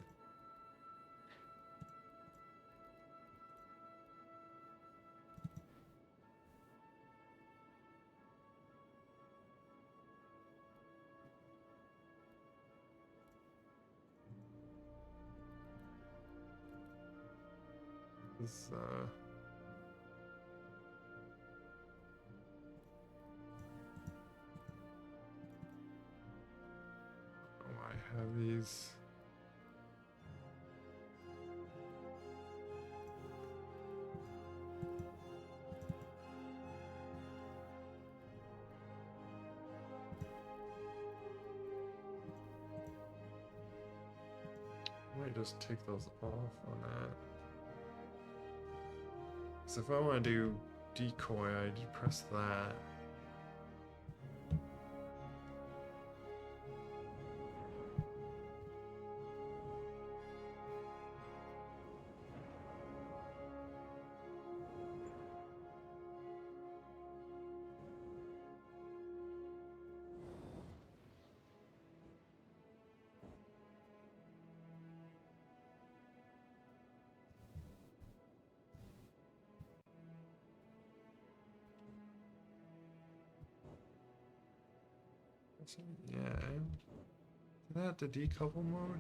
This oh, I have these. I might just take those off on that. So if I want to do decoy, I just press that. Yeah. Is that the decouple mode?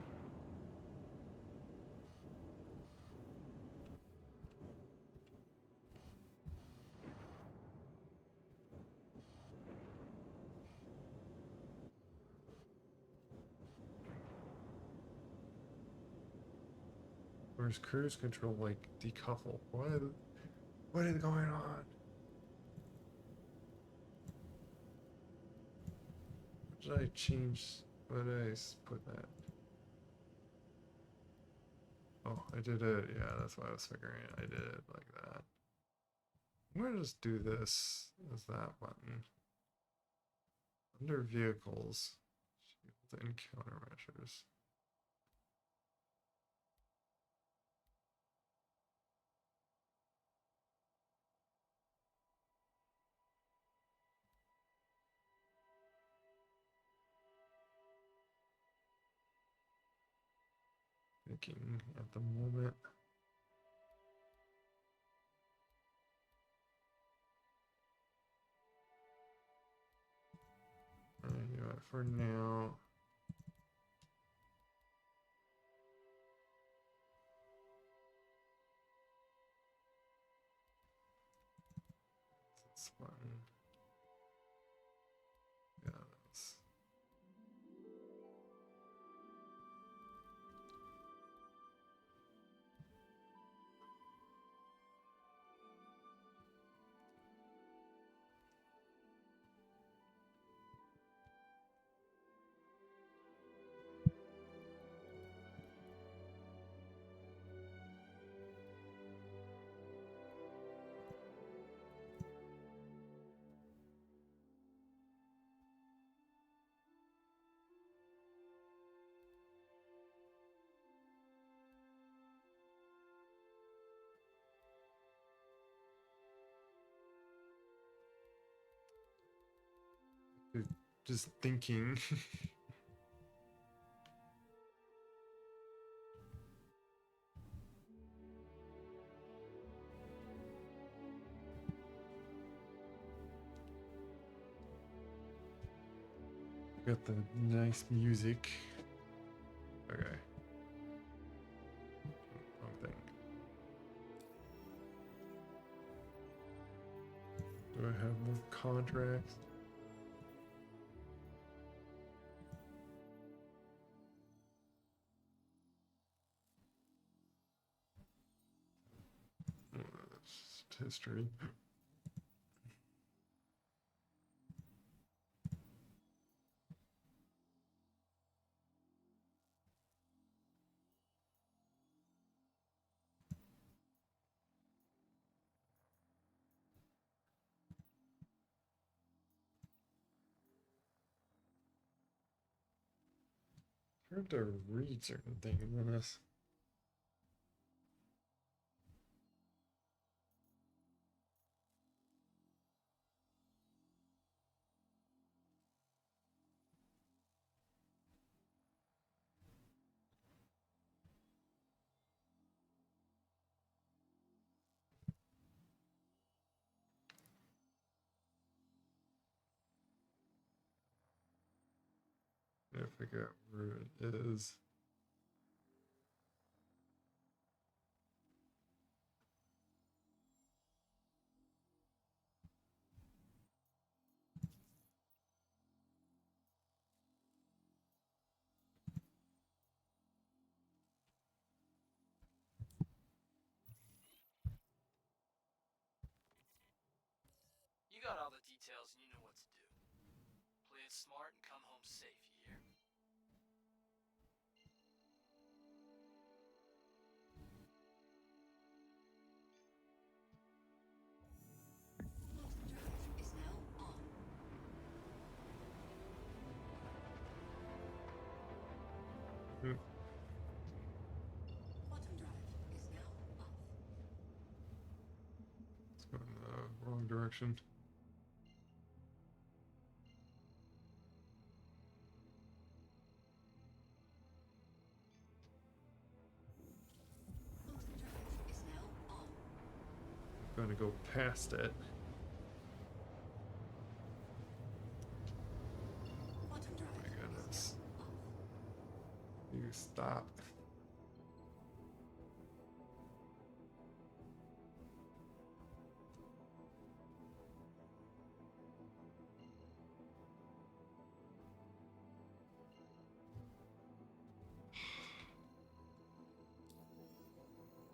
Where's cruise control like decouple? What is going on? What did I change? What did I put that? Oh, I did it. Yeah, that's why I was figuring it. I did it like that. I'm gonna just do this as that button. Under vehicles, shield and countermeasures. thinking at the moment. You know what, for now. This one. Yeah, that's. Just thinking. Got the nice music. Okay. Wrong thing. Do I have more contracts? That's just history. Hard to read certain things in this. I forget where it is. You got all the details and you know what to do. Play it smart and come home safe, you hear? Quantum drive is now on. Hmm. Quantum drive is now off. It's going the wrong direction. Quantum drive is now on. I'm gonna go past it. Quantum drive My goodness. is now off. You stop.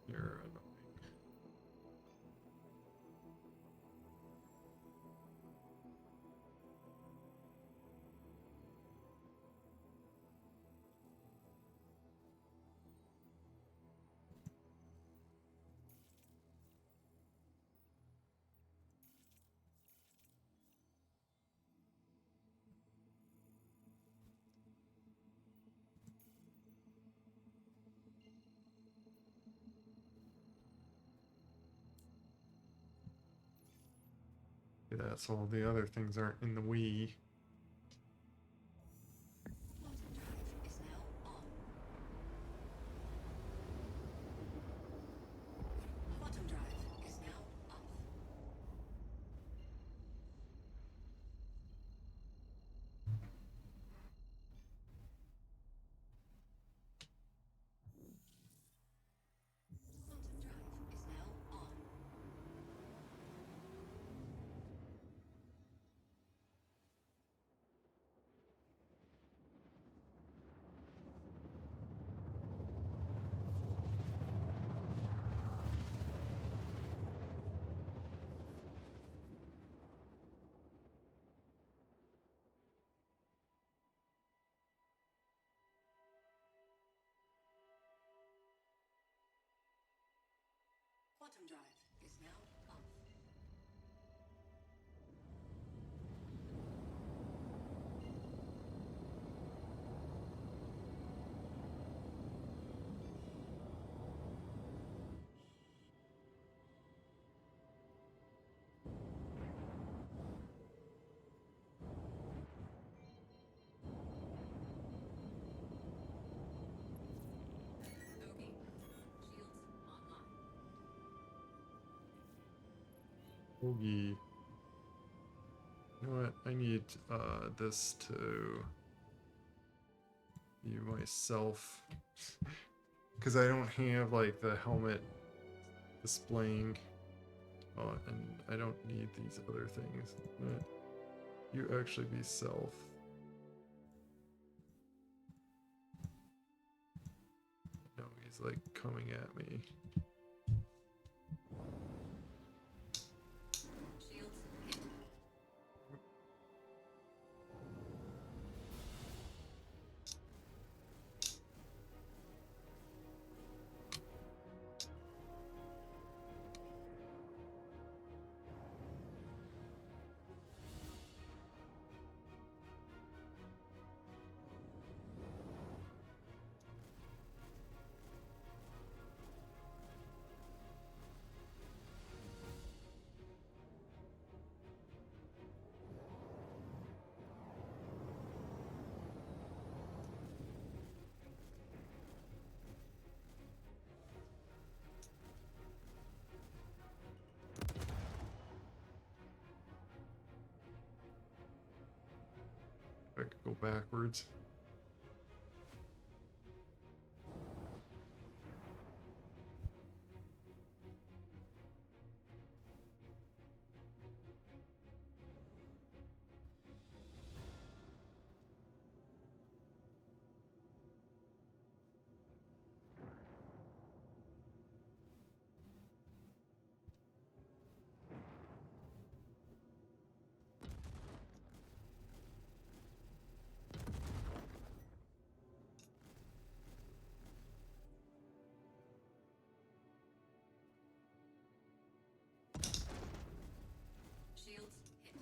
You're annoying. Yeah, so all the other things aren't in the Wii. Quantum drive is now on. Quantum drive is now off. Okay. Shields online. Oogie. You know what? I need this to be myself. Because I don't have like the helmet displaying. Oh, and I don't need these other things. But you actually be self. No, he's like coming at me. Shields hit. I could go backwards. Shields hit.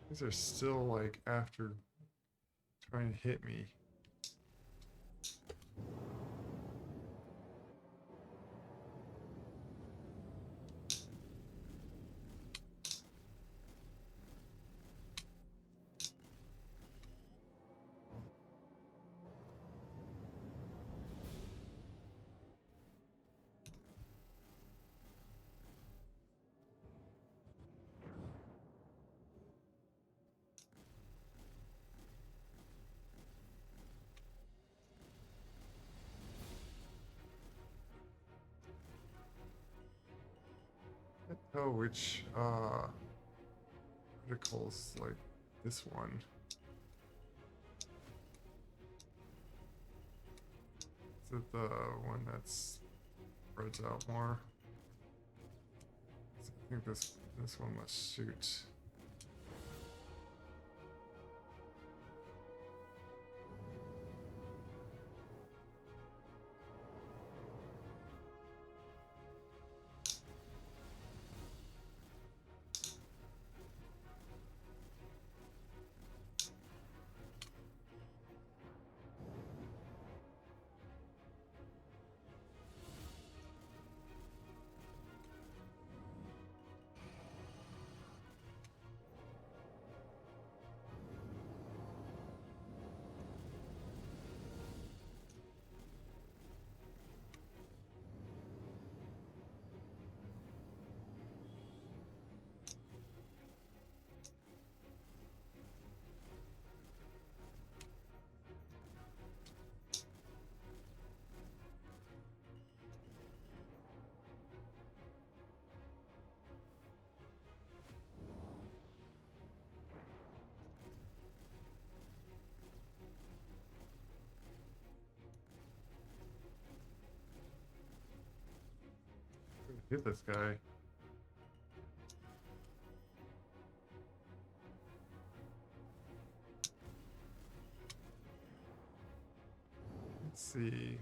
These are still like after trying to hit me. Oh, which criticals like this one. Is it the one that's spreads out more? I think this one must shoot. Hit this guy. Let's see.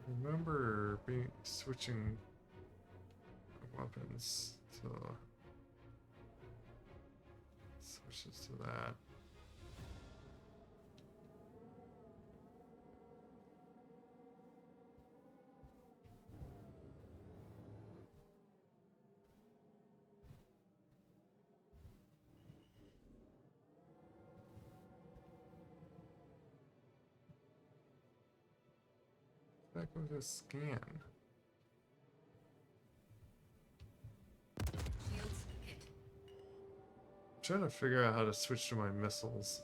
I remember switching weapons to switches to that. That goes to scan. I'm trying to figure out how to switch to my missiles.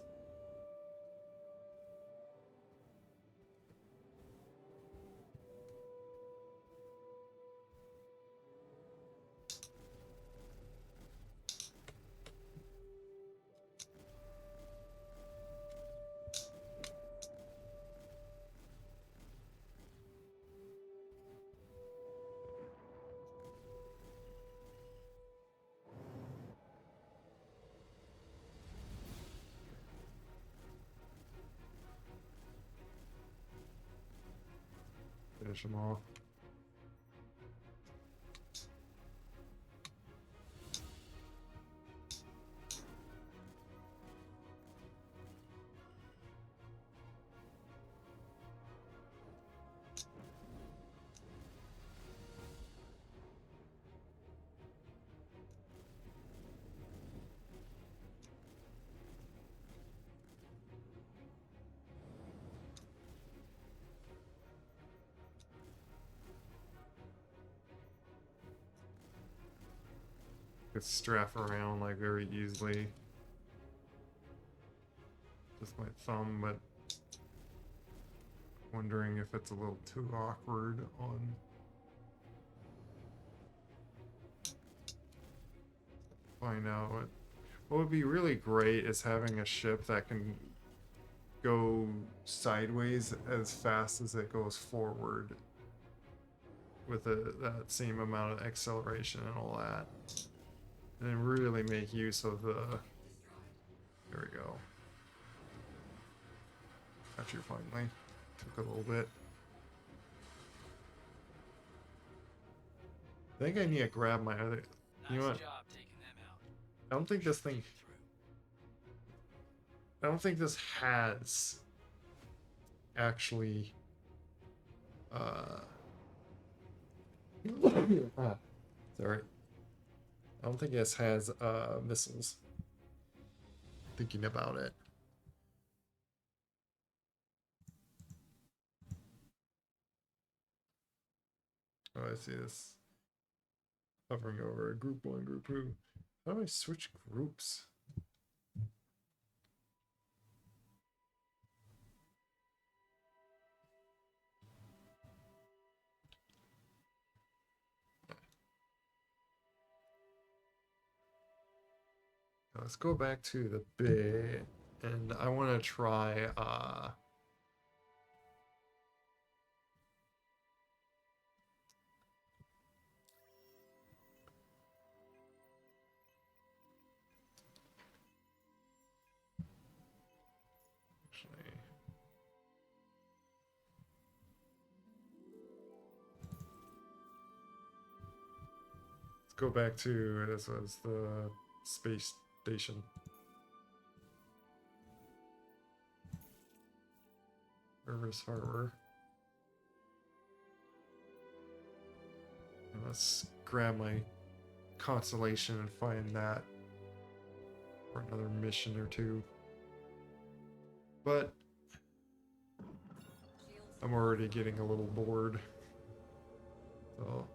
Finish them off. Could strap around like very easily. Just my thumb, but wondering if it's a little too awkward on. Find out what would be really great is having a ship that can go sideways as fast as it goes forward with that same amount of acceleration and all that. And then really make use of the. There we go. Got you finally. Took a little bit. I think I need to grab my other. You know what? Job taking them out. I don't think this thing. I don't think this has actually. Sorry. I don't think this has missiles. Thinking about it. Oh, I see this. Hovering over group 1, group 2. How do I switch groups? Let's go back to the bay, and I want to try actually let's go back to this was the space station. Service harbor. And let's grab my constellation and find that for another mission or two. But I'm already getting a little bored. So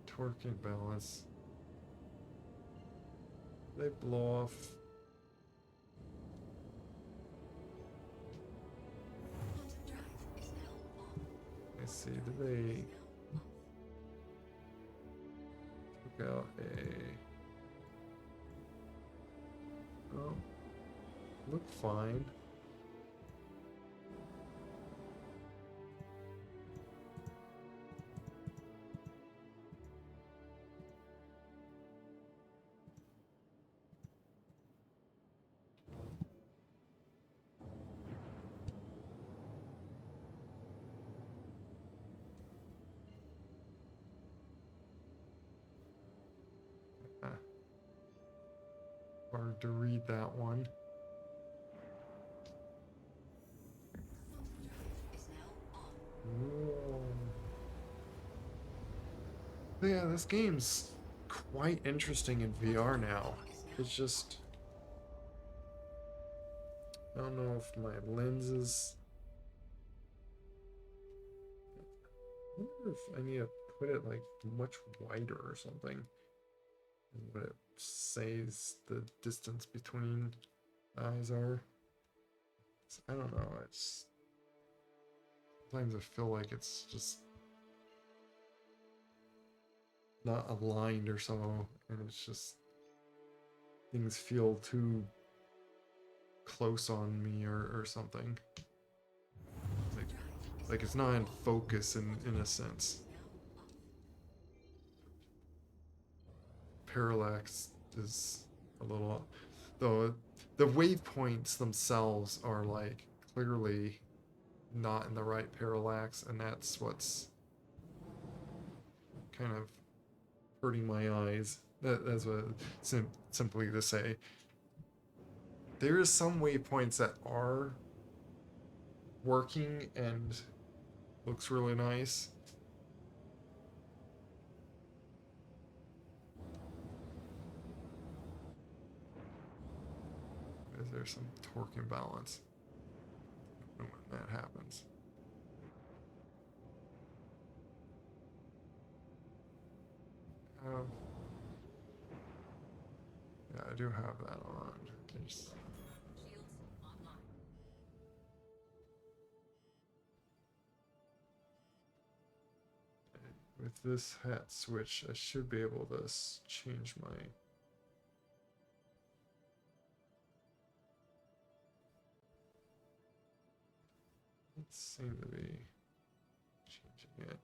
torque and balance. They blow off. see, did they took out a oh looked fine. Hard to read that one. Whoa. Yeah, this game's quite interesting in VR now. It's just, I don't know if my lenses. I wonder if I need to put it like much wider or something. What it says the distance between eyes are. I don't know. It's sometimes I feel like it's just not aligned or so, and it's just things feel too close on me or something. Like it's not in focus in a sense. Parallax is a little, though the waypoints themselves are like clearly not in the right parallax, and that's what's kind of hurting my eyes. That's what simply to say. There is some waypoints that are working and looks really nice. Is there some torque imbalance? I don't know when that happens. Yeah, I do have that on. There's... With this hat switch, I should be able to change my... It seems to be changing it.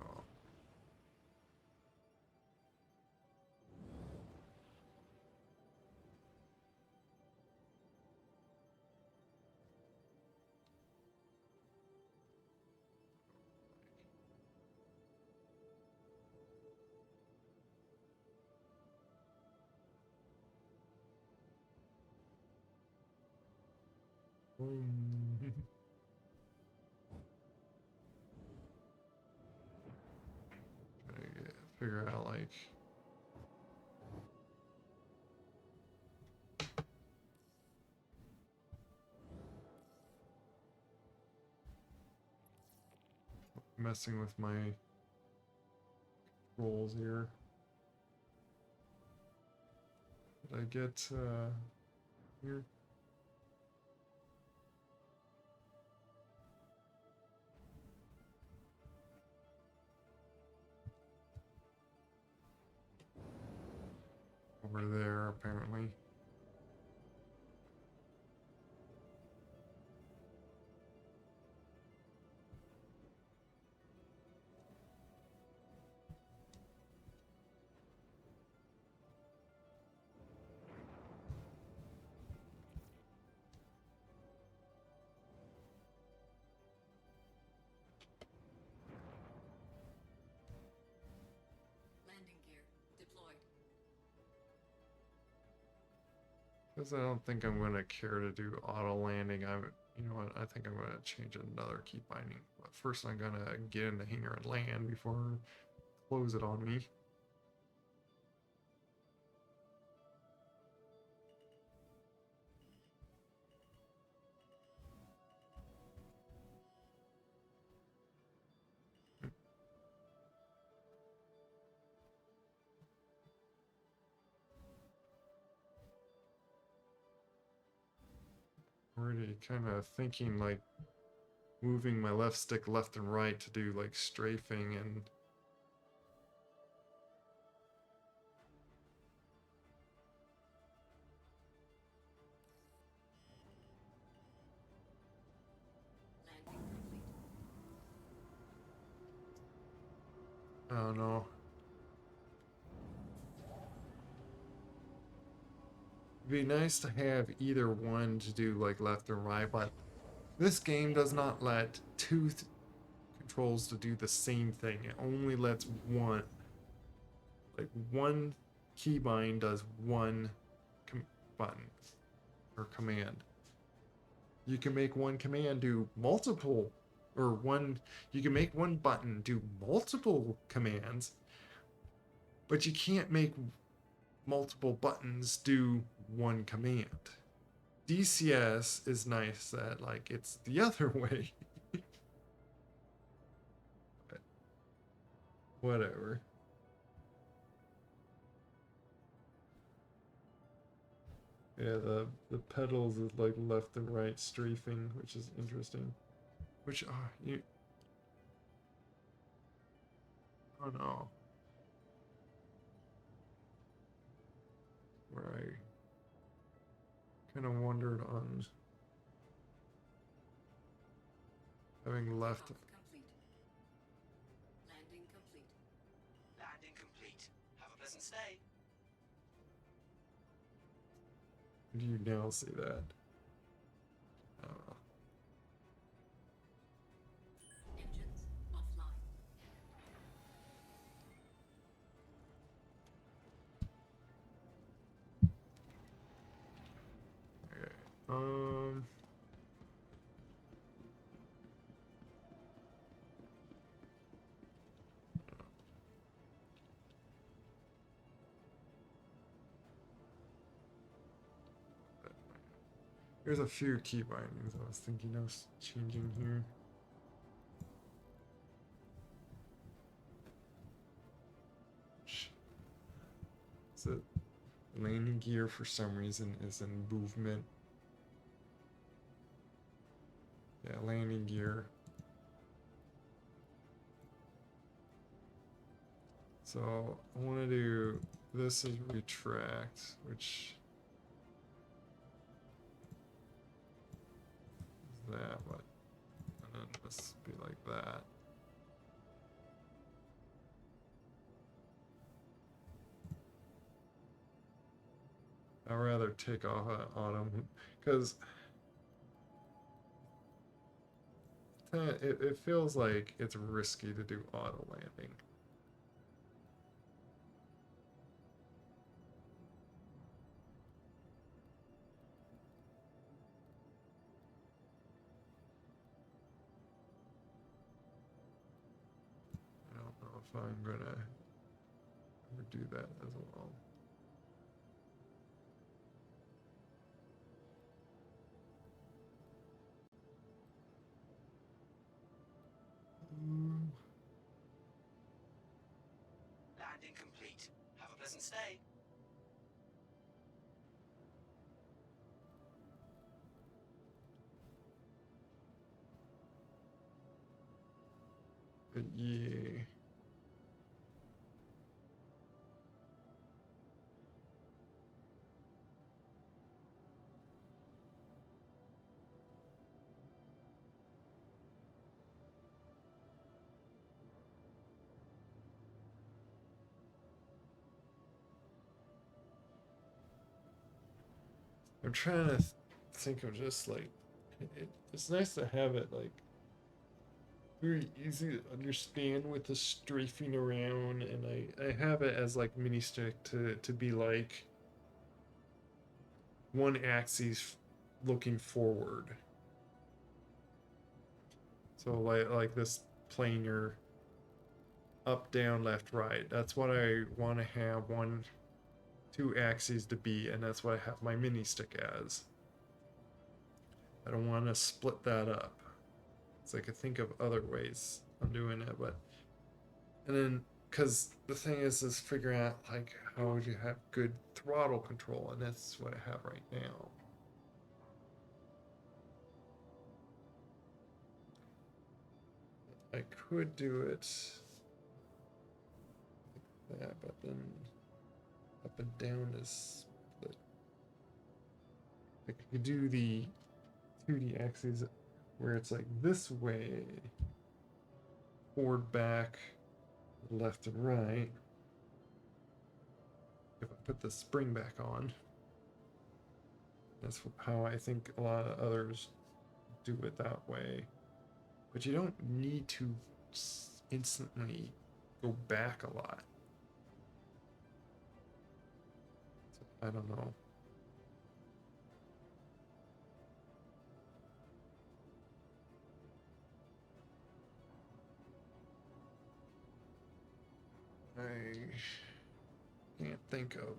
Oh. Trying to figure out like messing with my rolls here. Did I get here? Over there, apparently. Landing gear deployed. Because I don't think I'm going to care to do auto landing. You know what? I think I'm going to change another key binding. But first, I'm going to get in the hangar and land before close it on me. already kind of thinking like moving my left stick left and right to do like strafing and Landing complete. I don't know. It'd be nice to have either one to do like left or right, but this game does not let two controls to do the same thing. It only lets one. Like one keybind does one button or command. You can make one command do multiple, or one. You can make one button do multiple commands, but you can't make multiple buttons do one command. DCS is nice that like it's the other way. But whatever. Yeah, the pedals is like left and right strafing, which is interesting. Which you oh no. Where I kind of wondered on having left. Path complete. Landing complete. Landing complete. Have a pleasant stay. Do you now see that? I don't know. Engines offline. Okay. There's a few key bindings I was thinking of changing here. So landing gear for some reason is in movement. Yeah, landing gear. So I want to do this is retract, which is that, but and then this be like that. I'd rather take off an autumn because it feels like it's risky to do auto landing. I don't know if I'm gonna ever do that as well. Landing complete. Have a pleasant stay. But yeah. I'm trying to think of just like it's nice to have it like very easy to understand with the strafing around, and I have it as like mini stick to be like one axis looking forward. So like this planar up, down, left, right. That's what I want to have two axes to be, and that's what I have my mini stick as. I don't want to split that up. So I could think of other ways I'm doing it, but and then because the thing is figuring out like how would you have good throttle control, and that's what I have right now. I could do it like that, but then up and down is split. I could do the 2D axes where it's like this way, forward, back, left, and right. If I put the spring back on, that's how I think a lot of others do it that way. But you don't need to instantly go back a lot. So, I don't know. I can't think of.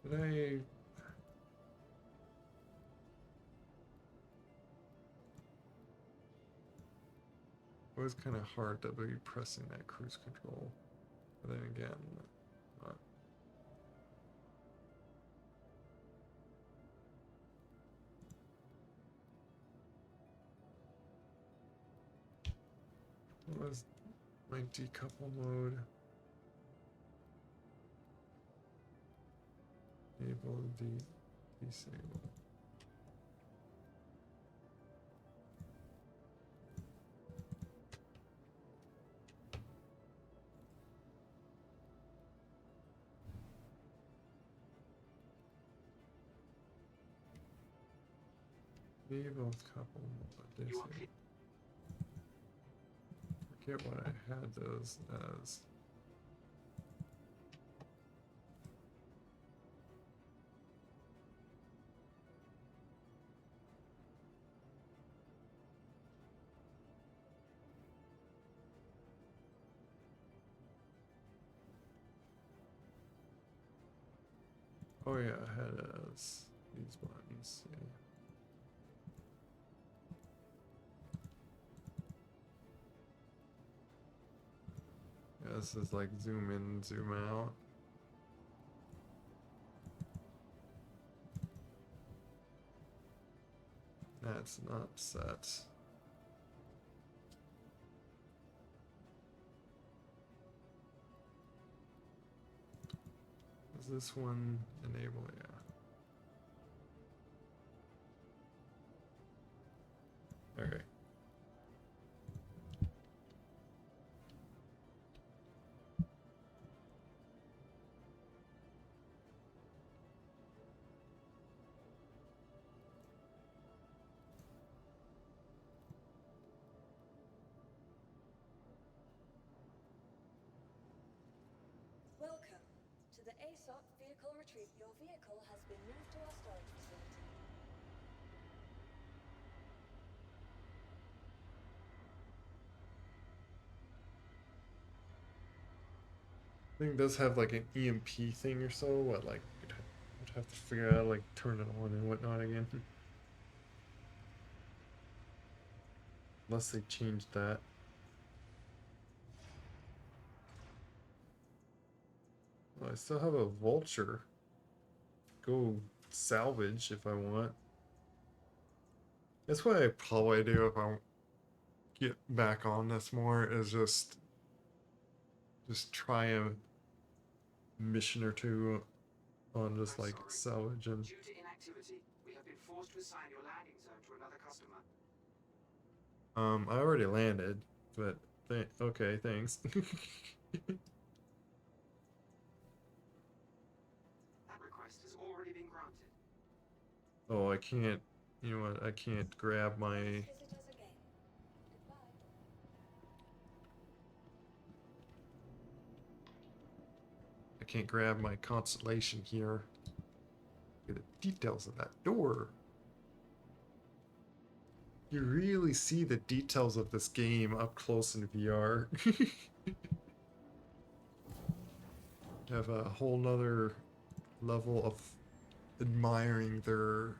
Did I? It was kind of hard to be pressing that cruise control. But then again, not. What was my decouple mode? Enable, disable. Enable couple mode. You are Disable. Forget what I had those as. Oh yeah, I had as these buttons. Yeah. Yeah, this is like zoom in, zoom out. That's not set. Is this one enable? Yeah. Okay. Welcome to the ASOP Vehicle Retrieve. Your vehicle has been moved to our storage facility. I think it does have like an EMP thing or so. What, like, you'd have to figure out, like, turn it on and whatnot again. Unless they changed that. Oh, I still have a vulture. Go salvage if I want. That's what I probably do if I get back on this more, is just try a mission or two on just like salvage and Due to inactivity, we have been forced to assign your landing zone to another customer. I already landed, but okay, thanks. That request has already been granted. Oh, I can't, you know what, I can't grab my, Please visit us again. Goodbye. I can't grab my constellation here. Look at the details of that door. You really see the details of this game up close in VR. Have a whole nother level of admiring their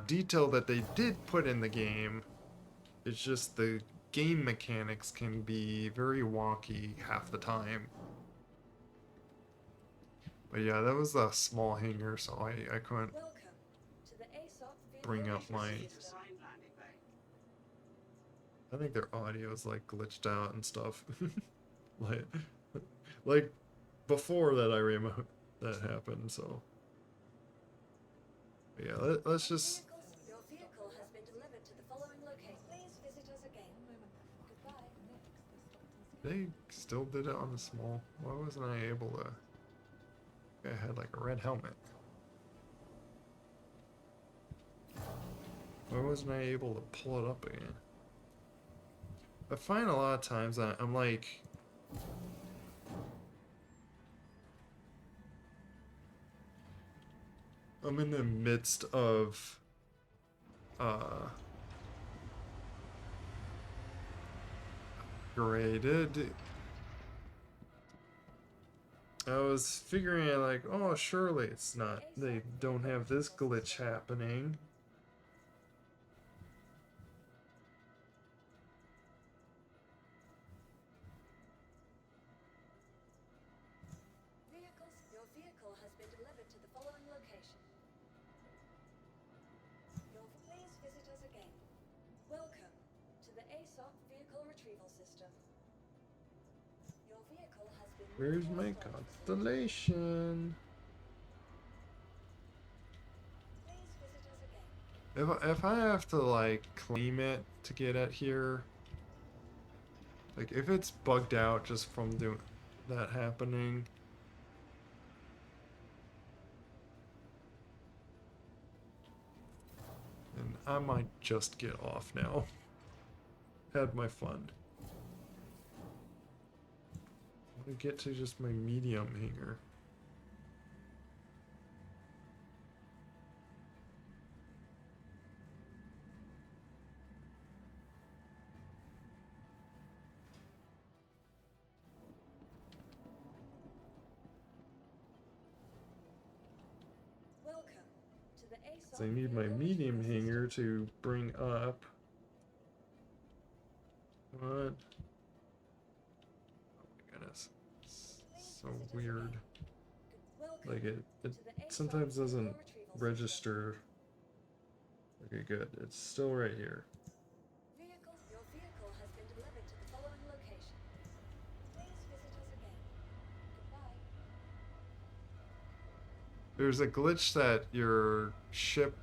detail that they did put in the game. It's just the game mechanics can be very wonky half the time. But yeah, that was a small hangar, so I couldn't Welcome to the ASOP vehicle bring up my... retrieval system. I think their audio is like glitched out and stuff. like, like before that I remote that happened, so. But yeah, let's just... Your vehicle has been delivered to the following location. Please visit us again. Goodbye. They still did it on the small. Why wasn't I able to? I had like a red helmet. Why wasn't I able to pull it up again? I find a lot of times that I'm like, I'm in the midst of graded. I was figuring out like, oh, surely it's not, they don't have this glitch happening. Your vehicle has been delivered to the following location. Please visit us again. Welcome to the ASOP vehicle retrieval system. Your vehicle has been Where's moved to my a storage facility. constellation? Please visit us again. If I have to like claim it to get it here, like if it's bugged out just from doing that happening, then I might just get off now. Had my fun. I want to get to just my medium hangar. Welcome to the ASOP So I need my vehicle medium retrieval hangar system. to bring up. What? Oh my goodness. It's so weird. Welcome Like it to the ASOP sometimes vehicle doesn't retrieval system. register. Okay, good. It's still right here. Your vehicle has been delivered to the following location. Please visit us again. Goodbye. There's a glitch that your ship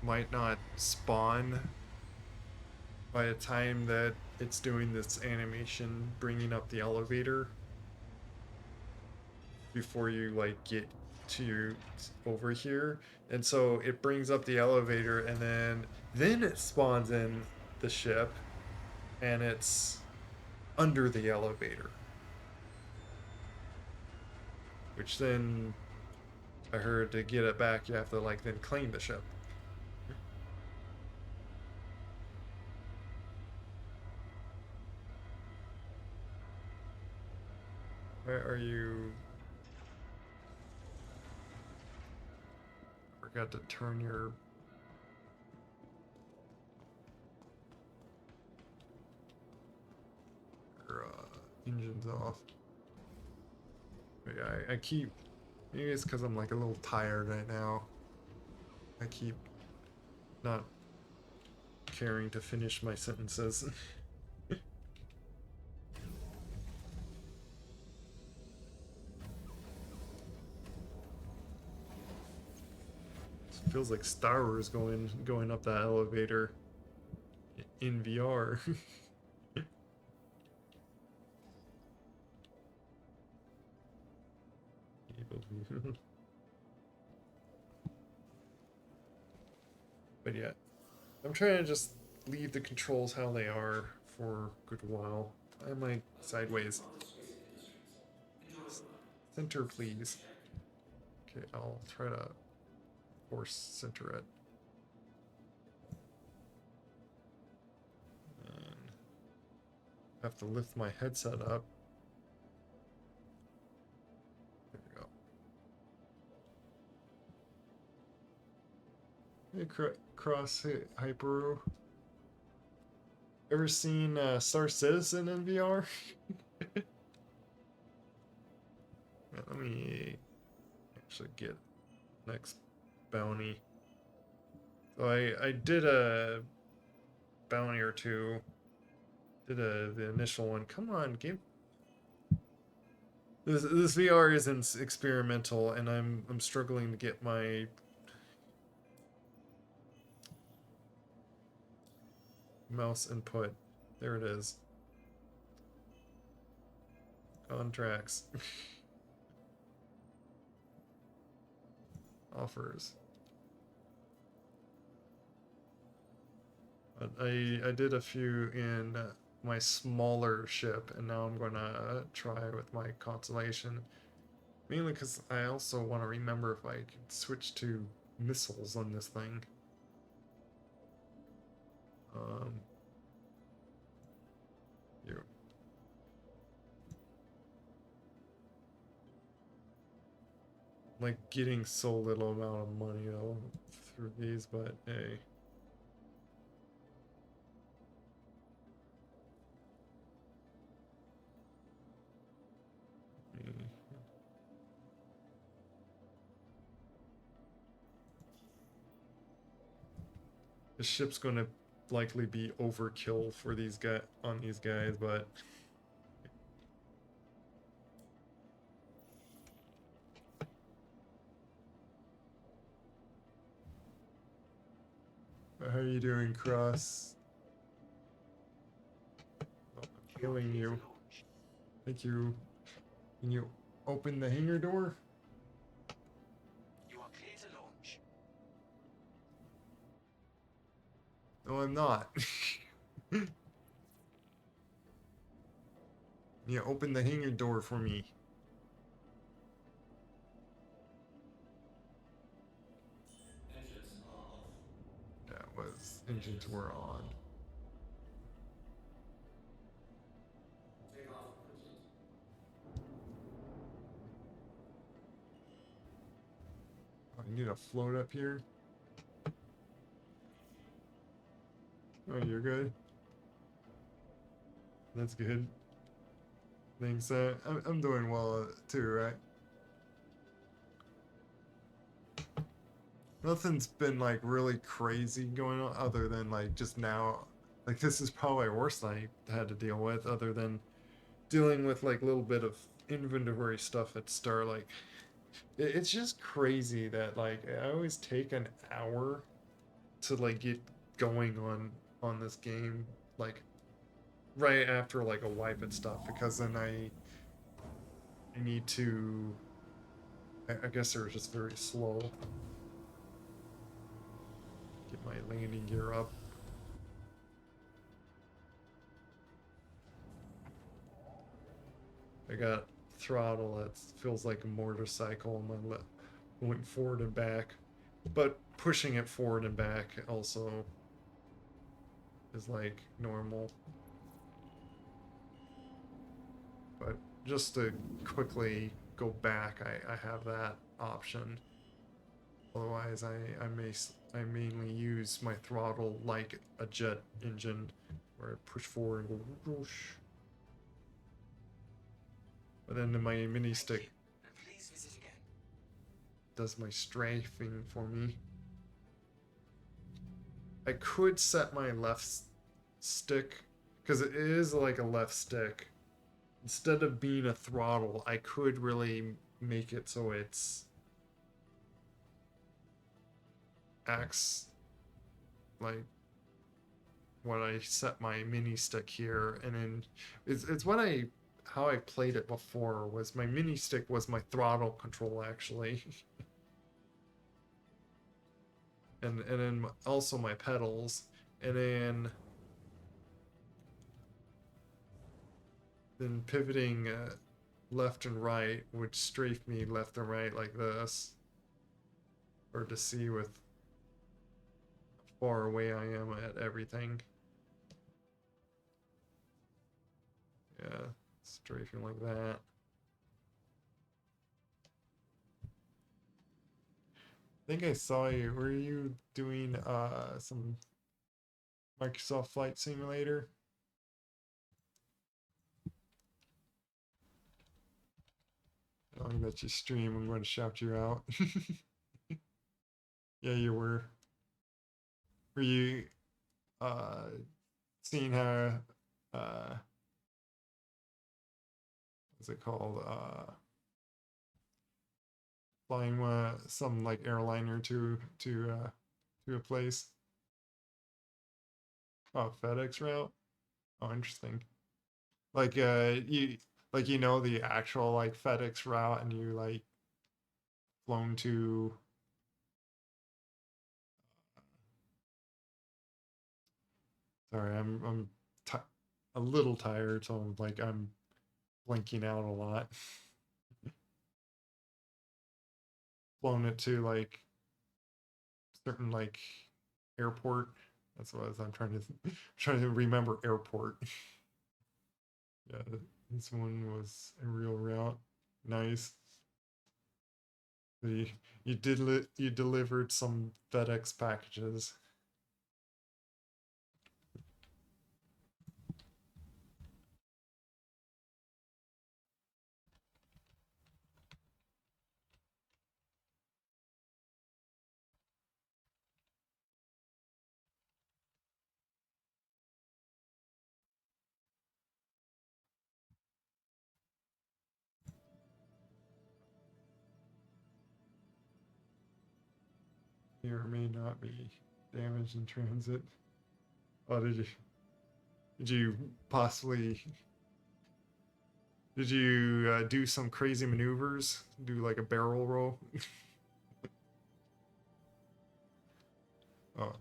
might not spawn by the time that it's doing this animation bringing up the elevator before you like get to over here, and so it brings up the elevator and then it spawns in the ship and it's under the elevator, which then I heard to get it back you have to like then claim the ship. Where are you? Forgot to turn your engines off. But yeah, I keep, maybe it's because I'm like a little tired right now. I keep not caring to finish my sentences. Feels like Star Wars going up that elevator in VR. But yeah, I'm trying to just leave the controls how they are for a good while. I might sideways. Center, please. Okay, I'll try to force center it. And I have to lift my headset up. There we go. Hey, Cross Hyperu. Ever seen Star Citizen in VR? Yeah, let me actually get next bounty. So I did a bounty or two. Did the initial one. Come on, game. This VR isn't experimental, and I'm struggling to get my mouse input. There it is. Contracts. Offers. But I did a few in my smaller ship, and now I'm gonna try with my constellation. Mainly because I also want to remember if I could switch to missiles on this thing. You. Like getting so little amount of money though through these, but hey. The ship's gonna likely be overkill for these guys on these guys, but how are you doing, Cross? Oh, I'm killing you. Thank you. Can you open the hangar door? You are clear to launch. No, I'm not. Yeah, open the hangar door for me. Engines are off. That was engines were on. Takeoff complete. Oh, you need a float up here. Oh, you're good. That's good. Thanks. I'm doing well too, right? Nothing's been like really crazy going on other than like just now. Like this is probably worse than I had to deal with, other than dealing with like a little bit of inventory stuff at start. Like it's just crazy that like I always take an hour to like get going on this game, like right after like a wipe and stuff, because then I need to. I guess they're just very slow. Get my landing gear up. I got throttle that feels like a motorcycle on my left, going forward and back, but pushing it forward and back also is like normal. But just to quickly go back, I have that option. Otherwise, I mainly use my throttle like a jet engine, where I push forward and go whoosh. But then my mini stick Please visit again. does my strafing for me. I could set my left stick, because it is like a left stick. Instead of being a throttle, I could really make it so it's acts like what I set my mini stick here, and then it's what I how I played it before. Was my mini stick was my throttle control actually. And then also my pedals, and then pivoting left and right would strafe me left and right like this, or to see with how far away I am at everything. Yeah, strafing like that. think I saw you. Were you doing some Microsoft Flight Simulator? Knowing that you stream, I'm going to shout you out. Yeah, you were. Were you uh seeing how uh what's it called? Flying some like airliner to a place. Oh, FedEx route. Oh, interesting. Like you like you know the actual like FedEx route and you like flown to sorry, I'm ti a little tired, so I'm blinking out a lot. Flown it to like certain like airport. That's what I'm trying to trying to remember airport. Yeah, this one was a real route. Nice. You, you delivered some FedEx packages. May or may not be damaged in transit. Oh, did you possibly did you do some crazy maneuvers? Do like a barrel roll? Oh,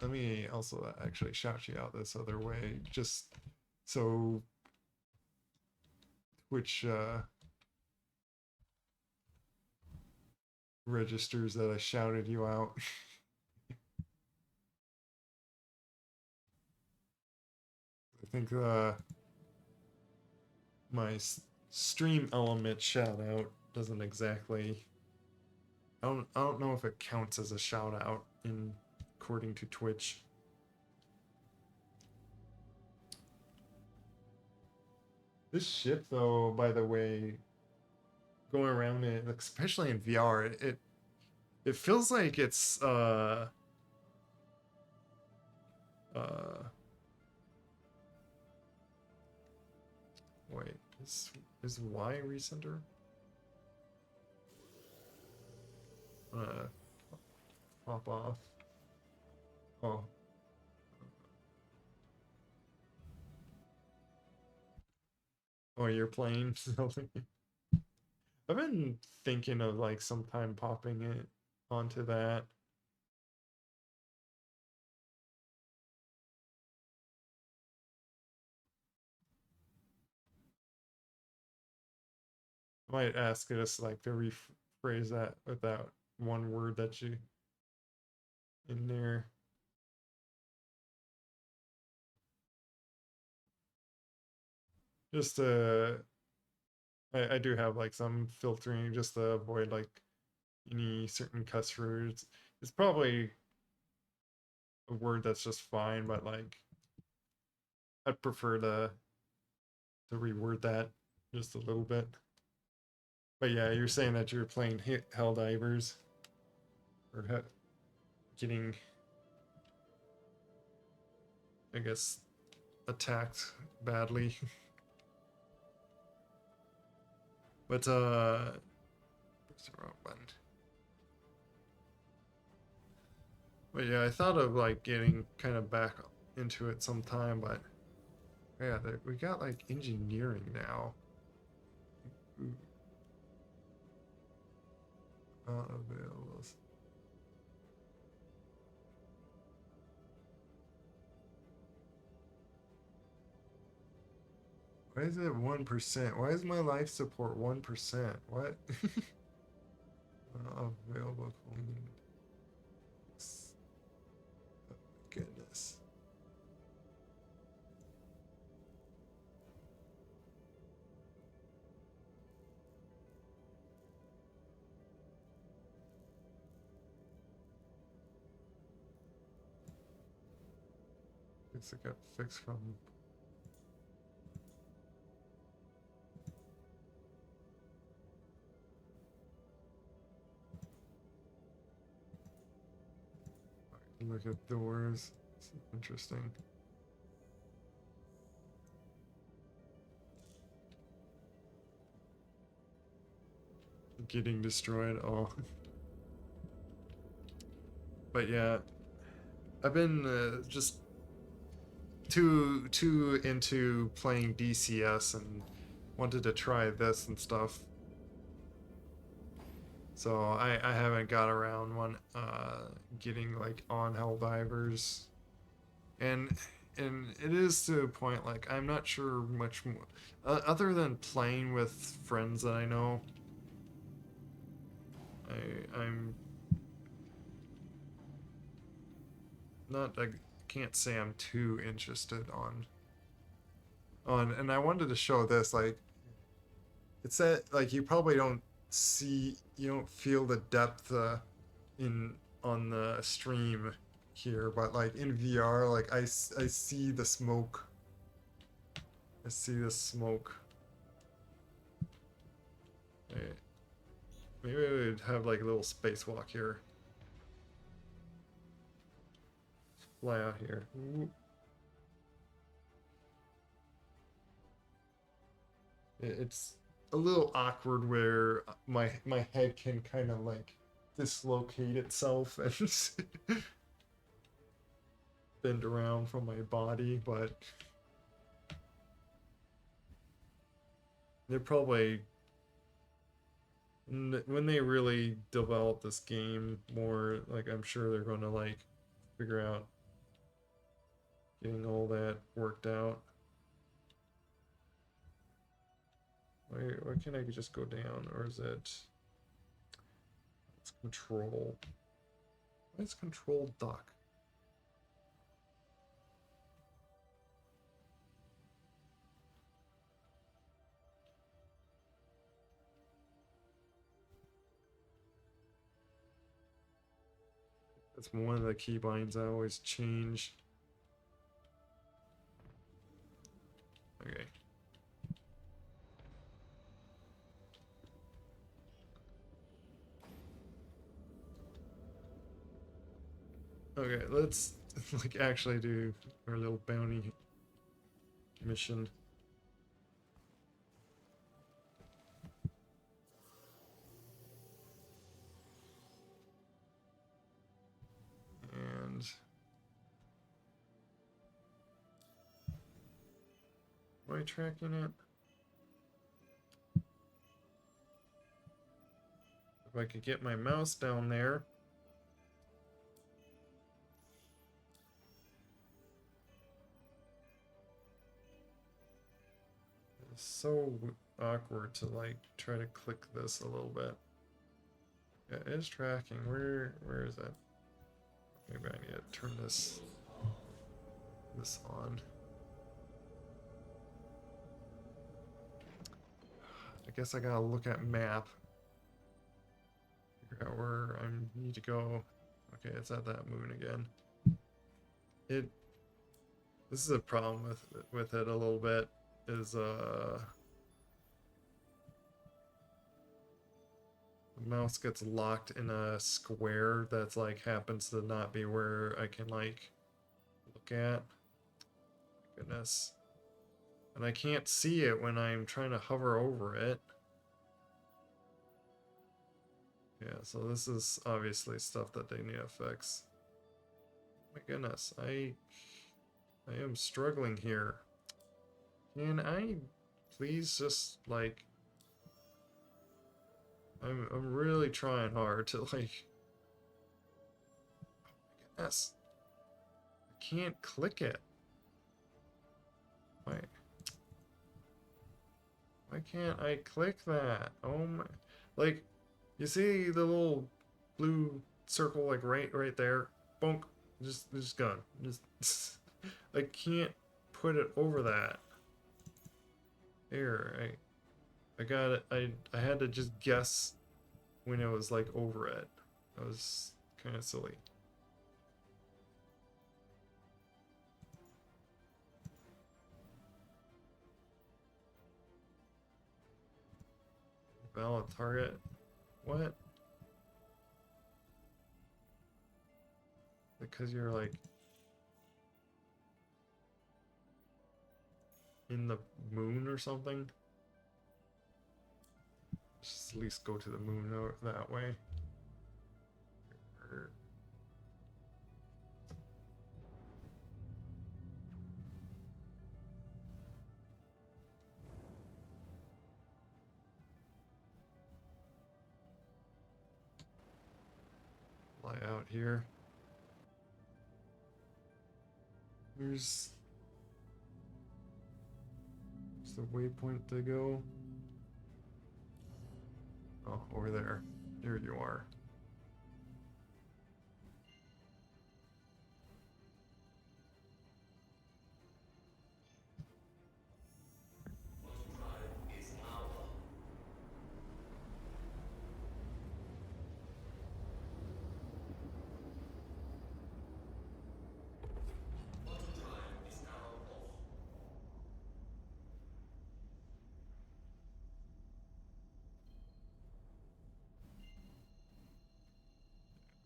let me also actually shout you out this other way, just so Twitch registers that I shouted you out. I think my stream element shout out doesn't exactly. I don't know if it counts as a shout out in according to Twitch. This ship, though, by the way, going around it, especially in VR, it feels like it's uh wait, is Y recenter? Pop off. Oh. Oh, you're playing something. I've been thinking of like sometime popping it onto that. I might ask us like to rephrase that with that one word that you in there. Just I do have like some filtering just to avoid like any certain cuss words. It's probably a word that's just fine, but like I'd prefer to reword that just a little bit. But yeah, you're saying that you're playing Helldivers or getting, I guess, attacked badly. But where's the wrong button? But yeah, I thought of like getting kind of back into it sometime, but yeah, we got like engineering now. Ooh, available. Why is it 1%? Why is my life support 1%? What? Available coins. Oh my goodness. guess it got fixed from. Look at doors. It's interesting. Getting destroyed. Oh. But yeah, I've been just too into playing DCS and wanted to try this and stuff. So I haven't got around one getting like on Helldivers, and it is to a point like I'm not sure much more other than playing with friends that I know. I'm not, I can't say I'm too interested on, and I wanted to show this, like, it's that, like, you probably don't you don't feel the depth in on the stream here, but like in VR, like I see the smoke. I see the smoke. Wait, maybe we would have like a little spacewalk here. Fly out here. Ooh. It's a little awkward where my head can kind of like dislocate itself and bend around from my body, but they're probably when they really develop this game more, like I'm sure they're going to like figure out getting all that worked out. Why can't I just go down, or is it? It's control. Why is control duck? That's one of the keybinds I always change. Okay. Okay, let's like actually do our little bounty mission. And am I tracking it? If I could get my mouse down there. It's so awkward to like try to click this a little bit. Yeah, it is tracking. Where is it? Maybe I need to turn this on. I guess I gotta look at map. Figure out where I need to go. Okay, it's at that moon again. This is a problem with it a little bit, is the mouse gets locked in a square that's like happens to not be where I can like look at. Goodness. And I can't see it when I'm trying to hover over it. Yeah, so this is obviously stuff that they need to fix. My goodness, I am struggling here. Can I please just like I'm really trying hard to like oh my goodness. I can't click it. Why can't I click that? Oh my, like, you see the little blue circle like right there? Bonk. Just gone. Just I can't put it over that. There, I got it. I had to just guess when it was like over it. That was kind of silly. Valid target. What? Because you're like in the moon or something? Just at least go to the moon that way. Or- Fly out here. Here's the waypoint to go. Oh, over there. There you are. Quantum drive is now up. Quantum drive is now off.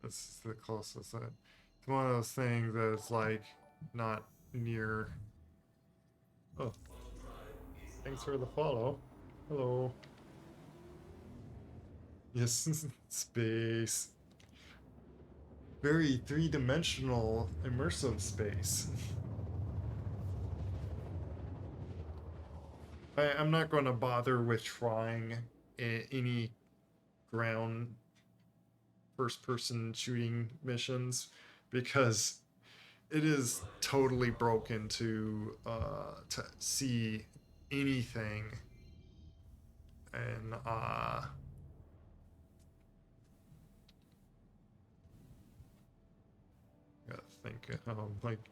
This is the closest. It's one of those things that's like not near. Oh, Quantum drive is thanks now for the up. follow. Hello. Yes, space. Very three-dimensional immersive space. I'm not going to bother with trying any ground first-person shooting missions because it is totally broken to see anything, and gotta think like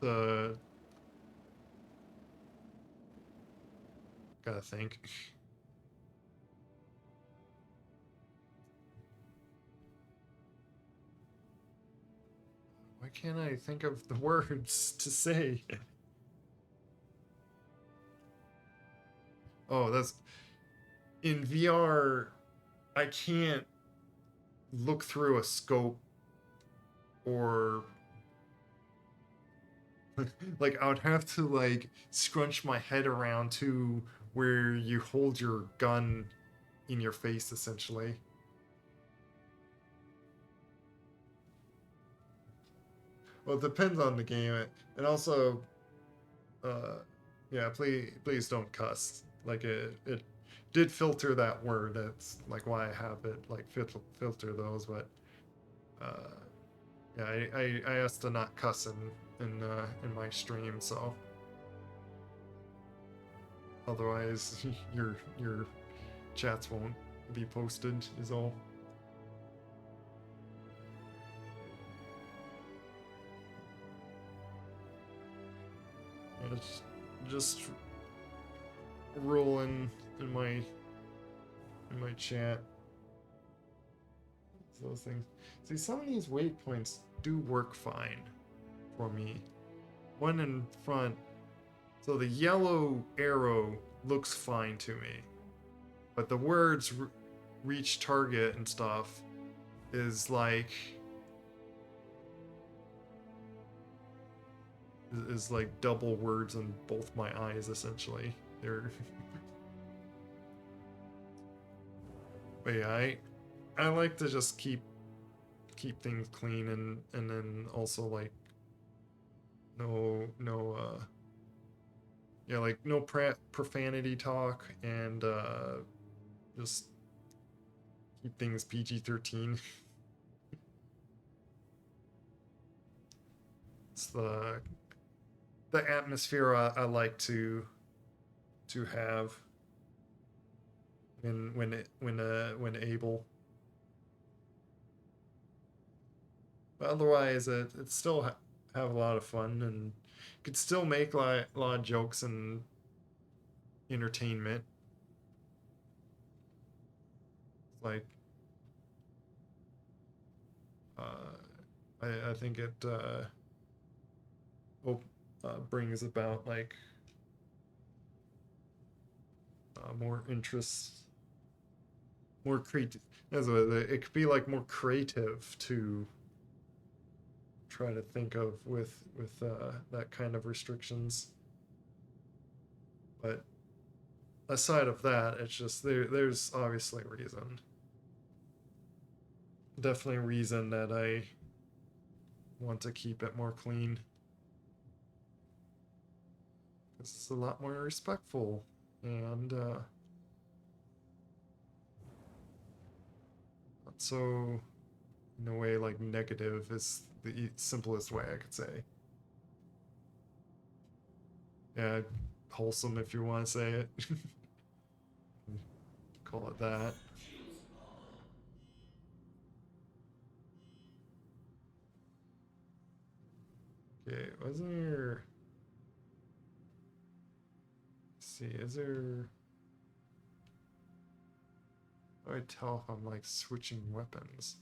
the gotta think. Why can't I think of the words to say? Oh, that's in VR. I can't look through a scope or like I would have to like scrunch my head around to where you hold your gun in your face essentially. Well, it depends on the game, and also, yeah, please don't cuss. Like it did filter that word. That's like why I have it like filter those. But uh, yeah, I asked to not cuss in my stream, so otherwise your chats won't be posted. Is all. Yeah, it's just rolling in my chat. Those things. See, some of these waypoints do work fine for me. One in front, so the yellow arrow looks fine to me, but the words reach target and stuff is like double words in both my eyes essentially. They're but yeah, I like to just keep things clean, and then also like no yeah, like no profanity talk, and just keep things PG-13. It's the atmosphere I like to have when able. But otherwise, it still have a lot of fun, and could still make a lot of jokes and entertainment. Like, I think it brings about like more interests, more creative. It could be like more creative to try to think of with that kind of restrictions. But aside of that, it's just there's obviously reason. Definitely reason that I want to keep it more clean. It's a lot more respectful and not so, in a way, like negative is the simplest way I could say. Yeah, wholesome if you want to say it. Call it that. Shields normal. Okay, wasn't there... Let's see, is there... How do I tell if I'm like switching weapons?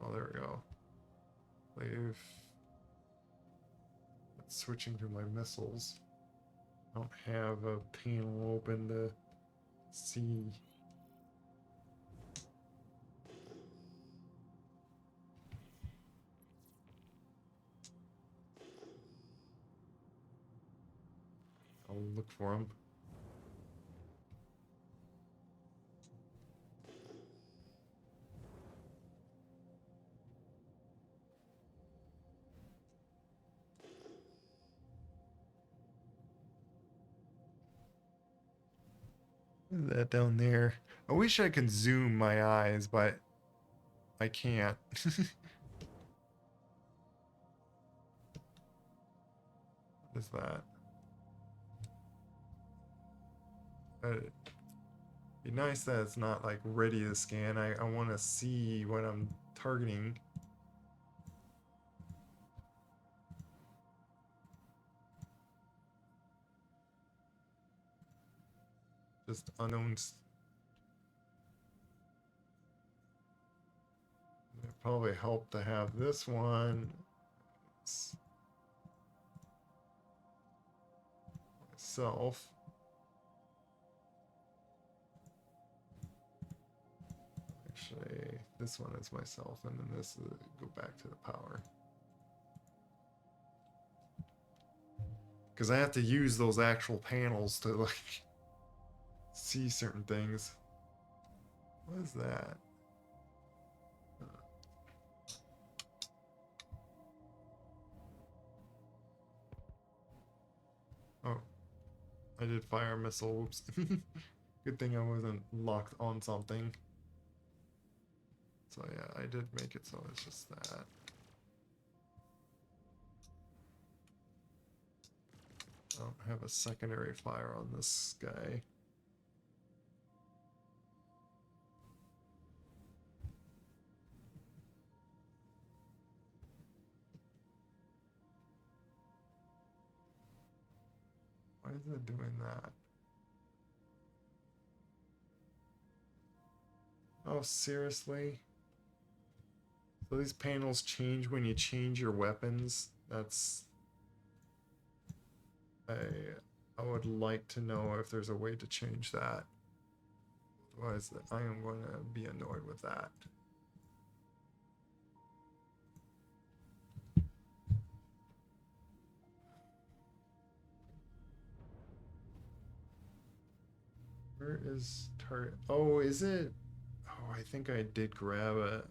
Oh, there we go. Leave. It's switching to my missiles. I don't have a panel open to see. I'll look for them. That down there. I wish I could zoom my eyes, but I can't. What is that? It'd be nice that it's not like ready to scan. I want to see what I'm targeting. Just unknowns. It probably help to have this one. Myself. Actually, this one is myself, and then this is go back to the power. Because I have to use those actual panels to like see certain things. What is that? Oh, I did fire a missile. Whoops. Good thing I wasn't locked on something. So yeah, I did make it, so it's just that. I don't have a secondary fire on this guy. Why is it doing that? Oh, seriously? So these panels change when you change your weapons? That's... I would like to know if there's a way to change that. Otherwise, I am going to be annoyed with that. Where is target? Oh, is it? Oh, I think I did grab it.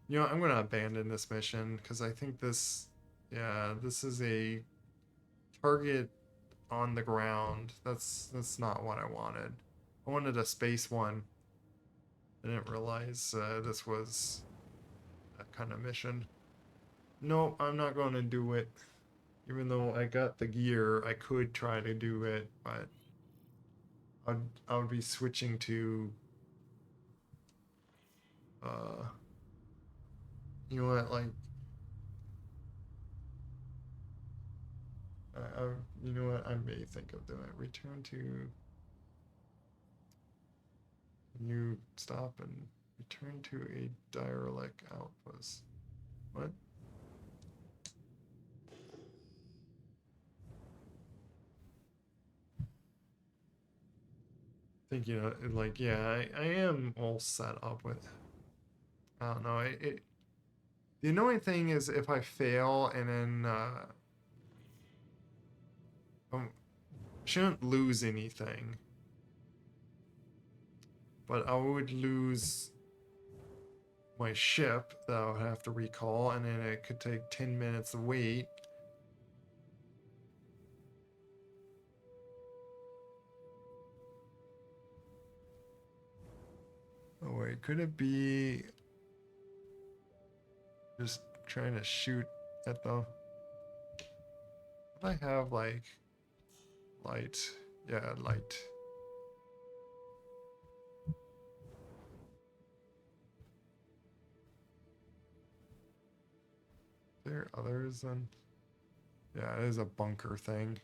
You know, I'm going to abandon this mission because I think this, yeah, this is a target on the ground. That's not what I wanted. I wanted a space one. I didn't realize this was that kind of mission. Nope, I'm not going to do it. Even though I got the gear, I could try to do it, but I would be switching to you know what, like you know what, I may think of doing it. Return to new stop and return to a derelict outpost. What? think, you know, like, yeah, I am all set up with. I don't know. The annoying thing is if I fail and then shouldn't lose anything, but I would lose my ship that I would have to recall, and then it could take 10 minutes to wait. Oh wait, could it be just trying to shoot at the... If I have like light, yeah, light. There are others then? Yeah, it is a bunker thing.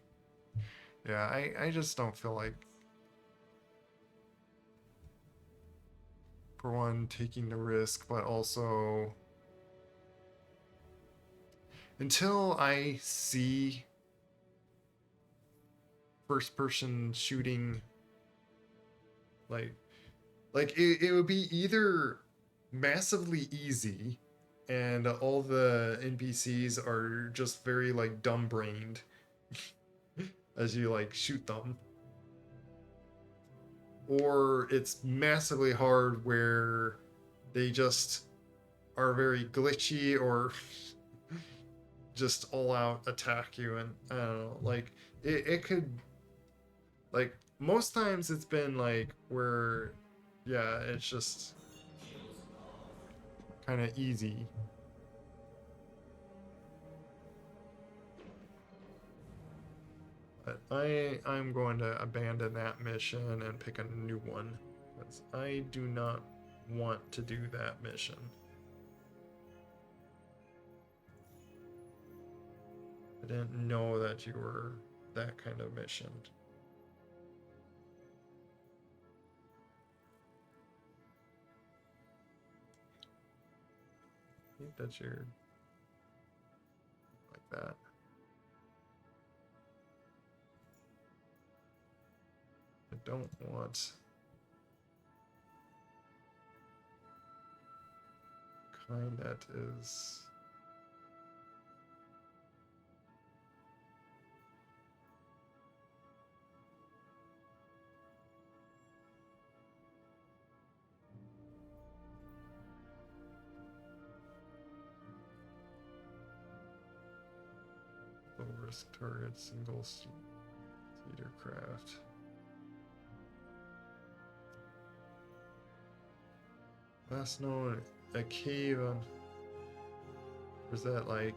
Yeah, I just don't feel like, for one, taking the risk, but also until I see first person shooting, like it would be either massively easy and all the NPCs are just very like dumb brained as you like shoot them, or it's massively hard where they just are very glitchy or just all out attack you. And I don't know, like it could, like most times it's been like where, yeah, it's just kind of easy. But I'm going to abandon that mission and pick a new one because I do not want to do that mission. I didn't know that you were that kind of mission. I think that you're like that. I don't want kind that is... low risk target, single seater craft. Last known a cave on... Is that like...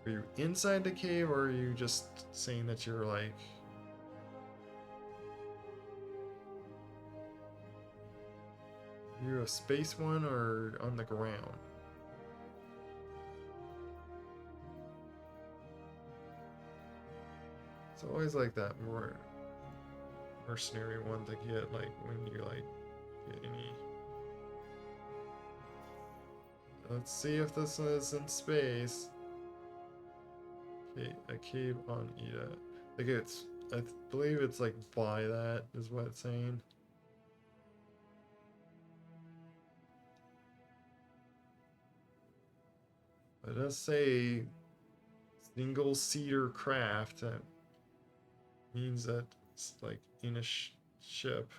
Are you inside the cave, or are you just saying that you're like... Are you a space one or on the ground? It's always like that more mercenary one to get, like when you like get any... Let's see if this is in space. Okay, a cave on Ida. Like it's, I believe it's like by that is what it's saying. It does say single seater craft. That means that it's like in a ship.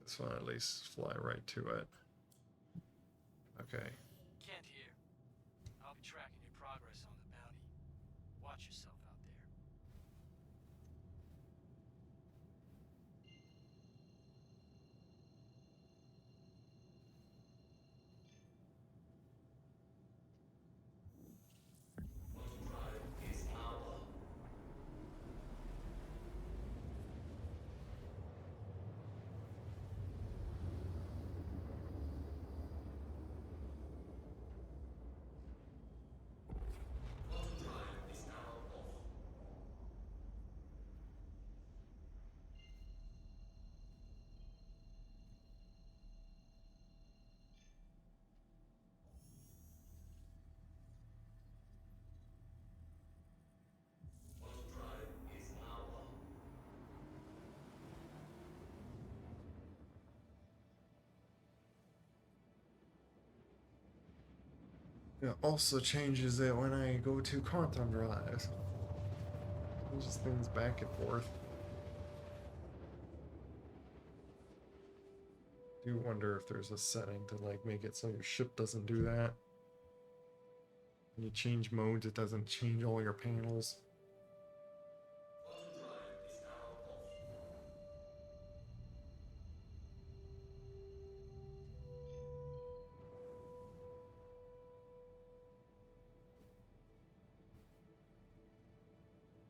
This one at least fly right to it. Okay. Can't hear. I'll be tracking your progress on the bounty. Watch yourself out there. Quantum drive is now up. Quantum drive is now off. It also changes it when I go to quantum drive. Changes things back and forth. Do wonder if there's a setting to like make it so your ship doesn't do that. When you change modes, it doesn't change all your panels. Quantum drive is now off.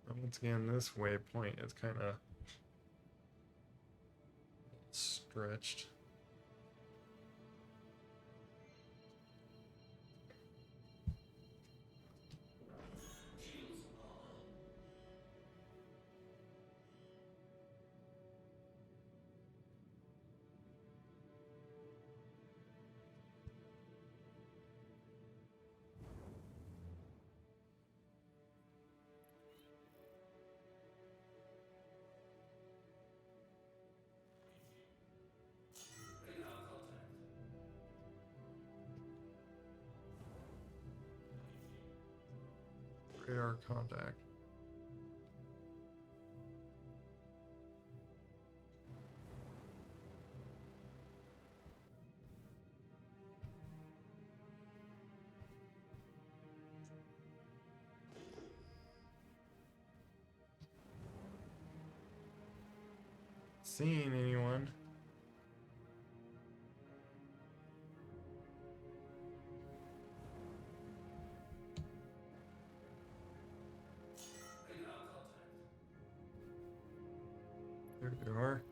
And once again, this waypoint is kind of stretched. Shields are on. Radar contact. Radar contact. Seeing anyone? Radar contact. There you are.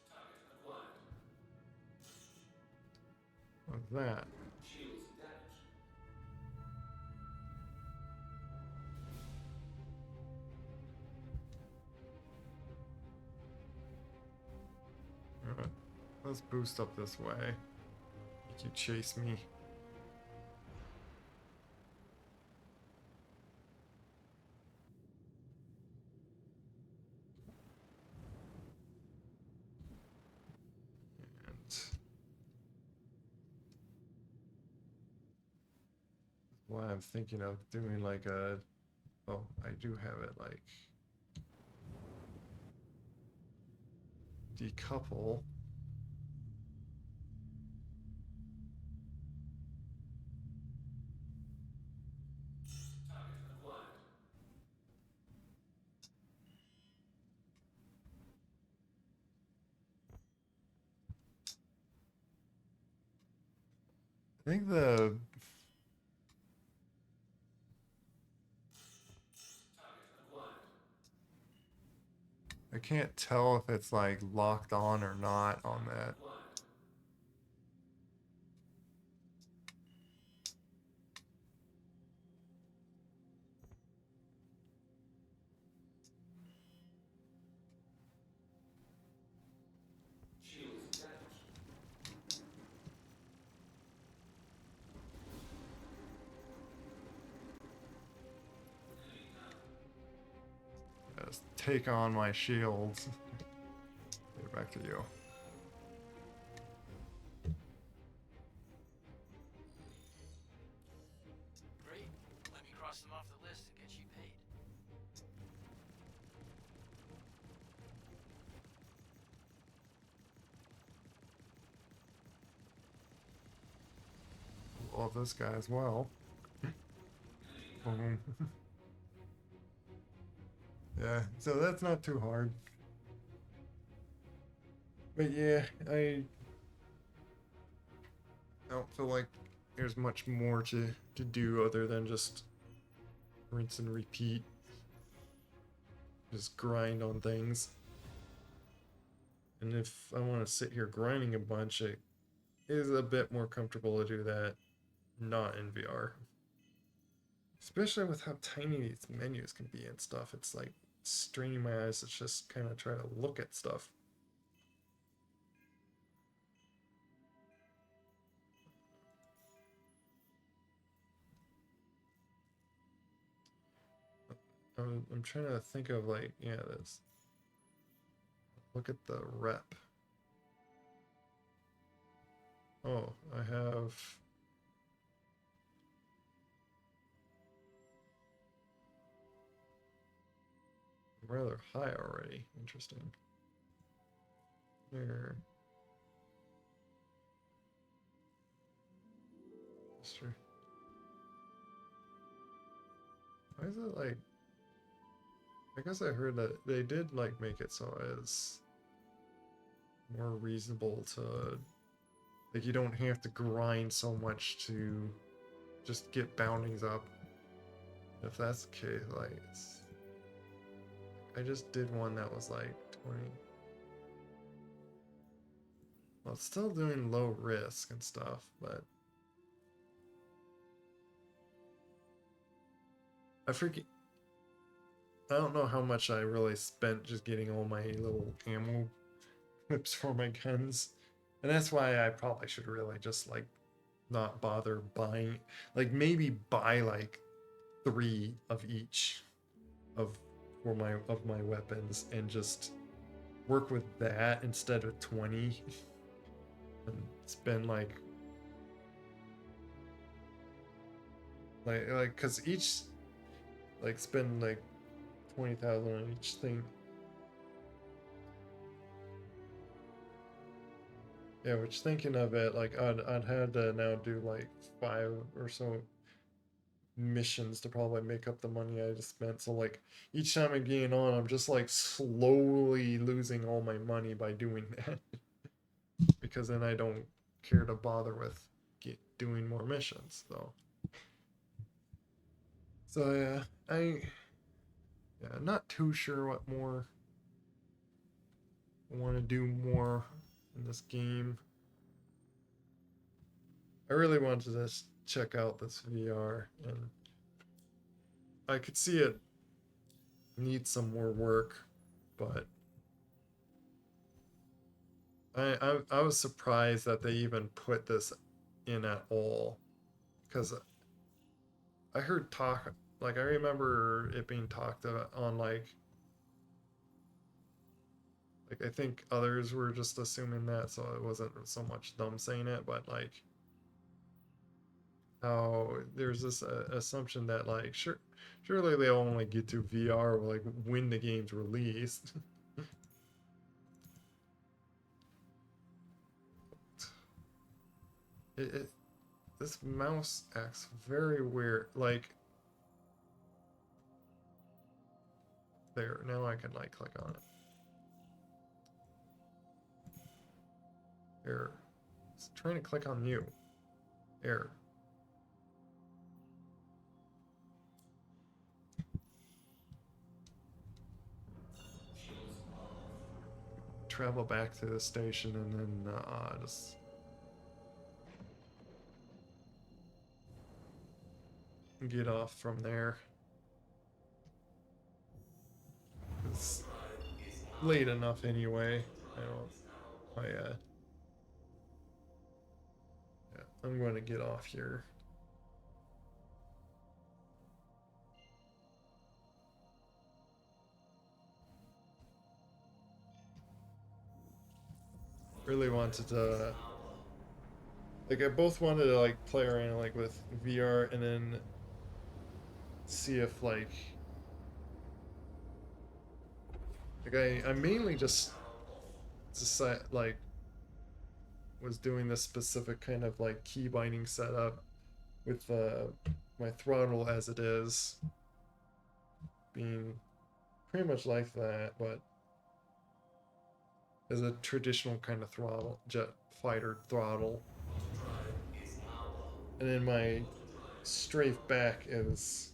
Target acquired. What's that? Shields damaged. Alright, let's boost up this way. Make you chase me. And why I'm thinking of doing like a, oh, I do have it like decouple. Target acquired. I think the Target acquired. I can't tell if it's like locked on or not on that. Acquired. Shields damaged. Enemy down. Just take on my shields. Get back to you. Great. Let me cross them off the list and get you paid. Love this guy as well. Boom. Yeah, so that's not too hard. But yeah, I don't feel like there's much more to do other than just rinse and repeat. Just grind on things. And if I want to sit here grinding a bunch, it is a bit more comfortable to do that not in VR. Especially with how tiny these menus can be and stuff. It's like straining my eyes to just kind of try to look at stuff. I'm trying to think of like, yeah, this. Look at the rep. Oh, I have. Rather high already. Interesting. There. Sure. Why is it like? I guess I heard that they did like make it so it's more reasonable to, like, you don't have to grind so much to just get bounties up. If that's the case, like, I just did one that was like 20. Well, it's still doing low risk and stuff, but I forget. I don't know how much I really spent just getting all my little ammo clips for my guns, and that's why I probably should really just like not bother buying. Like maybe buy like 3 of each of my weapons and just work with that instead of 20 and spend like because each like spend like 20,000 on each thing. Yeah, which thinking of it, like I'd had to now do like 5 or so missions to probably make up the money I just spent. So like each time I'm getting on, I'm just like slowly losing all my money by doing that. Because then I don't care to bother with doing more missions though. So yeah, not too sure what more I want to do more in this game. I really wanted to just check out this VR, and I could see it needs some more work, but I was surprised that they even put this in at all, because I heard talk, like I remember it being talked about on like I think others were just assuming that, so it wasn't so much them saying it, but like how there's this assumption that like surely they'll only get to VR like when the game's released. it this mouse acts very weird. Like there, now I can like click on it. Error. It's trying to click on you. Error. Travel back to the station and then just get off from there. It's late enough anyway. Yeah, I'm going to get off here. Really wanted to, like, I both wanted to like play around like with VR and then see if like I mainly just decide like was doing this specific kind of like key binding setup with my throttle as it is being pretty much like that, but as a traditional kind of throttle, jet fighter throttle. And then my strafe back is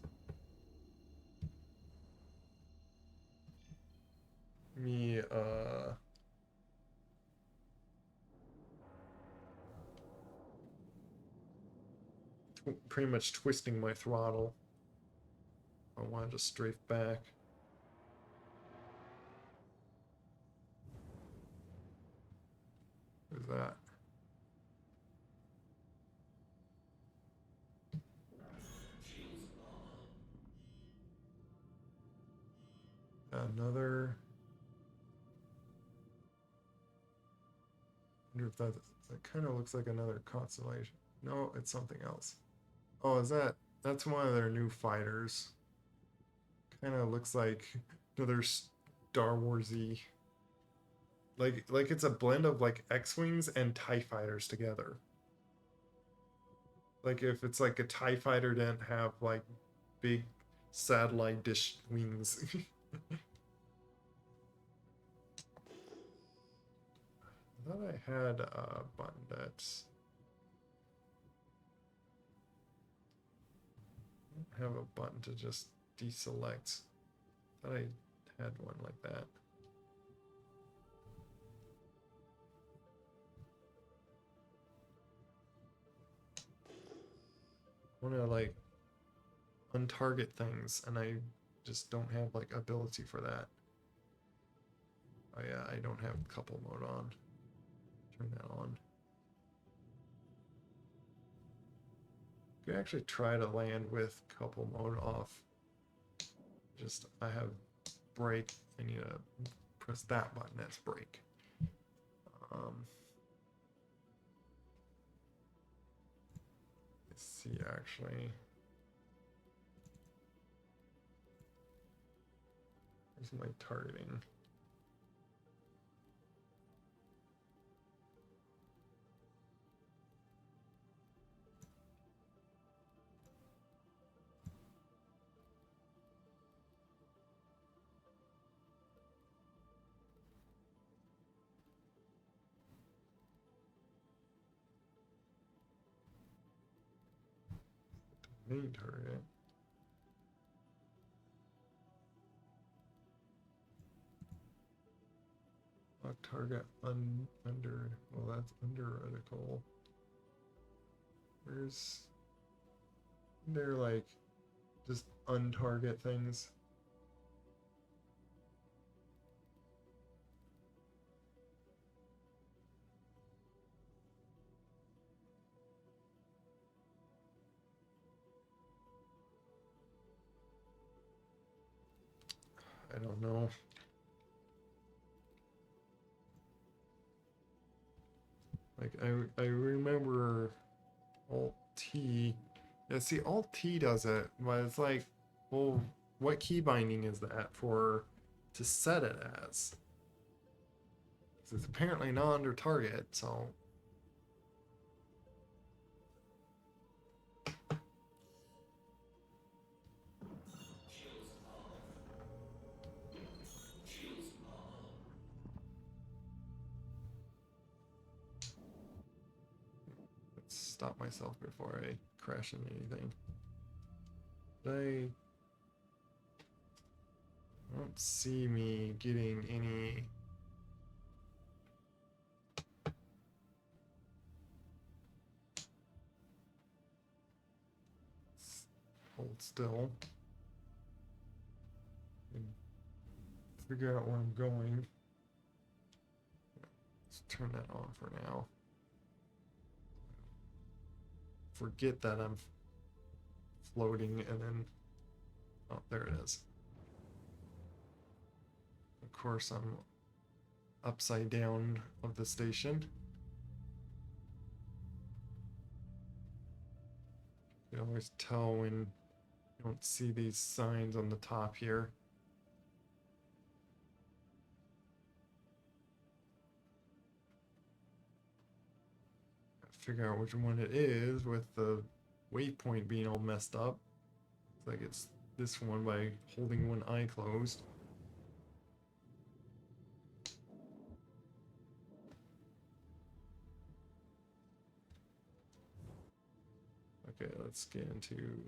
me pretty much twisting my throttle. I want to just strafe back. Who's that? Another. I wonder if that kind of looks like another constellation. No, it's something else. Oh, is that? That's one of their new fighters. Kind of looks like another Star Warsy. Like it's a blend of like X-wings and TIE fighters together. Like if it's like a TIE fighter didn't have like big satellite dish wings. I thought I had a button that's have a button to just deselect. I thought I had one like that. I want to like untarget things, and I just don't have like ability for that. Oh yeah, I don't have couple mode on. Turn that on. You could actually try to land with couple mode off. Just I have brake. I need to press that button. That's brake. Let's see actually. Where's my targeting? Main target. Lock target under. Well, that's under reticle. Where's they're like just untarget things? I don't know. Like I remember Alt T. Yeah, see Alt T does it, but it's like, well, what key binding is that for to set it as? 'Cause it's apparently not under target, so Shields off. Shields on. let's stop myself before I crash into anything. I don't see me getting any. Hold still. And figure out where I'm going. Let's turn that on for now. Forget that I'm floating and then. Oh, there it is. Of course, I'm upside down of the station. You can always tell when you don't see these signs on the top here. Figure out which one it is with the waypoint being all messed up. Looks like it's this one by holding one eye closed. Okay, let's get into.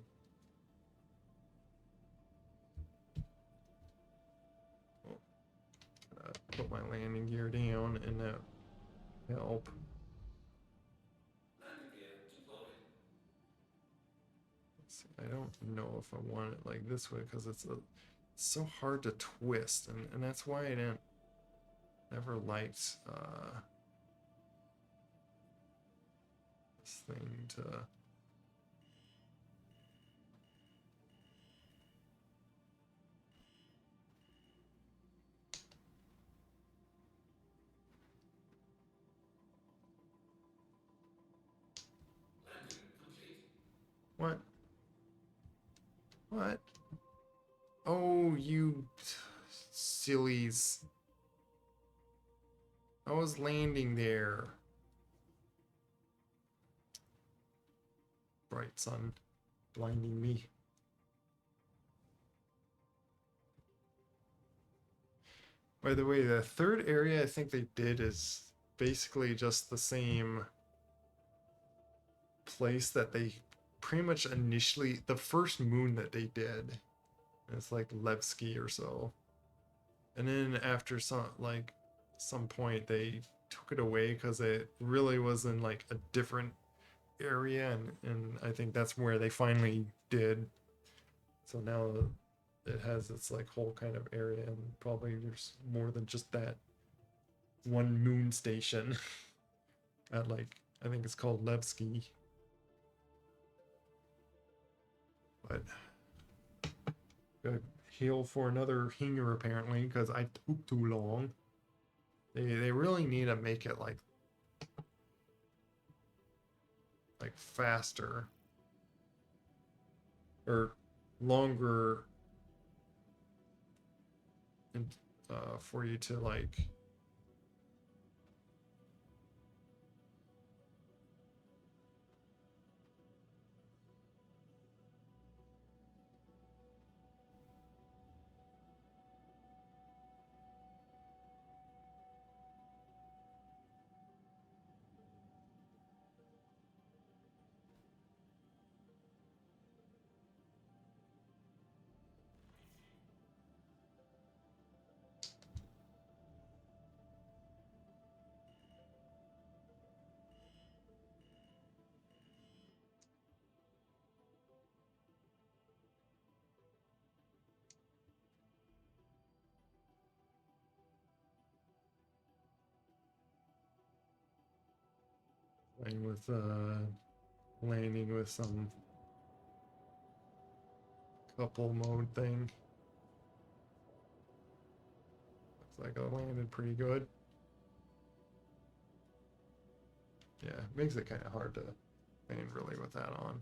Oh, put my landing gear down and that help. Landing gear deployed. Let's see, I don't know if I want it like this way because it's so hard to twist, and that's why I didn't never liked this thing to. What? Oh, you sillies. I was landing there. Bright sun blinding me. By the way, the third area I think they did is basically just the same place that they pretty much initially, the first moon that they did. It's like Levski or so. And then after some point they took it away because it really was in like a different area, and I think that's where they finally did. So now it has its like whole kind of area, and probably there's more than just that one moon station at like, I think it's called Levski. But gotta heal for another hinger apparently because I took too long. They really need to make it like faster or longer, and for you to like playing with landing with some couple mode thing. Looks like I landed pretty good. Yeah, makes it kind of hard to land really with that on.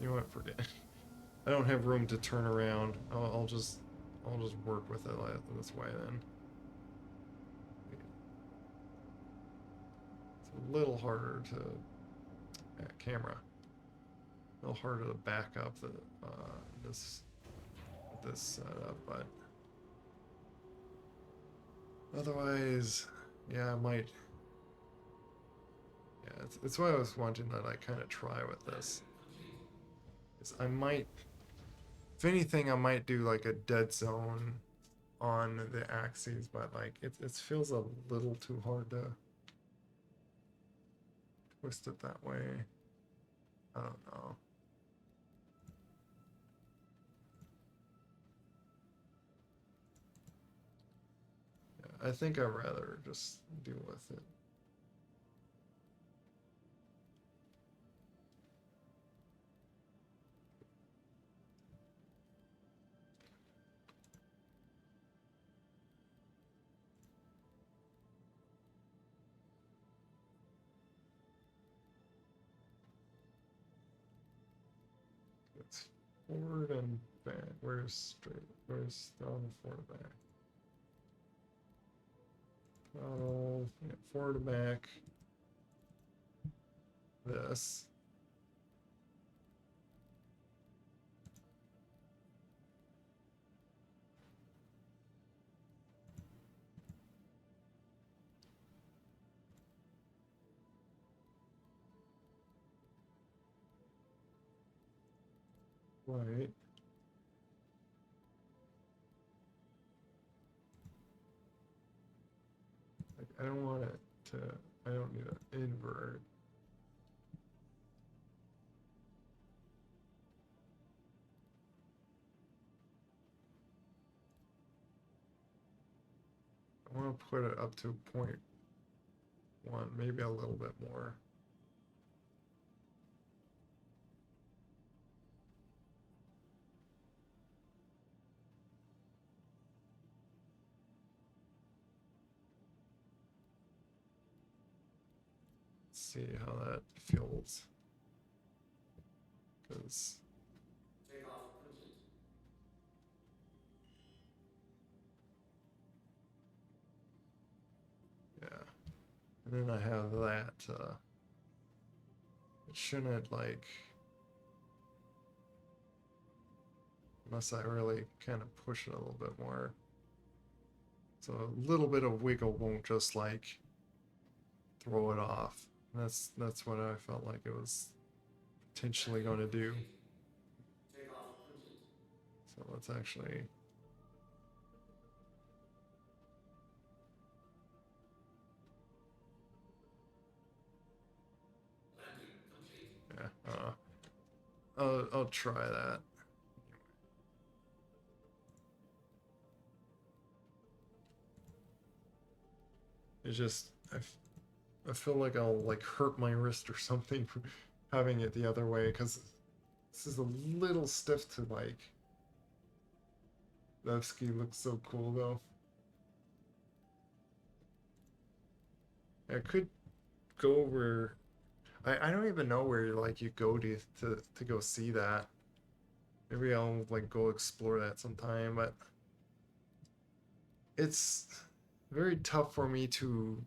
You know what? Forget. I don't have room to turn around. I'll just work with it this way then. It's a little harder to camera. A little harder to back up the this setup, but otherwise, yeah, I might. Yeah, it's why I was wanting to like kind of try with this. Is I might, if anything, I might do like a dead zone on the axes, but like it feels a little too hard to twist it that way. I don't know. Yeah, I think I'd rather just deal with it. It's forward and back. Where's straight? Where's forward and back? Oh, yeah, forward and back. This. Right. Like, I don't want it to, I don't need an invert. I want to put it up to 0.1, maybe a little bit more. see how that feels. Because Takeoff complete. yeah, and then I have that. It shouldn't like, unless I really kind of push it a little bit more. So a little bit of wiggle won't just like throw it off. That's what I felt like it was potentially going to do. Takeoff complete. So let's actually. Landing complete. Yeah, I'll try that. It's just I feel like I'll like hurt my wrist or something from having it the other way because this is a little stiff to like. Nevsky looks so cool though. I could go where I don't even know where like you go to go see that. Maybe I'll like go explore that sometime, but it's very tough for me to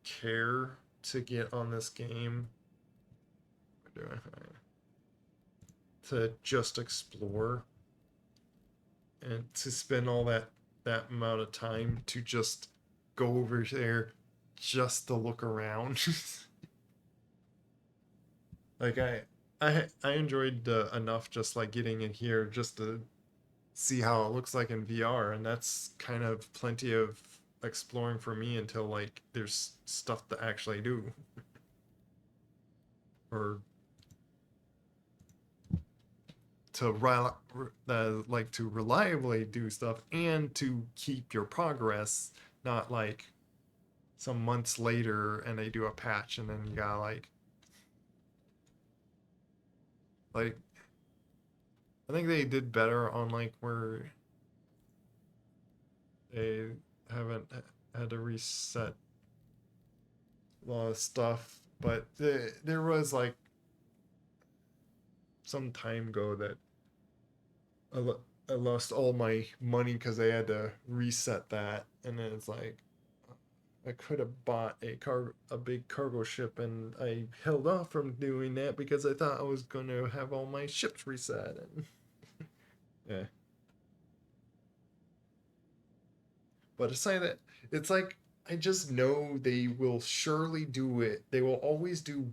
care to get on this game. To just explore and to spend all that amount of time to just go over there just to look around. Like I enjoyed enough just like getting in here just to see how it looks like in VR, and that's kind of plenty of exploring for me until like there's stuff to actually do or to like to reliably do stuff and to keep your progress, not like some months later and they do a patch and then you gotta like I think they did better on like where they haven't had to reset a lot of stuff, but there was like some time ago that I lost all my money because they had to reset that, and then it's like I could have bought a big cargo ship, and I held off from doing that because I thought I was gonna have all my ships reset. And yeah, but aside that, it's like I just know they will surely do it. They will always do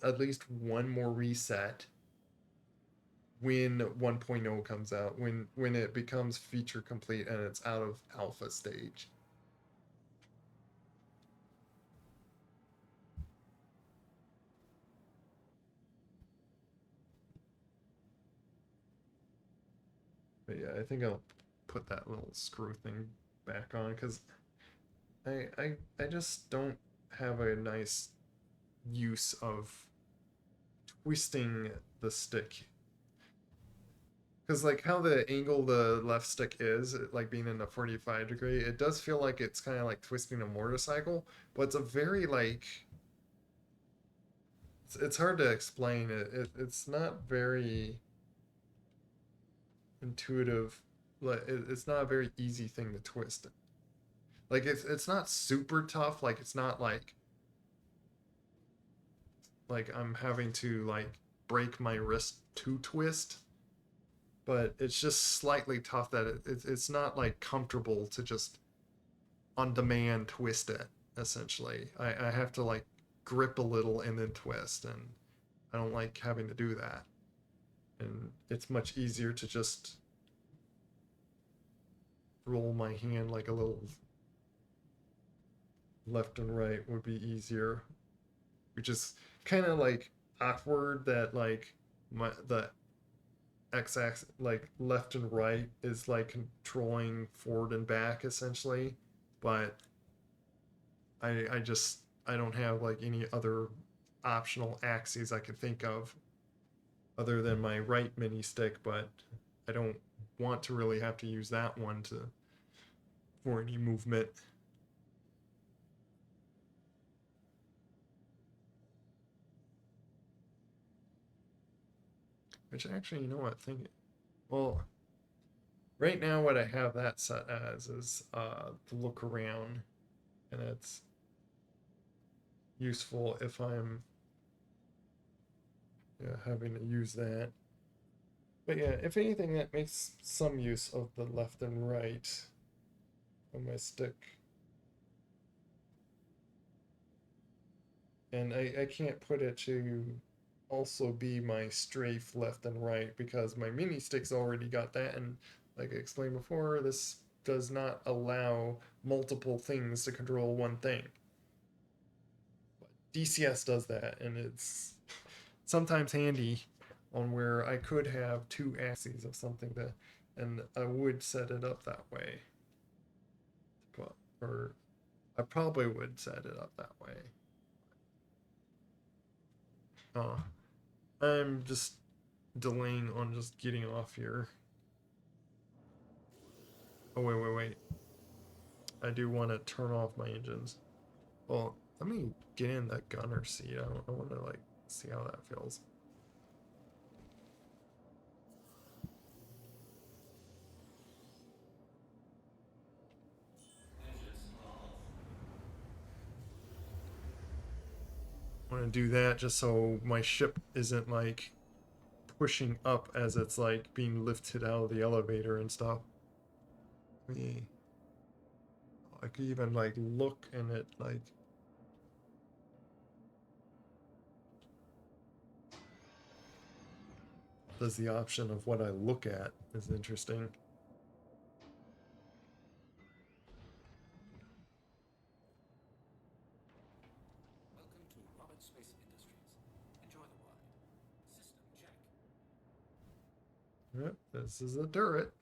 at least one more reset when 1.0 comes out, when it becomes feature complete and it's out of alpha stage. But yeah, I think I'll put that little screw thing back on because I just don't have a nice use of twisting the stick. Because like how the angle the left stick is, like being in a 45-degree, it does feel like it's kind of like twisting a motorcycle, but it's a very like it's hard to explain. It's not very intuitive. Like it's not a very easy thing to twist. Like it's not super tough. Like it's not like I'm having to like break my wrist to twist, but it's just slightly tough that it's not like comfortable to just on demand twist it. Essentially, I have to like grip a little and then twist, and I don't like having to do that. And it's much easier to just roll my hand like a little left and right would be easier, which is kind of like awkward that like the x-axis like left and right is like controlling forward and back essentially, but I don't have like any other optional axes I could think of other than my right mini stick, but I don't want to really have to use that one to for any movement. Which actually, you know what? Well, right now what I have that set as is the look around, and it's useful if I'm having to use that. But yeah, if anything, that makes some use of the left and right of my stick. And I can't put it to also be my strafe left and right because my mini stick's already got that, and like I explained before, this does not allow multiple things to control one thing. But DCS does that, and it's sometimes handy on where I could have two axes of something that, and I would set it up that way. But, or I probably would set it up that way. Oh, I'm just delaying on just getting off here. Oh, wait. I do want to turn off my engines. Well, let me get in that gunner seat. I want to, like, see how that feels. Engines are off. I want to do that just so my ship isn't, like, pushing up as it's, like, being lifted out of the elevator and stuff. I could even, like, look and it, like... Does the option of what I look at is interesting. Welcome to Robert Space Industries. Enjoy the ride. System check. Yep, this is a turret.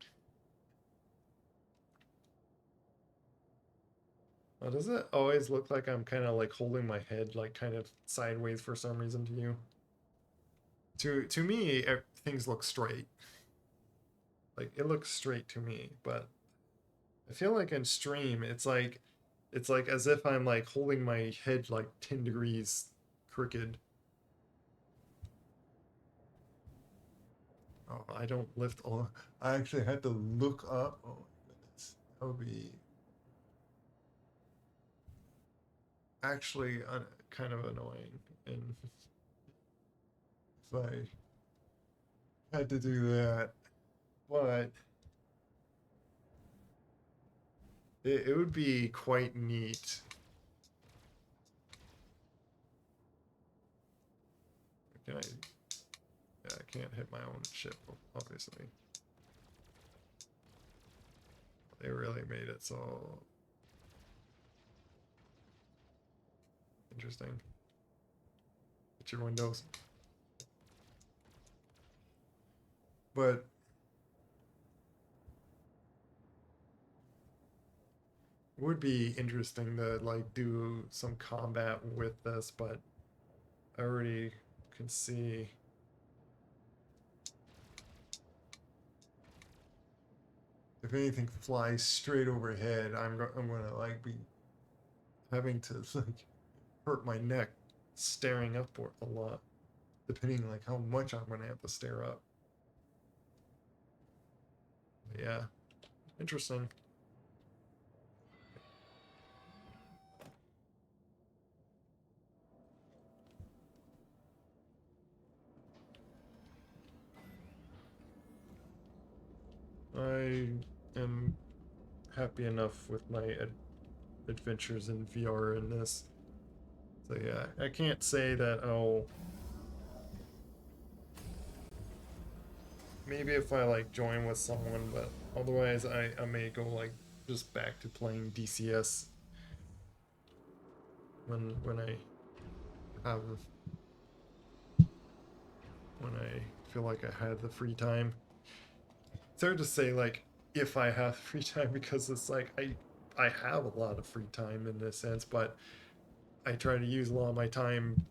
Oh, does it always look like I'm kind of like holding my head like kind of sideways for some reason to you? To me, things look straight. Like it looks straight to me, but I feel like in stream it's like as if I'm like holding my head like 10 degrees crooked. Oh, I don't lift all. I actually had to look up. Oh my goodness, that would be actually kind of annoying. And if I had to do that, but it would be quite neat. Can I? Yeah, I can't hit my own ship, obviously. They really made it so interesting. Hit your windows. But it would be interesting to like do some combat with this, but I already can see if anything flies straight overhead, I'm gonna like be having to like hurt my neck staring upward a lot, depending like how much I'm gonna have to stare up. But yeah, interesting. I am happy enough with my adventures in VR in this. So yeah, I can't say that I'll... Maybe if I like join with someone, but otherwise I may go like just back to playing DCS when I have when I feel like I had the free time. It's hard to say like if I have free time because it's like I have a lot of free time in this sense, but I try to use a lot of my time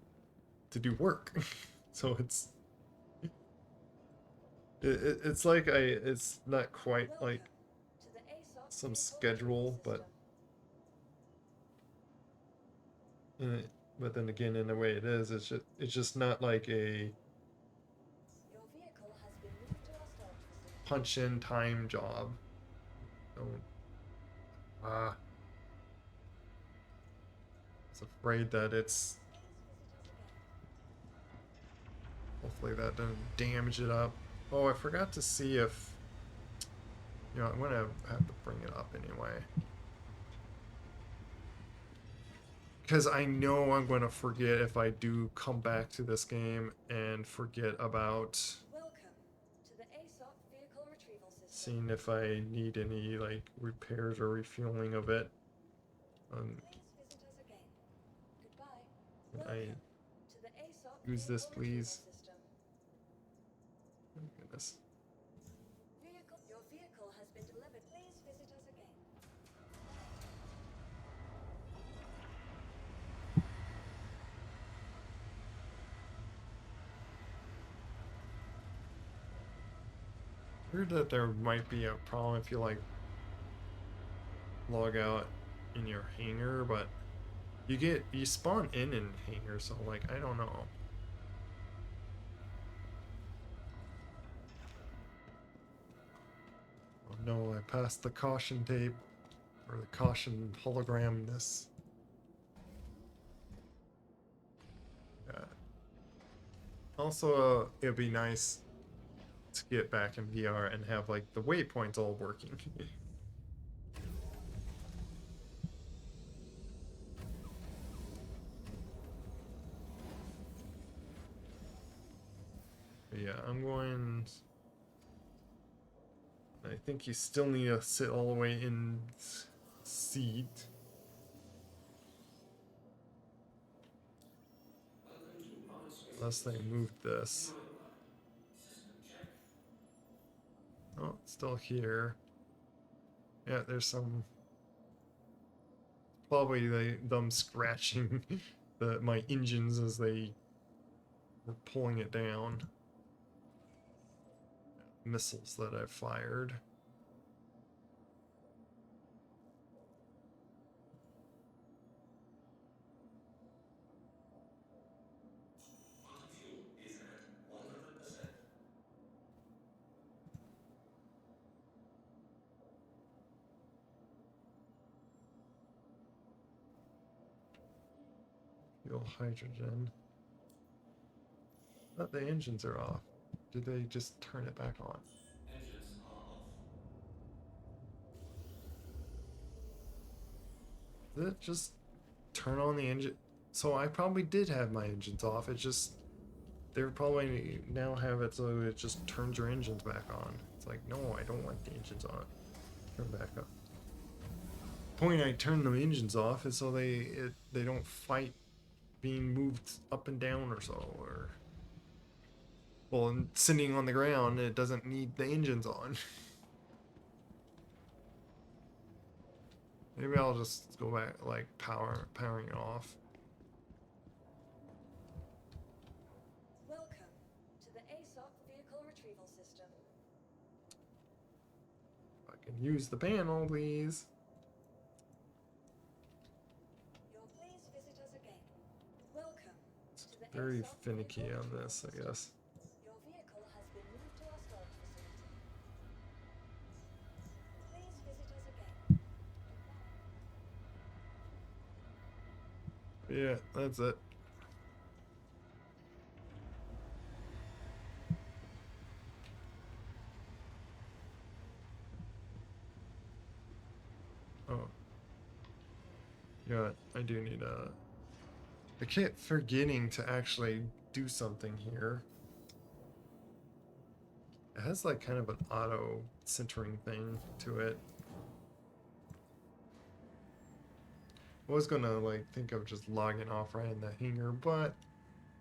to do work. So it's like it's not quite like Welcome to the ASOP some vehicle schedule, retrieval but then again, in a way, it is. It's just not like a system. Your vehicle punch in time job. Don't. I was afraid that it's. Hopefully that doesn't damage it up. Oh, I forgot to see if. You know, I'm gonna have to bring it up anyway. Because I know I'm gonna forget if I do come back to this game and forget about Welcome to the ASOP vehicle retrieval system. seeing if I need any like repairs or refueling of it. Please visit us again. Goodbye. Can I Welcome to the ASOP use this, vehicle retrieval please? system. Oh, goodness. Your vehicle has been delivered. Please visit us again. Heard that there might be a problem if you like log out in your hangar, but you spawn in hangar, so like I don't know. Oh no, I passed the caution tape or the caution hologram this. Yeah. Also, it'd be nice to get back in VR and have like the waypoints all working. But yeah, I'm going. I think you still need to sit all the way in seat. Unless they moved this. Oh, it's still here. Yeah, there's some. Probably them scratching my engines as they were pulling it down. Missiles that I've fired. Quantum fuel is at 100%. Fuel hydrogen. But the engines are off. Did they just turn it back on? Engines are off. Did it just turn on the engine? So I probably did have my engines off. It just they probably now have it so it just turns your engines back on. It's like, no, I don't want the engines on. Turn back up. Point I turn the engines off is so they don't fight being moved up and down or so, or well, and sitting on the ground, it doesn't need the engines on. Maybe I'll just go back like powering it off. Welcome to the ASOP vehicle retrieval system. If I can use the panel, please. You'll please visit us again. Welcome It's to the very ASOP finicky vehicle on retrieval this, I system. guess. Your vehicle has been moved to our storage facility. Please visit us again. Yeah, that's it. Oh. Yeah, I do need a... I keep forgetting to actually do something here. It has like kind of an auto centering thing to it. I was gonna like think of just logging off right in the hangar, but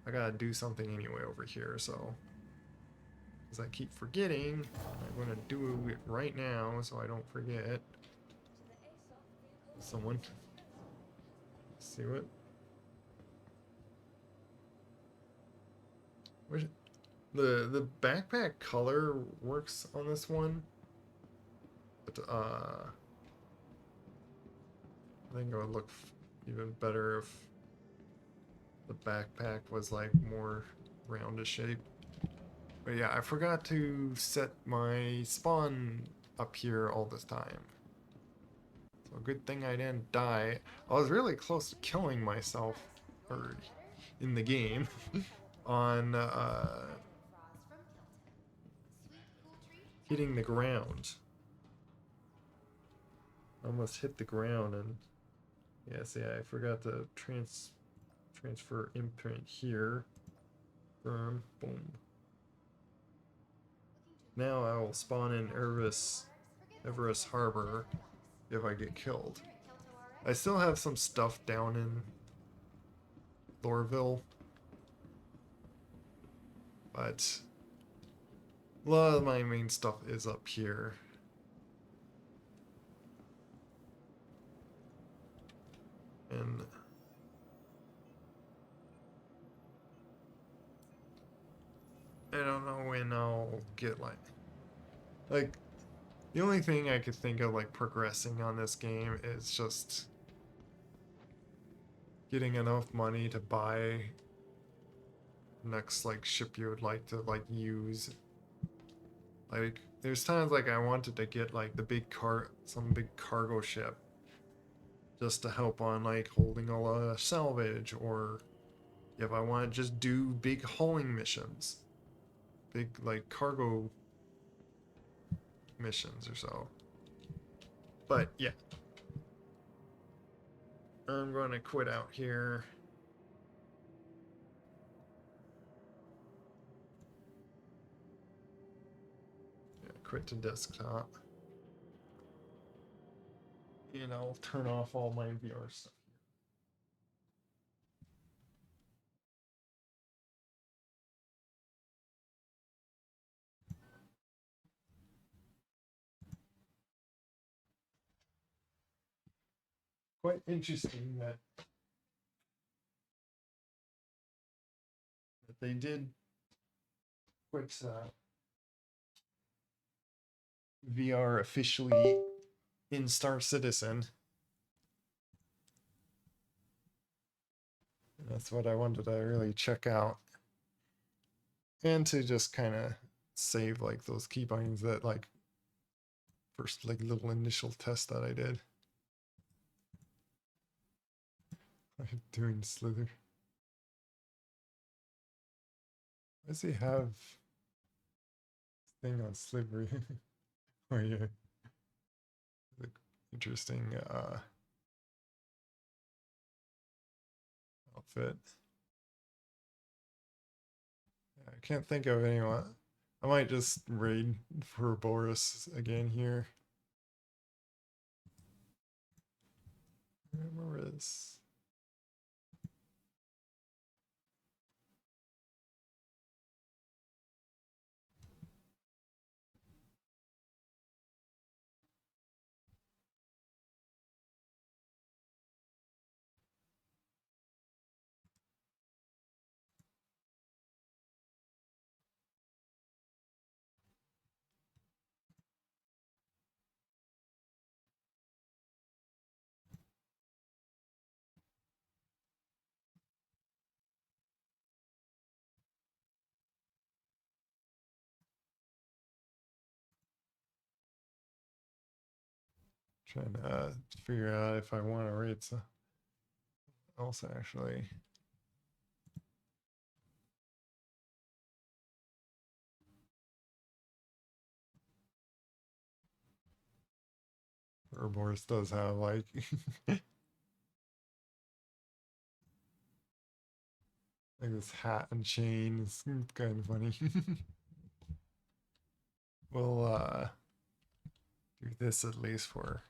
I gotta do something anyway over here, so as I keep forgetting, I'm gonna do it right now so I don't forget. To the ASOP vehicle Someone see what? Where's the backpack color works on this one, but I think it would look even better if the backpack was like more rounded shape. But yeah, I forgot to set my spawn up here all this time. So good thing I didn't die. I was really close to killing myself, or in the game, on hitting the ground. Almost hit the ground, and yeah, see, I forgot to transfer imprint here. Boom. Now I will spawn in Everest Harbor if I get killed. I still have some stuff down in Lorville, but a lot of my main stuff is up here. And I don't know when I'll get like the only thing I could think of like progressing on this game is just getting enough money to buy next like ship you would like to like use. Like there's times like I wanted to get like the some big cargo ship just to help on like holding a lot of salvage, or if I want to just do big hauling missions, big like cargo missions or so. But yeah, I'm going to quit out here. Yeah, quit to desktop. And I'll turn off all my VR stuff. Quite interesting that they did quit VR officially in Star Citizen. That's what I wanted to really check out. And to just kind of save like those keybinds that like first like little initial test that I did. I'm doing Slither. Why does he have thing on Slippery? Oh yeah. Interesting outfit. I can't think of anyone. I might just raid for Boris again here. I remember this. Trying to figure out if I want to raid some else actually. Boris does have like like this hat and chain. It's kind of funny. We'll do this at least for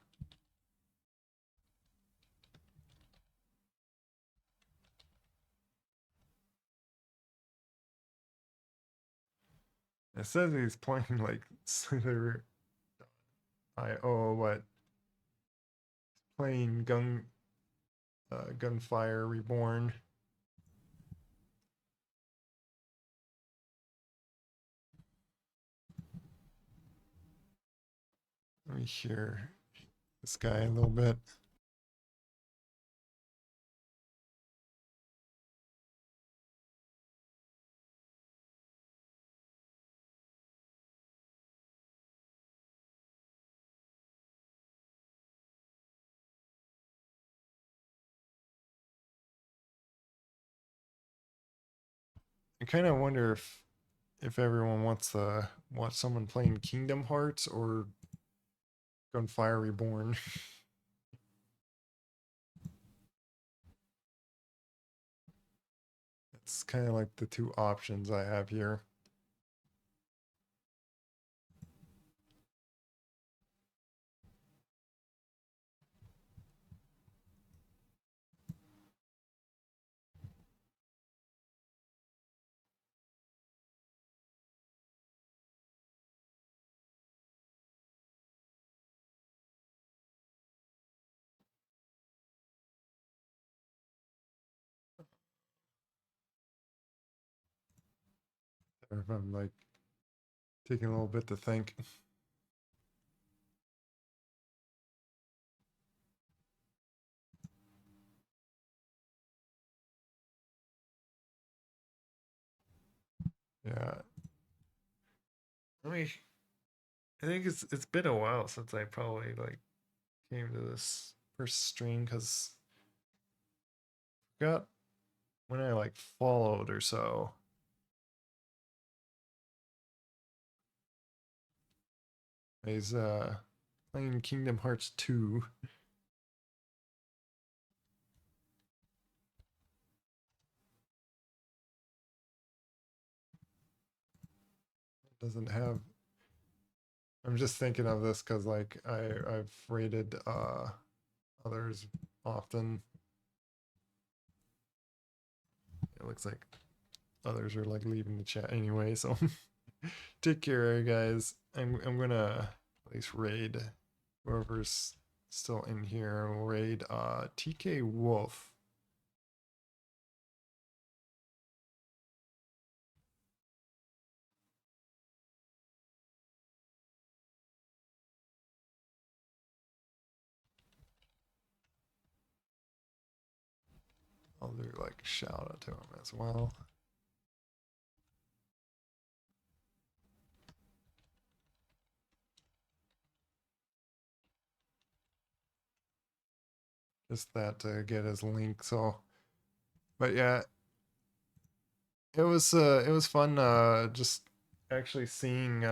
it says he's playing like Slither IO, but playing Gunfire Reborn. Let me hear this guy a little bit. I kind of wonder if everyone wants to watch someone playing Kingdom Hearts or Gunfire Reborn. It's kind of like the two options I have here. Or if I'm like taking a little bit to think. Yeah. I mean, I think it's been a while since I probably like came to this first stream because I forgot when I like followed or so. He's playing Kingdom Hearts 2. Doesn't have. I'm just thinking of this because like I've rated others often. It looks like others are like leaving the chat anyway, so take care guys. I'm gonna at least raid whoever's still in here. We'll raid TK Wolf. I'll do like a shout out to him as well. Just that to get his link. So, but yeah, it was fun. Just actually seeing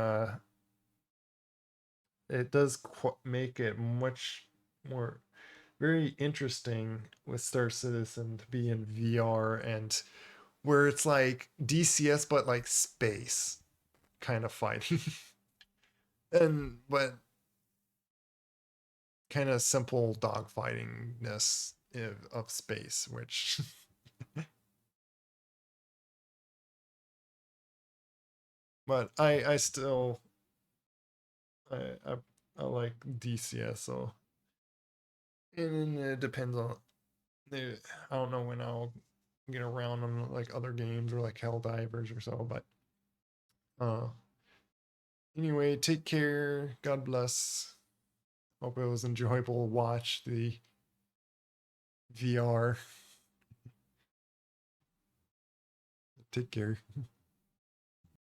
it does make it much more very interesting with Star Citizen to be in VR and where it's like DCS but like space kind of fighting. And but kind of simple dogfightingness of space, which but I still I I, I like DCS so and it depends on I don't know when I'll get around on like other games or like Helldivers or so, but uh anyway, take care. God bless. Hope it was enjoyable to watch the VR. Take care.